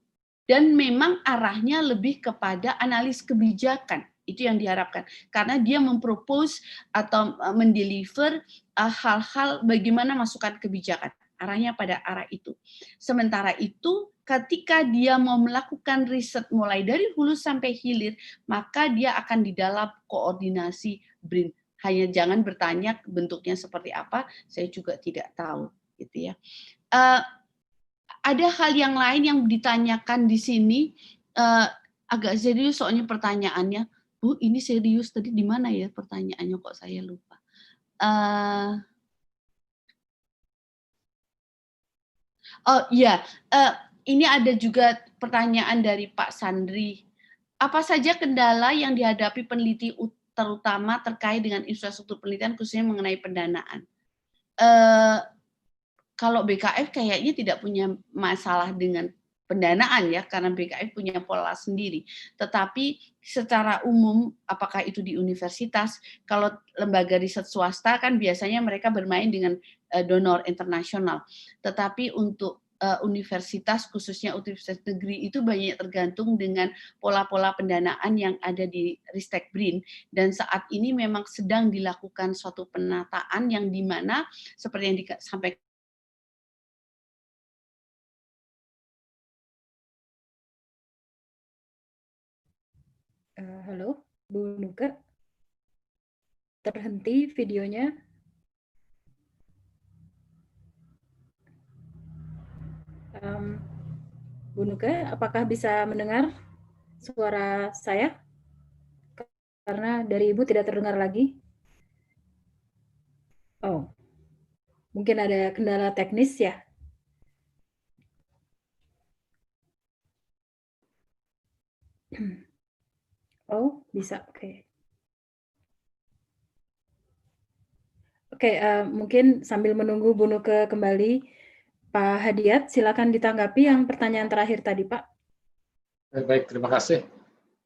Dan memang arahnya lebih kepada analis kebijakan, itu yang diharapkan. Karena dia mempropose atau mendeliver hal-hal bagaimana masukan kebijakan. Arahnya pada arah itu. Sementara itu, ketika dia mau melakukan riset mulai dari hulu sampai hilir, maka dia akan di dalam koordinasi BRIN. Hanya jangan bertanya bentuknya seperti apa, saya juga tidak tahu. Gitu ya. Ada hal yang lain yang ditanyakan di sini, agak serius soalnya pertanyaannya. Bu, ini serius tadi di mana ya pertanyaannya, kok saya lupa. Oh iya, ini ada juga pertanyaan dari Pak Sandri. Apa saja kendala yang dihadapi peneliti terutama terkait dengan infrastruktur penelitian khususnya mengenai pendanaan? Kalau BKF kayaknya tidak punya masalah dengan pendanaan ya, karena BKF punya pola sendiri. Tetapi secara umum, apakah itu di universitas, kalau lembaga riset swasta kan biasanya mereka bermain dengan donor internasional. Tetapi untuk universitas, khususnya universitas negeri, itu banyak tergantung dengan pola-pola pendanaan yang ada di Ristek BRIN. Dan saat ini memang sedang dilakukan suatu penataan yang dimana, seperti yang disampaikan, halo, Bu Nuke, terhenti videonya. Bu Nuke, apakah bisa mendengar suara saya? Karena dari Ibu tidak terdengar lagi. Oh, mungkin ada kendala teknis ya. Oh, bisa, oke. Oke, mungkin sambil menunggu Bu Nuke kembali, Pak Hadiat, silakan ditanggapi yang pertanyaan terakhir tadi, Pak. Baik, terima kasih.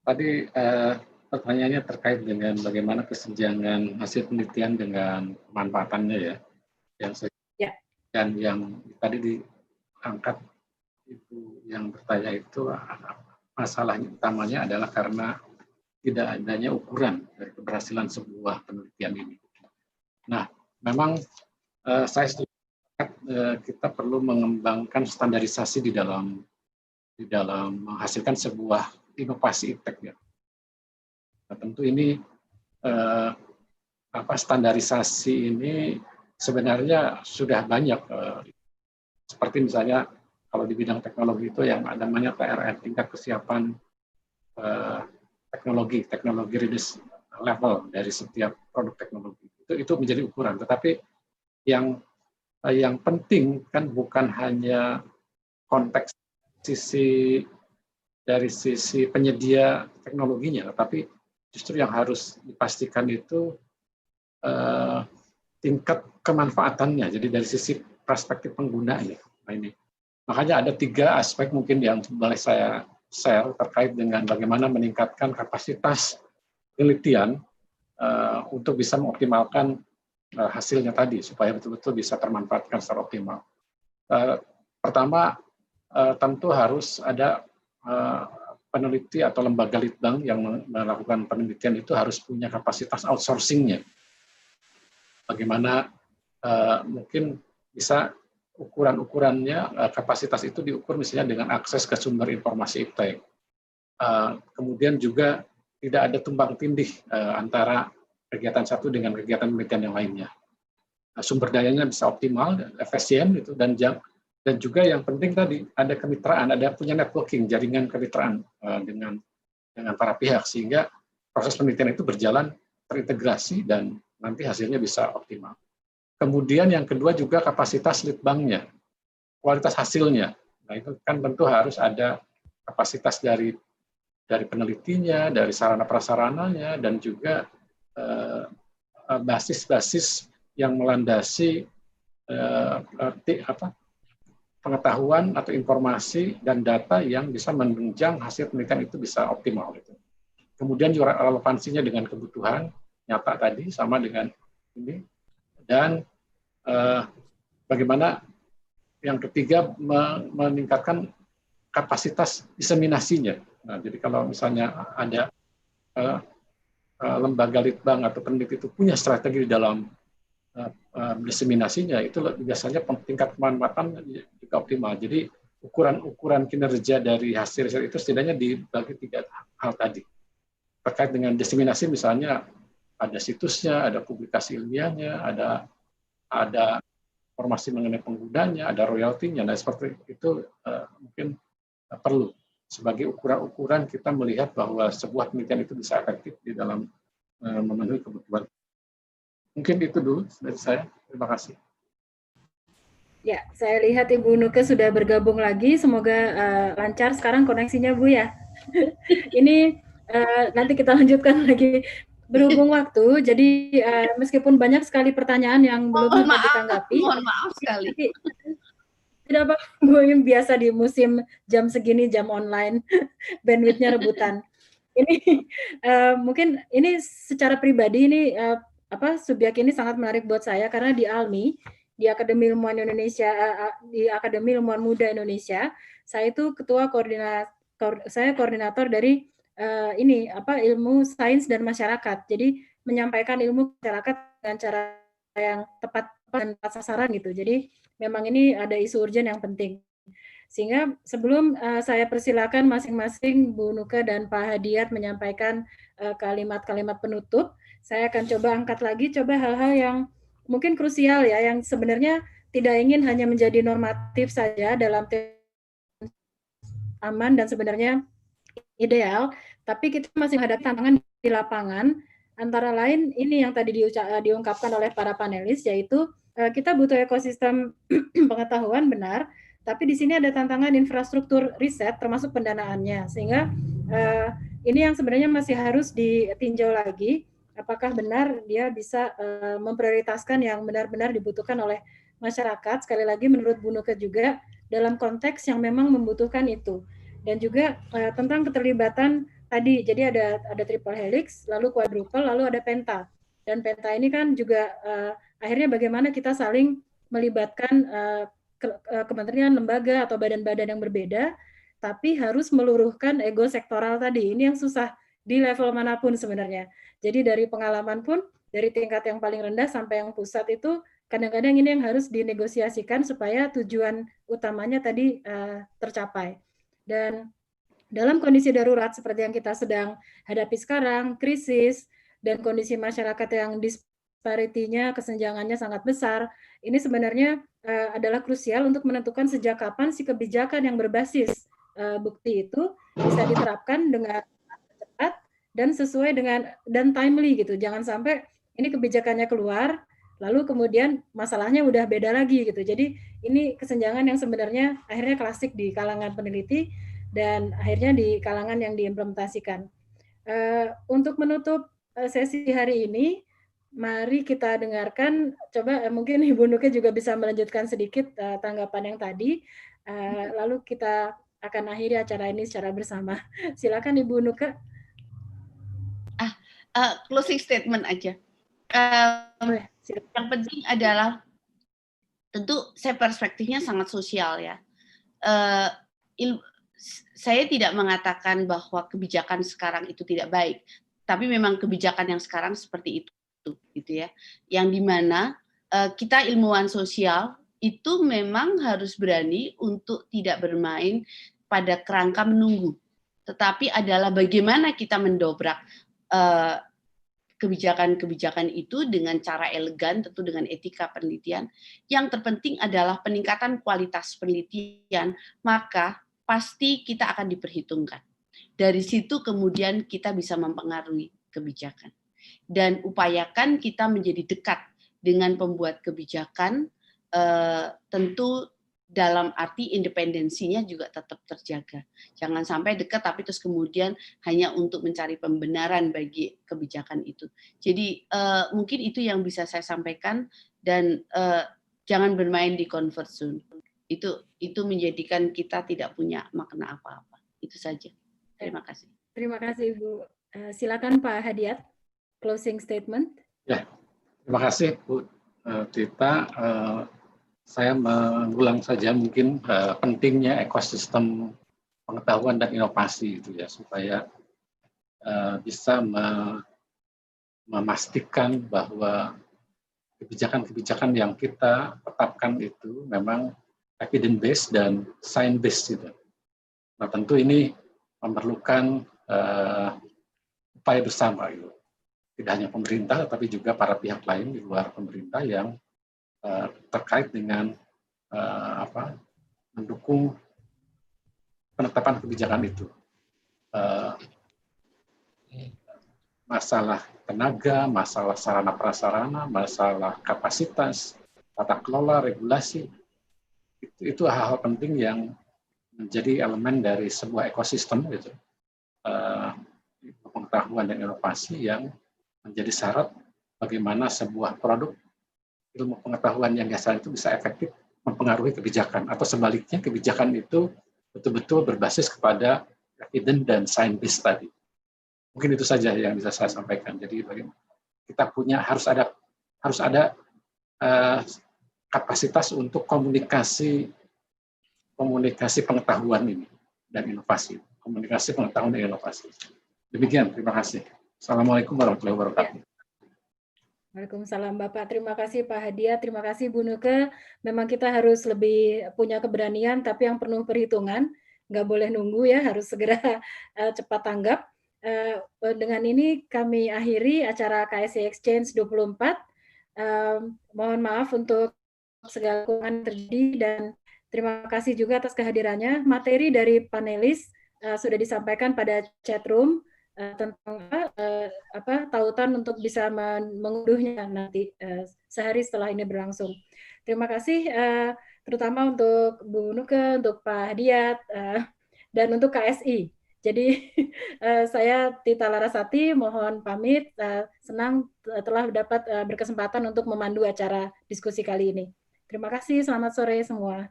Tadi pertanyaannya terkait dengan bagaimana kesenjangan hasil penelitian dengan pemanfaatannya ya. Dan yang tadi diangkat Ibu yang bertanya itu, masalahnya utamanya adalah karena tidak adanya ukuran dari keberhasilan sebuah penelitian ini. Nah, memang saya setuju kita perlu mengembangkan standarisasi di dalam menghasilkan sebuah inovasi iptek ya. Nah, tentu ini standarisasi ini sebenarnya sudah banyak, seperti misalnya kalau di bidang teknologi itu yang namanya TRL, tingkat kesiapan teknologi readiness level dari setiap produk teknologi itu menjadi ukuran. Tetapi yang penting kan bukan hanya konteks dari sisi penyedia teknologinya, tetapi justru yang harus dipastikan itu tingkat kemanfaatannya. Jadi dari sisi perspektif penggunanya. Nah, ini makanya ada 3 aspek mungkin yang boleh saya share terkait dengan bagaimana meningkatkan kapasitas penelitian untuk bisa mengoptimalkan hasilnya tadi supaya betul-betul bisa termanfaatkan secara optimal. Pertama, tentu harus ada peneliti atau lembaga litbang yang melakukan penelitian itu harus punya kapasitas outsourcing-nya. Bagaimana mungkin bisa ukuran-ukurannya, kapasitas itu diukur misalnya dengan akses ke sumber informasi iptek. Kemudian juga tidak ada tumbang tindih antara kegiatan satu dengan kegiatan penelitian yang lainnya. Sumber dayanya bisa optimal, efisien gitu, dan juga yang penting tadi ada kemitraan, ada punya networking, jaringan kemitraan dengan para pihak sehingga proses penelitian itu berjalan terintegrasi dan nanti hasilnya bisa optimal. Kemudian yang kedua juga kapasitas litbangnya, kualitas hasilnya. Nah itu kan tentu harus ada kapasitas dari dari penelitinya, dari sarana prasarananya, dan juga basis-basis yang melandasi pengetahuan atau informasi dan data yang bisa menunjang hasil penelitian itu bisa optimal. Kemudian juga relevansinya dengan kebutuhan nyata tadi sama dengan ini, dan bagaimana yang ketiga meningkatkan kapasitas diseminasinya. Nah, jadi kalau misalnya ada lembaga litbang atau peneliti itu punya strategi di dalam diseminasinya, itu biasanya tingkat pemanfaatan juga optimal. Jadi ukuran kinerja dari hasil riset itu setidaknya dibagi 3 hal tadi. Terkait dengan diseminasi misalnya ada situsnya, ada publikasi ilmiahnya, ada informasi mengenai penggunanya, ada royaltinya. Nah, seperti itu mungkin perlu sebagai ukuran-ukuran kita melihat bahwa sebuah penelitian itu bisa efektif di dalam memenuhi kebutuhan. Mungkin itu dulu dari saya. Terima kasih. Ya, saya lihat Ibu Nuke sudah bergabung lagi. Semoga lancar sekarang koneksinya, Bu ya. Ini nanti kita lanjutkan lagi berhubung waktu. Jadi meskipun banyak sekali pertanyaan yang belum sempat ditanggapi. Mohon maaf sekali. Tidak apa, Bu, yang biasa di musim jam segini, jam online, bandwidth-nya rebutan. Ini mungkin ini secara pribadi ini subjek ini sangat menarik buat saya karena di ALMI, di Akademi Ilmuwan Indonesia, di Akademi Ilmuwan Muda Indonesia, saya itu koordinator dari ilmu sains dan masyarakat. Jadi menyampaikan ilmu masyarakat dengan cara yang tepat dan tepat sasaran gitu. Jadi memang ini ada isu urgen yang penting. Sehingga sebelum saya persilakan masing-masing Bu Nuke dan Pak Hadiat menyampaikan kalimat-kalimat penutup, saya akan coba angkat lagi hal-hal yang mungkin krusial ya, yang sebenarnya tidak ingin hanya menjadi normatif saja dalam aman dan sebenarnya ideal, tapi kita masih menghadapi tantangan di lapangan, antara lain ini yang tadi diungkapkan oleh para panelis, yaitu kita butuh ekosistem pengetahuan benar, tapi di sini ada tantangan infrastruktur riset termasuk pendanaannya, sehingga ini yang sebenarnya masih harus ditinjau lagi, apakah benar dia bisa memprioritaskan yang benar-benar dibutuhkan oleh masyarakat, sekali lagi menurut Bu Nuke juga, dalam konteks yang memang membutuhkan itu. Dan juga tentang keterlibatan tadi, jadi ada triple helix, lalu quadruple, lalu ada penta. Dan penta ini kan juga akhirnya bagaimana kita saling melibatkan kementerian, lembaga, atau badan-badan yang berbeda, tapi harus meluruhkan ego sektoral tadi. Ini yang susah di level manapun sebenarnya. Jadi dari pengalaman pun, dari tingkat yang paling rendah sampai yang pusat itu, kadang-kadang ini yang harus dinegosiasikan supaya tujuan utamanya tadi tercapai. Dan dalam kondisi darurat seperti yang kita sedang hadapi sekarang, krisis, dan kondisi masyarakat yang disparity-nya, kesenjangannya sangat besar, ini sebenarnya adalah krusial untuk menentukan sejak kapan si kebijakan yang berbasis bukti itu bisa diterapkan dengan cepat dan sesuai dengan dan timely gitu. Jangan sampai ini kebijakannya keluar, lalu kemudian masalahnya udah beda lagi gitu. Jadi ini kesenjangan yang sebenarnya akhirnya klasik di kalangan peneliti dan akhirnya di kalangan yang diimplementasikan. Untuk menutup sesi hari ini, mari kita dengarkan, coba mungkin Ibu Nuke juga bisa melanjutkan sedikit tanggapan yang tadi, lalu kita akan akhiri acara ini secara bersama. Silakan Ibu Nuke. Closing statement aja. Yang penting adalah, tentu saya perspektifnya sangat sosial ya. Saya tidak mengatakan bahwa kebijakan sekarang itu tidak baik, tapi memang kebijakan yang sekarang seperti itu, gitu ya. Yang dimana kita ilmuwan sosial itu memang harus berani untuk tidak bermain pada kerangka menunggu, tetapi adalah bagaimana kita mendobrak kebijakan-kebijakan itu dengan cara elegan, tentu dengan etika penelitian. Yang terpenting adalah peningkatan kualitas penelitian, maka pasti kita akan diperhitungkan. Dari situ kemudian kita bisa mempengaruhi kebijakan. Dan upayakan kita menjadi dekat dengan pembuat kebijakan, tentu dalam arti independensinya juga tetap terjaga. Jangan sampai dekat tapi terus kemudian hanya untuk mencari pembenaran bagi kebijakan itu. Jadi mungkin itu yang bisa saya sampaikan, dan jangan bermain di comfort zone. Itu menjadikan kita tidak punya makna apa-apa. Itu saja. Terima kasih. Terima kasih Ibu. Silakan Pak Hadiat, closing statement. Ya, terima kasih Bu Tita. Saya mengulang saja mungkin pentingnya ekosistem pengetahuan dan inovasi itu ya, supaya bisa memastikan bahwa kebijakan-kebijakan yang kita tetapkan itu memang evidence based dan science based gitu. Nah, tentu ini memerlukan upaya bersama gitu. Tidak hanya pemerintah tapi juga para pihak lain di luar pemerintah yang terkait dengan mendukung penetapan kebijakan itu. Masalah tenaga, masalah sarana prasarana, masalah kapasitas, tata kelola, regulasi, itu hal-hal penting yang menjadi elemen dari sebuah ekosistem gitu, pengetahuan dan inovasi yang menjadi syarat bagaimana sebuah produk ilmu pengetahuan yang dihasilkan itu bisa efektif mempengaruhi kebijakan, atau sebaliknya kebijakan itu betul-betul berbasis kepada evidence dan science tadi. Mungkin itu saja yang bisa saya sampaikan. Jadi kita harus ada kapasitas untuk komunikasi pengetahuan ini dan inovasi. Komunikasi pengetahuan dan inovasi. Demikian, terima kasih. Assalamualaikum warahmatullahi wabarakatuh. Waalaikumsalam Bapak, terima kasih Pak Hadiat, terima kasih Bu Nuke. Memang kita harus lebih punya keberanian, tapi yang penuh perhitungan, nggak boleh nunggu ya, harus segera cepat tanggap. Dengan ini kami akhiri acara KSI Exchange 24. Mohon maaf untuk segala kekurangan terjadi, dan terima kasih juga atas kehadirannya. Materi dari panelis sudah disampaikan pada chat room tentang tautan untuk bisa mengunduhnya nanti sehari setelah ini berlangsung. Terima kasih terutama untuk Bu Nuke, untuk Pak Hadiat, dan untuk KSI. Jadi saya Tita Larasati mohon pamit, senang telah dapat berkesempatan untuk memandu acara diskusi kali ini. Terima kasih, selamat sore semua.